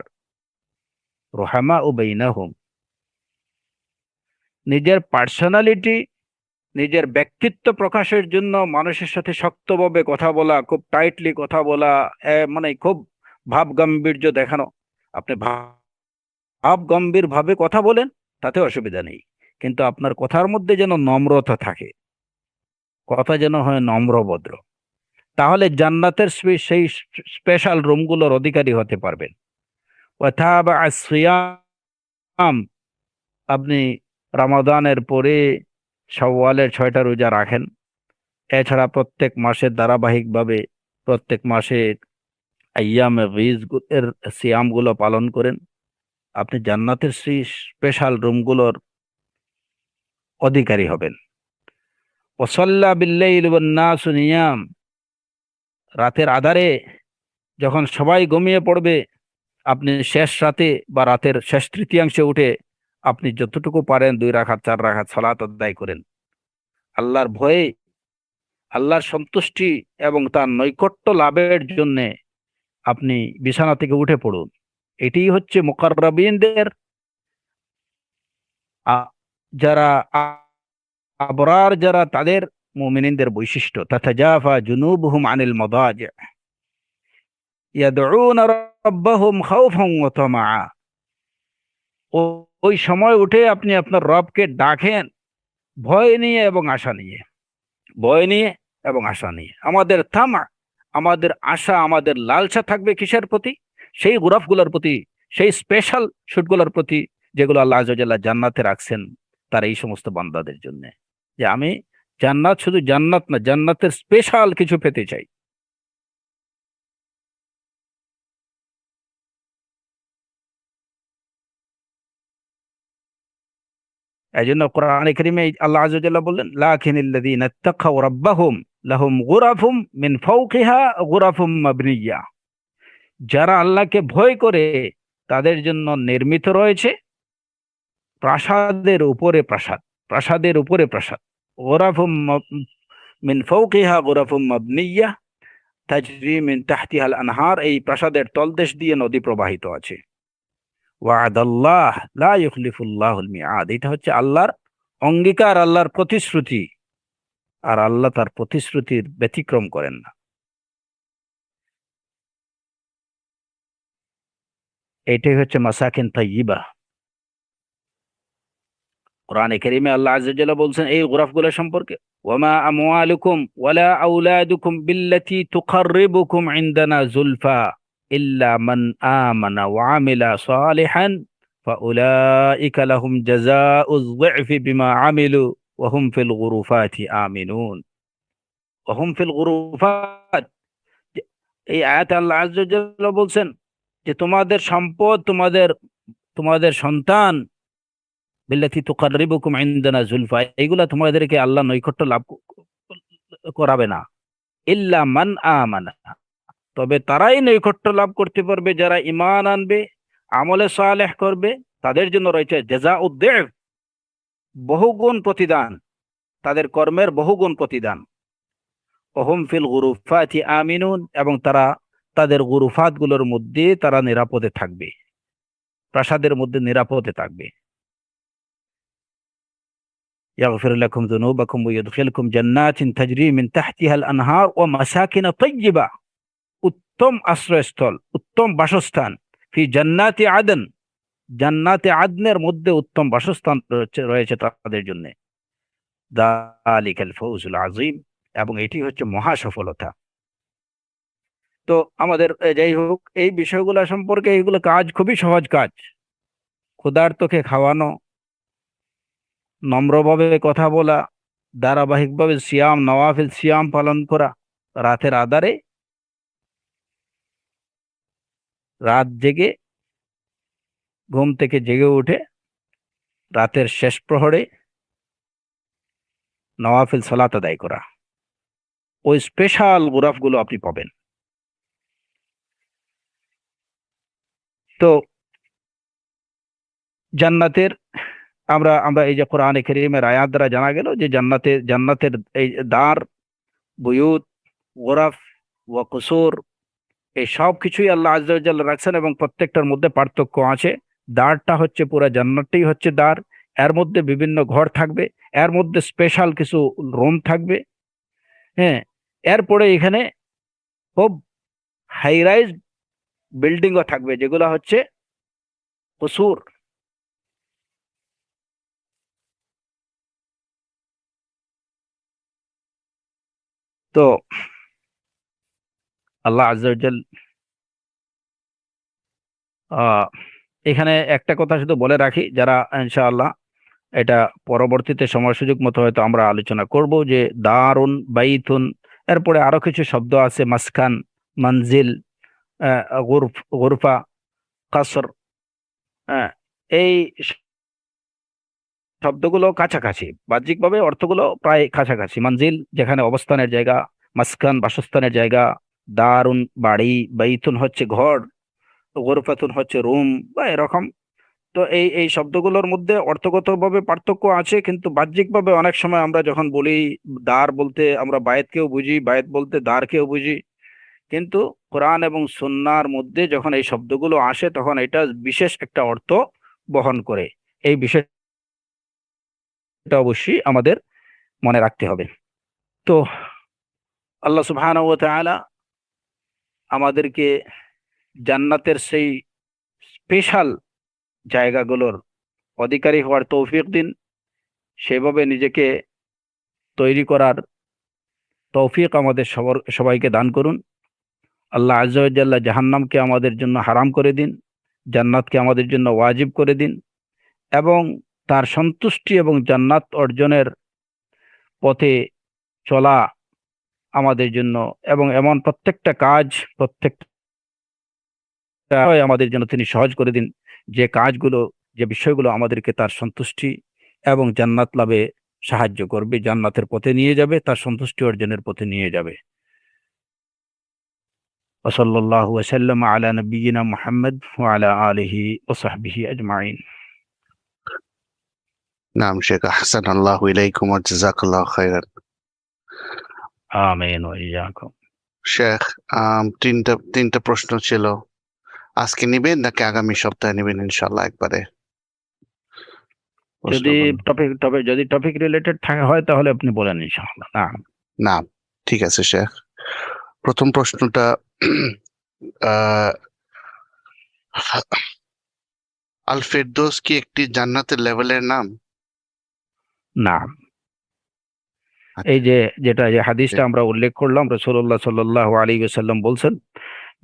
রুহামা ও বাইনাহুম। নিজের পার্সোনালিটি, নিজের ব্যক্তিত্ব প্রকাশের জন্য মানুষের সাথে শক্তভাবে কথা বলা, খুব টাইটলি কথা বলা, মানে খুব ভাব গাম্ভীর্য দেখানো। আপনি ভাব গম্ভীর ভাবে কথা বলেন, তাতে অসুবিধা নেই, কিন্তু আপনার কথার মধ্যে যেন নম্রতা থাকে, কথা যেন হয় নম্রভদ্র। তাহলে জান্নাতের সেই স্পেশাল রুমগুলোর অধিকারী হতে পারবেন। ওয়াতাবা আসিয়াম, আপনি রমাদানের পরে শাওয়ালের 6টা রোজা রাখেন, এছাড়া প্রত্যেক মাসে ধারাবাহিকভাবে প্রত্যেক মাসে আইয়ামে বীজ এর সিয়ামগুলো পালন করেন, আপনি জান্নাতের সেই স্পেশাল রুমগুলোর অধিকারী হবেন। ওয়াসাল্লা বিল্লাইলি ওয়ান নাসু নিয়াম, রাতের আধারে যখন সবাই ঘুমিয়ে পড়বে, আপনি শেষ রাতে বা রাতের শেষ তৃতীয়াংশে উঠে আপনি যতটুকু পারেন 2 রাকাত 4 রাকাত সালাত আদায় করেন। আল্লাহর ভয়ে, আল্লাহর সন্তুষ্টি এবং তার নৈকট্য লাভের জন্য আপনি বিছানা থেকে উঠে পড়ুন। এটিই হচ্ছে মুকাররাবিনদের, যারা আবরার, যারা তাদের মুমিনদের বৈশিষ্ট্য। তাতাজাফা জুনুবুহুম আনিল মাদাজি ইয়াদউনা রাব্বাহুম খাউফান ওয়া তামআ। ওই সময় উঠে আপনি আপনার রবকে ডাকেন ভয় নিয়ে এবং আশা নিয়ে, ভয় নিয়ে এবং আশা নিয়ে। আমাদের তামা, আমাদের আশা, আমাদের লালসা থাকবে কিসের প্রতি? সেই গুরাফগুলোর প্রতি, সেই স্পেশাল শুটগুলোর প্রতি, যেগুলো আল্লাহ আযজা ওয়া জাল্লা জান্নাতে রাখছেন তার এই সমস্ত বান্দাদের জন্য। যে আমি জান্নাত, শুধু জান্নাত না, জান্নাতের স্পেশাল কিছু পেতে চাই। এই জন্য কোরআনে কারীমে আল্লাহ আযজা ওয়া জাল্লা বললেন, লাকিনিল্লাযীনা ইত্তাকাউ রাব্বাহুম লাহুম গুরাফুম মিন ফাওকিহা গুরাফুম মাবনিয়্যা। যারা আল্লাহকে ভয় করে তাদের জন্য নির্মিত রয়েছে প্রাসাদের উপরে প্রাসাদ, প্রাসাদের উপরে প্রাসাদ। গুরাফুম মিন ফাওকিহা গুরাফুম মাবনিয়্যা তাজরি মিন তাহতিহা আল আনহার, এই প্রাসাদের তলদেশ দিয়ে নদী প্রবাহিত আছে। ওয়াদাল্লাহ লা ইউখলিফুল্লাহুল মিআদ, এটা হচ্ছে আল্লাহর অঙ্গীকার, আল্লাহর প্রতিশ্রুতি, আর আল্লাহ তার প্রতিশ্রুতির ব্যতিক্রম করেন না। এটাই হচ্ছে মাসাকিন তাইয়্যিবা। কোরআনে কারীমে আল্লাহ আযজা ওয়া জাল্লা বলছেন এই গুরাফগুলো সম্পর্কে, ওয়ামা আমওয়ালুকুম ওয়ালা আওলাদুকুম বিল্লাতী তুকাররিবুকুম ইনদানা যুলফা ইল্লা মান আমানা ওয়া আমিলা সালিহান ফাউলাইকা লাহুম জাযাউয যিফি বিমা আমিলু ওয়া হুম ফিল গুরুফাতি আমিনুন। ওয়া হুম ফিল গুরুফাত, এই আয়াতে আল্লাহ আযজা ওয়া জাল্লা বলছেন যে তোমাদের সম্পদ, তোমাদের তোমাদের সন্তান, বিল্লাতী তুকাররিবুকুম ইনদানা যুলফা, এগুলা তোমাদেরকে আল্লাহ নৈকট্য লাভ করাবে না। ইল্লা মান আমানা, তবে তারাই নৈকট্য লাভ করতে পারবে যারা ঈমান আনবে, আমলে সালেহ করবে। তাদের জন্য রয়েছে জাযাউদ-দি'ফ, বহুগুণ প্রতিদান, তাদের কর্মের বহুগুণ প্রতিদান। ওহুম ফিল গুরুফাতি আমিনুন, এবং তারা তাদের গুরুফাত গুলোর মধ্যে তারা নিরাপদে থাকবে, প্রাসাদের মধ্যে নিরাপদে থাকবে। ইয়াগফির লাকুম যুনুবাকুম ওয়া ইউদখিলকুম জান্নাতিন তাজরি মিন তাহতিহা আল আনহার ওয়া মাসাকিন তাইয়্যিবা, উত্তম আশ্রয়স্থল, উত্তম বাসস্থান, ফি জান্নাতি আদন, জান্নাতে আদনের মধ্যে উত্তম বাসস্থান রয়েছে তাদের জন্য। যালিকাল ফাউজুল আযীম, এবং এটি হচ্ছে মহা সফলতা। তো আমাদের যাই হোক, এই বিষয়গুলো সম্পর্কে, এইগুলো কাজ খুবই সহজ কাজ। ক্ষুধার্তকে খাওয়ানো, নম্রভাবে কথা বলা, ধারাবাহিকভাবে সিয়াম, নওয়াফিল সিয়াম পালন করা, রাতের আধারে রাত জেগে, ঘুম থেকে জেগে উঠে রাতের শেষ প্রহরে নওয়াফিল সালাত আদায় করা, ওই স্পেশাল গুরাফগুলো আপনি পাবেন। তো জান্নাতের আমরা আমরা এই যে কোরআনে কারীমের আয়াত দ্বারা জানা গেল যে জান্নাতের এই দ্বার, বুয়ুত, গোরাফ ওয়া কুসুর, এই সব কিছুই আল্লাহ আযজা ওয়া জাল্লা রাখছেন, এবং প্রত্যেকটার মধ্যে পার্থক্য আছে। দ্বারটা হচ্ছে পুরা জান্নাতটাই হচ্ছে দ্বার, এর মধ্যে বিভিন্ন ঘর থাকবে, এর মধ্যে স্পেশাল কিছু রুম থাকবে। হ্যাঁ, এরপরে এখানে খুব হাই রাইজ বিল্ডিংও থাকবে, যেগুলো হচ্ছে কুসুর। তো আল্লাহ আযজা ওয়া জাল এখানে একটা কথা শুধু বলে রাখি, যারা ইনশাআল্লাহ এটা পরবর্তীতে সময় সুযোগ মতো হয়তো আমরা আলোচনা করব, যে দারুন, বাইতুন, এরপরে আরো কিছু শব্দ আছে, মাসকান, মঞ্জিল, গুরফা, কাসর। হ্যাঁ, এই শব্দগুলো কাছাকাছি, বাহ্যিকভাবে অর্থগুলো প্রায় কাছাকাছি। মঞ্জিল যেখানে অবস্থানের জায়গা, মাসকান বাসস্থানের জায়গা, দারুন বাড়ি, বাইতুন হচ্ছে ঘর, গুরফাতুন হচ্ছে রুম বা এরকম। তো এই এই শব্দগুলোর মধ্যে অর্থগতভাবে পার্থক্য আছে, কিন্তু বাহ্যিকভাবে অনেক সময় আমরা যখন বলি দ্বার বলতে আমরা বায়েতকেও বুঝি, বায়েত বলতে দ্বারকেও বুঝি, কিন্তু কোরআন এবং সুন্নাহর মধ্যে যখন এই শব্দগুলো আসে তখন এটা বিশেষ একটা অর্থ বহন করে। এই বিষয়টা অবশ্যই আমাদের মনে রাখতে হবে। তো আল্লাহ সুবহানাহু ওয়া তাআলা আমাদেরকে জান্নাতের সেই স্পেশাল জায়গাগুলোর অধিকারী হওয়ার তৌফিক দিন, সেভাবে নিজেকে তৈরি করার তৌফিক আমাদের সবাইকে দান করুন। আল্লাহ আযজা ওয়া জাল্লা জাহান্নামকে আমাদের জন্য হারাম করে দিন, জান্নাতকে আমাদের জন্য ওয়াজিব করে দিন, এবং তার সন্তুষ্টি এবং জান্নাত অর্জনের পথে চলা আমাদের জন্য, এবং এমন প্রত্যেকটা কাজ, প্রত্যেকটা আমাদের জন্য তিনি সহজ করে দিন, যে কাজগুলো, যে বিষয়গুলো আমাদেরকে তার সন্তুষ্টি এবং জান্নাত লাভে সাহায্য করবে, জান্নাতের পথে নিয়ে যাবে, তার সন্তুষ্টি অর্জনের পথে নিয়ে যাবে। ওয়াসাল্লাল্লাহু ওয়াসাল্লাম আলা নবিয়িনা মুহাম্মদ ওয়া আলা আলিহি ওয়া সাহবিহি আজমাইন। নাম শেখ আহসান আল্লাহু ইলাইকুম ওয়া জাযাকাল্লাহু খাইরান। আমিন ওয়া ইয়্যাকুম। শেখ, তিনটা প্রশ্ন ছিল, আজকে নিবেন নাকি আগামী সপ্তাহে নিবেন? ইনশাআল্লাহ একবারে যদি টপিক রিলেটেড হয় তাহলে আপনি বলেন ইনশাআল্লাহ। না, ঠিক আছে শেখ। প্রথম প্রশ্নটা, আল ফেরদৌস কি একটি জান্নাতের লেভেলের নাম? না, এই যেটা হাদিসটা আমরা উল্লেখ করলাম, রাসূলুল্লাহ সাল্লাল্লাহু আলাইহি ওয়াসাল্লাম বলছেন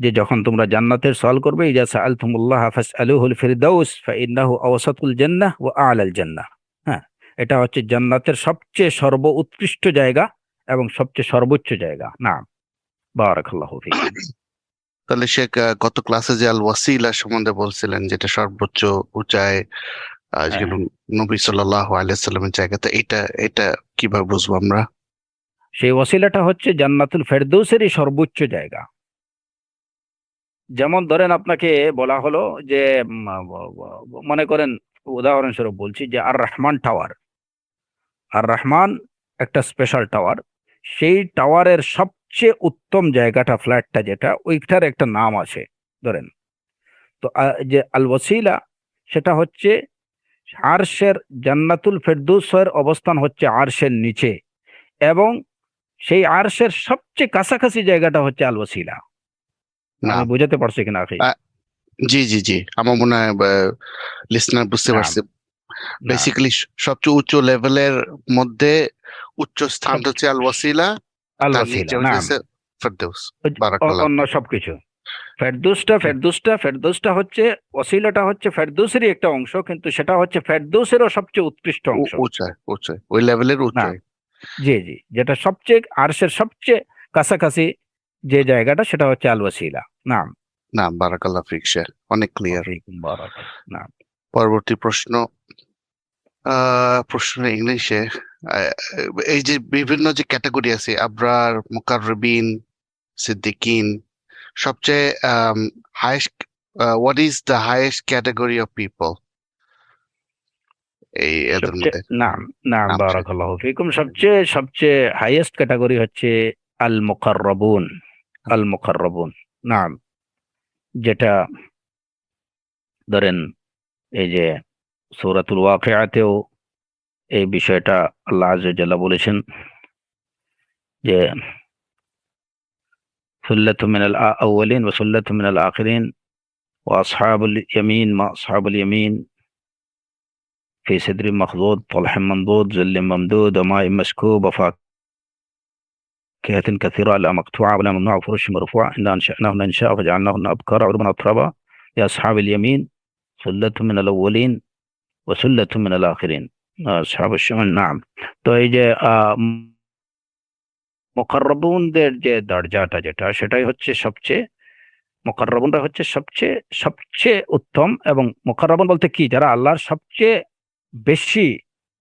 যে যখন তোমরা জান্নাতের সওয়াল করবে, ইজা সাআলতুমুল্লাহ ফাসআলুহুল ফিরদাউস ফাইন্নাহু আওসাতুল জান্নাহ ওয়া আ'লাল জান্নাহ। হ্যাঁ, এটা হচ্ছে জান্নাতের সবচেয়ে উৎকৃষ্ট জায়গা এবং সবচেয়ে সর্বোচ্চ জায়গা। নাম, বারাকাল্লাহু ফিক। তাহলে শেখ, গত ক্লাসে যে আল ওয়াসিলা সম্বন্ধে বলছিলেন, যেটা সর্বোচ্চ উঁচায় নবী সাল্লাল্লাহু আলাইহি ওয়াসাল্লামের জায়গা, তো এটা কিভাবে বুঝবো আমরা? সেই ওয়াসিলাটা হচ্ছে জান্নাতুল ফেরদৌসেরই সর্বোচ্চ জায়গা। যেমন ধরেন আপনাকে বলা হলো যে মনে করেন, উদাহরণস্বরূপ বলছি যে আর রহমান টাওয়ার। আর রহমান একটা স্পেশাল টাওয়ার। সেই টাওয়ারের সবচেয়ে উত্তম জায়গাটা, ফ্ল্যাটটা যেটা, ওইটার একটা নাম আছে ধরেন। তো যে আল ওয়াসিলা, সেটা হচ্ছে আরশের, জান্নাতুল ফেরদৌসের অবস্থান হচ্ছে আরশের নিচে, এবং সেই আরশের সবচেয়ে কাছাকাছি জায়গাটা হচ্ছে আল ওয়াসিলা। না, আমি বুঝাতে পারছি কিনা আখি? আহ, জি জি জি, আমার মনে হয় লিসনার বুঝতে নাম, পারছে। নাম, বেসিক্যালি সবচেয়ে উচ্চ লেভেলের মধ্যে উচ্চ স্থান হচ্ছে সবচেয়ে আল ওয়াসিলা, আর আল তার ওয়াসিলা নিচে নাম। হইতেছে ফেরদৌস। বারাকাল্লাহ অন্য ফিক। সবকিছু ফেরদৌসটা হচ্ছে, ওসিলাটা হচ্ছে ফেরদৌসেরই একটা অংশ, কিন্তু সেটা হচ্ছে ফেরদৌসেরও সবচেয়ে উৎকৃষ্ট অংশ। উঁচায় উঁচায়, ওই লেভেলের না, উঁচায়। জি জি, যেটা সবচেয়ে আরশের সবচেয়ে কাছাকাছি যে জায়গাটা, সেটা হচ্ছে আল ওয়াসিলা। নাম। না, বারাকাল্লাহ ফিক শেখ, অনেক ক্লিয়ার। ওয়াফিকুম বারাকাত। নাম। পরবর্তী প্রশ্ন, প্রশ্ন ইংলিশে। আহ, এই যে বিভিন্ন যে ক্যাটাগরি আছে, আবরার, মুকাররবিন, সিদ্দিকিন, সবচেয়ে highest, what is the highest category of people এই এদের সবচেয়ে মধ্যে? নাম, নাম, নাম শেখ। বারাকাল্লাহু ফিকুম। সবচেয়ে সবচেয়ে হাইয়েস্ট ক্যাটাগরি হচ্ছে আল মুকাররাবুন। আল মুকাররাবুন। নাম। যেটা ধরেন, এই যে সূরাতুল ওয়াকিআতেও এই বিষয়টা আল্লাহ আযজা ওয়া জাল্লা বলেছেন যে সুল্লাতুম মিনাল আউয়ালিন ওয়া সুল্লাতুম মিনাল আখিরিন ওয়া আসহাবুল ইয়ামিন মা আসহাবুল ইয়ামিন ফি সিদরিন মাখদুদ তালহিম মামদুদ যিল্লিম মামদুদ ওয়া মাইন মাসকুব ওয়া فاكهة كثيرة لا مقطوعة ولا ممنوعة وفرش مرفوعة إنا أنشأناهن إنشاء فجعلناهن أبكارا عربا أترابا لأصحاب اليمين ثلة من الأولين وثلة من الآخرين أصحاب الشمال। নাম। তো এই যে মুকাররাবুনদের যে দরজাটা যেটা, সেটাই হচ্ছে সবচেয়ে, মুকাররাবুনরা হচ্ছে সবচেয়ে সবচেয়ে উত্তম। এবং মুকাররাবুন বলতে কি, যারা আল্লাহর সবচেয়ে বেশি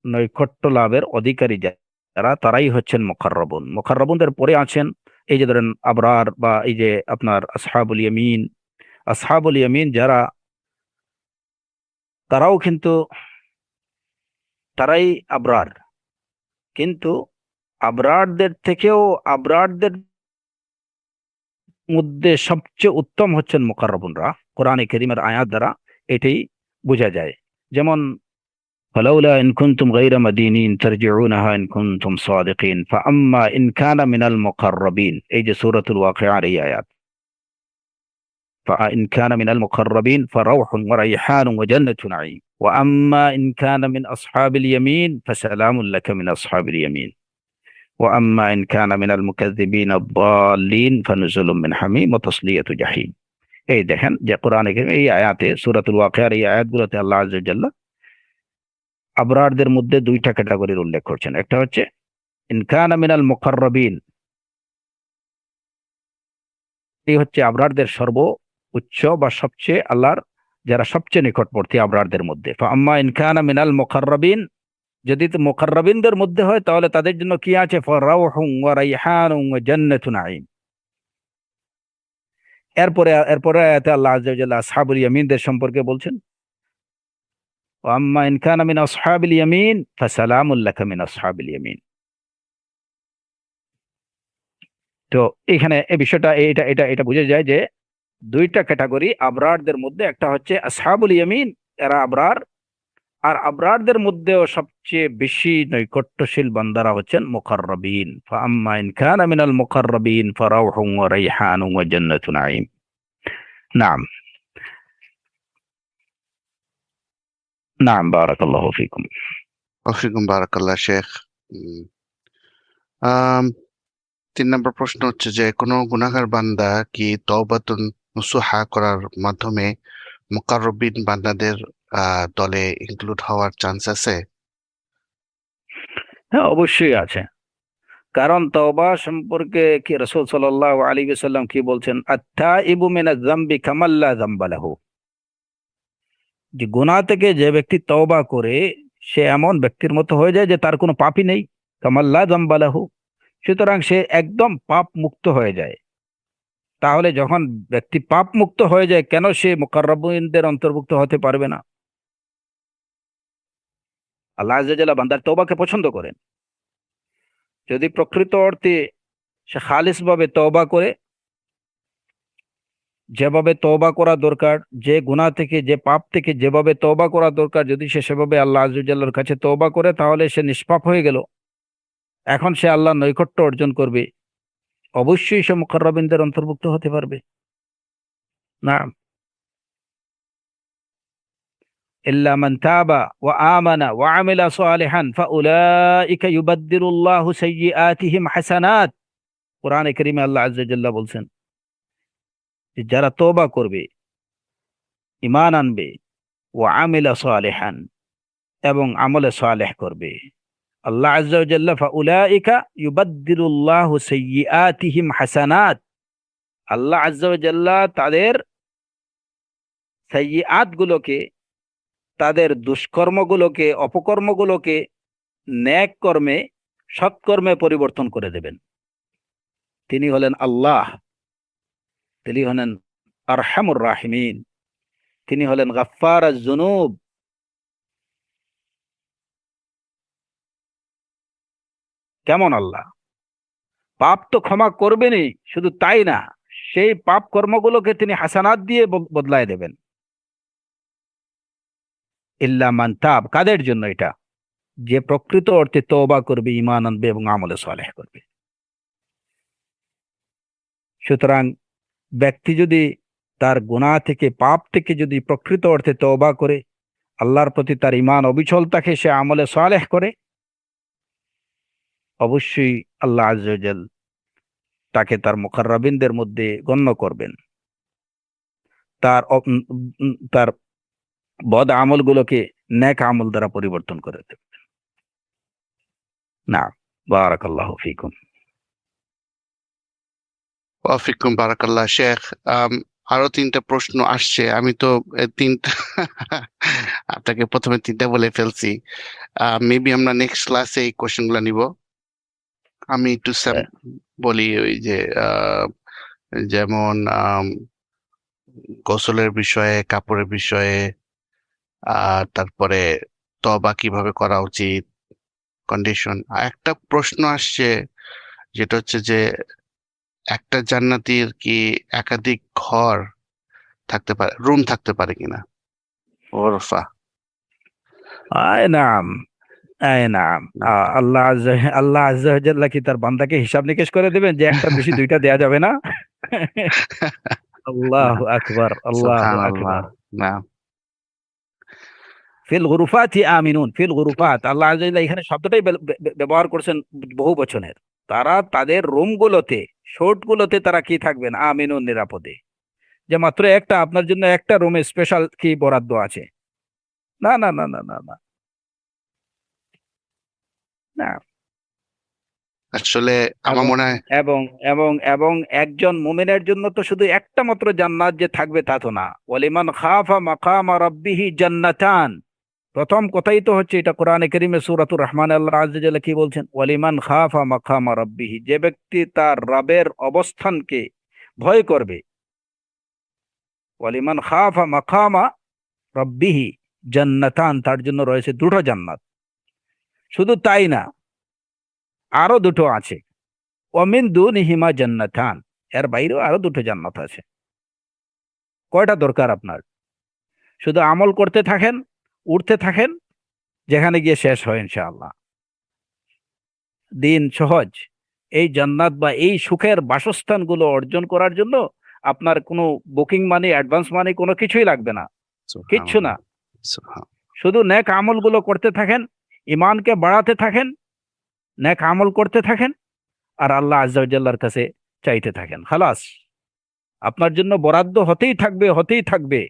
নৈকট্য লাভের অধিকারী যারা, তারাই হচ্ছেন মুকাররাবুন। মুকাররাবুনদের পরে আছেন এই যে ধরেন আবরার, বা এই যে আপনার আসহাবুল ইয়ামিন। আসহাবুল ইয়ামিন যারা, তারাও কিন্তু, তারাই আবরার। কিন্তু আবরারদের থেকেও, আবরারদের মধ্যে সবচেয়ে উত্তম হচ্ছেন মুকাররাবুনরা। কোরআনে কারীমের আয়াত দ্বারা এটাই বোঝা যায়। যেমন فلولا إن كنتم غير مدينين ترجعونها إن كنتم صادقين فأما إن كان من المقربين، এই যে সূরাতুল ওয়াকিআর এই আয়াত। فإن كان من المقربين فروح وريحان وجنة نعيم وأما إن كان من أصحاب اليمين فسلام لك من أصحاب اليمين وأما إن كان من المكذبين الضالين فنزل من حميم وتصلية جحيم। এই দেখেন যে কোরআনে কারীমে এই আয়াতে, সূরাতুল ওয়াকিআর এই আয়াতগুলোতে আল্লাহ আযজা ওয়া জাল্লা আবরারদের মধ্যে দুইটা ক্যাটাগরির উল্লেখ করছেন। একটা হচ্ছে ইন কানা মিনাল মুকাররাবিন, এই হচ্ছে আবরারদের সর্ব উচ্চ বা সবচেয়ে আল্লাহর যারা সবচেয়ে নিকটবর্তী আবরারদের মধ্যে। ফাআম্মা ইন কানা মিনাল মুকাররাবিন, যদি মুকাররাবিনদের মধ্যে হয়, তাহলে তাদের জন্য কি আছে? ফারাউহুন ওয়া রাইহানুন ওয়া জান্নাতু নাঈম। এরপরে এরপরে আয়াতে আল্লাহ আযজা ওয়া জাল্লা আসহাবুল ইয়ামিনদের সম্পর্কে বলছেন, ওয়া আম্মা ইন কানা মিন আসহাবিল ইয়ামিন ফাসালামুন লাকা মিন আসহাবিল ইয়ামিন। তো এখানে এই বিষয়টা, এটা এটা এটা বোঝা যায় যে দুইটা ক্যাটাগরি আবরারদের মধ্যে, একটা হচ্ছে আসহাবুল ইয়ামিন, এরা আবরার। আর আবরারদের মধ্যেও সবচেয়ে বেশি নৈকট্যশীল বান্দারা হচ্ছেন মুকাররাবিন। ফাআম্মা ইন কানা মিনাল মুকাররাবিন ফারাউহুন ওয়া রাইহানুন ওয়া জান্নাতু নাঈম। নাম, নাম, বারাকাল্লাহু ফিকুম। ওয়াফিকুম বারাকাল্লাহ শেখ। উম, আম, 3 নম্বর প্রশ্ন হচ্ছে যে কোনো গুনাহগার বান্দা কি তওবাতুন নুসুহা করার মাধ্যমে মুকাররবিন বান্দাদের দলে ইনক্লুড হওয়ার চান্স আছে? হ্যাঁ, অবশ্যই আছে। কারণ তওবা সম্পর্কে কি রাসূল সাল্লাল্লাহু আলাইহি ওয়াসাল্লাম কি বলছেন? আত-তাইবু মিনাজ যামবি কামান লা যামবা লাহু। যে গুনাহ থেকে যে ব্যক্তি তওবা করে, সে এমন ব্যক্তির মতো হয়ে যায় যে তার কোনো পাপই নেই। কামান লা যামবা লাহু। সুতরাং সে একদম পাপ মুক্ত হয়ে যায়। তাহলে যখন ব্যক্তি পাপ মুক্ত হয়ে যায়, কেন সে মুকাররাবিনদের অন্তর্ভুক্ত হতে পারবে না? আল্লাহ আযজা ওয়া জাল্লা বান্দার তওবাকে পছন্দ করেন। যদি প্রকৃত অর্থে সে খালিস ভাবে তওবা করে, যেভাবে তওবা করা দরকার, যে গুনাহ থেকে, যে পাপ থেকে যেভাবে তওবা করা দরকার, যদি সে সেভাবে আল্লাহ আযজা ওয়া জাল্লার কাছে তওবা করে, তাহলে সে নিষ্পাপ হয়ে গেল। এখন সে আল্লাহর নৈকট্য অর্জন করবে, অবশ্যই সে মুকাররাবিনদের অন্তর্ভুক্ত হতে পারবে। না, ইল্লা মান তাবা ওয়া আমানা ওয়া আমিলা সালিহান ফাউলাইকা ইউবাদদিলুল্লাহু সাইয়্যাতিহিম হাসানাত। কোরআনে কারীমে আল্লাহ আযজা ওয়া জাল্লা বলছেন যে যারা তওবা করবে, ঈমান আনবে, ওয়া আমিলা সালিহান, এবং আমলে সালেহ করবে, আল্লাহ আযজা ওয়া জাল্লা ফাউলাইকা ইউবাদদিলুল্লাহু সাইয়্যাতিহিম হাসানাত, আল্লাহ আযজা ওয়া জাল্লা তাদের সাইয়্যাত গুলোকে, তাদের দুষ্কর্মগুলোকে, অপকর্মগুলোকে নেক কর্মে, সৎকর্মে পরিবর্তন করে দেবেন। তিনি হলেন আল্লাহ, তিনি হলেন আরহামুর রাহিমিন, তিনি হলেন গাফফারাজ যুনুব। কেমন আল্লাহ? পাপ তো ক্ষমা করবেনই, শুধু তাই না, সেই পাপ কর্মগুলোকে তিনি হাসানাত দিয়ে বদলায় দেবেন। ইল্লা মান তাব, কাদের জন্য এটা? যে প্রকৃত অর্থে তওবা করবে, ঈমান আনবে এবং আমলে সালেহ করবে। সুতরাং ব্যক্তি যদি তার গুনাহ থেকে, পাপ থেকে যদি প্রকৃত অর্থে তওবা করে, আল্লাহর প্রতি তার ঈমান অবিচল থাকে, সে আমলে সালেহ করে, অবশ্যই আল্লাহ আযজা ওয়া জাল তাকে তার মুকাররাবিনদের মধ্যে গণ্য করবেন। তার বদ আমলগুলোকে নেক আমল দ্বারা পরিবর্তন করে দেবেন। না, বারাকাল্লাহু ফিকুম। ওয়াফিকুম বারাকাল্লাহ শেখ। আরো 3টা প্রশ্ন আসছে, আমি তো 3টা আপনাকে প্রথমে 3টা বলে ফেলছি। মেবি আমরা নেক্সট ক্লাসে এই কোশ্চেনগুলো নিব। আমি একটু বলি, ওই যে যেমন গোসলের বিষয়ে, কাপড়ের বিষয়ে, তারপরে তওবা কিভাবে করা উচিত, কন্ডিশন। একটা প্রশ্ন আসছে, যেটা হচ্ছে যে একটা জান্নাতীর কি একাধিক ঘর থাকতে পারে, রুম থাকতে পারে কিনা? ওরফা। নাম, নাম। আল্লাহ আযজা ওয়া জাল্লা কি তার বান্দাকে হিসাব নিকেশ করে দেবেন যে একটার বেশি দুইটা দেয়া যাবে না? আল্লাহু আকবার, আল্লাহু আকবার। না, ফিল গুরুফাতি আমিনুন, ফিল গুরুফাত, আল্লাহ আযজা ওয়া জাল্লা এখানে শব্দটাই ব্যবহার করছেন বহু বচনের। তারা তাদের রুমগুলোতে, শর্টগুলোতে তারা কি থাকবেন? আমিনুন, নিরাপদে। যে মাত্র একটা, আপনার জন্য একটা রুমে স্পেশাল কি বরাদ্দ আছে? না না না না না না না। আসলে আমার মনে হয় এবং এবং এবং একজন মুমিনের জন্য তো শুধু একটা মাত্র জান্নাত যে থাকবে তা তো না। ওয়ালিমান খাফা মাকামা রাব্বিহি জান্নাতান, প্রথম কথাই তো হচ্ছে এটা কোরআনে কারীমে সূরাতুর রহমান আল্লাহ আযজা ওয়া জাল্লা কি বলছেন? ওয়ালিমান খাফা মাকামা রাব্বিহি, যে ব্যক্তি তার রবের অবস্থানকে ভয় করবে। ওয়ালিমান খাফা মাকামা রাব্বিহি জান্নাতান, তার জন্য রয়েছে দুটো জান্নাত। শুধু তাই না, আরো দুটো আছে। ওমিন দুনিহিমা জান্নাতান, এর বাইরেও আরো দুটো জান্নাত আছে। কয়টা দরকার আপনার? শুধু আমল করতে থাকেন, উঠতে থাকেন, যেখানে গিয়ে শেষ হয় ইনশাআল্লাহ। দিন সহজ। এই জান্নাত বা এই সুখের বাসস্থানগুলো অর্জন করার জন্য আপনার কোনো বুকিং মানি, অ্যাডভান্স মানি কোনো কিছুই লাগবে না, কিচ্ছু না। শুধু নেক আমলগুলো করতে থাকেন, ঈমানকে বাড়াতে থাকেন, নেক আমল করতে থাকেন, আর আল্লাহ আযজা ওয়া জাল্লার কাছে চাইতে থাকেন। খালাস, আপনার জন্য বরাদ্দ হতেই থাকবে, হতেই থাকবে।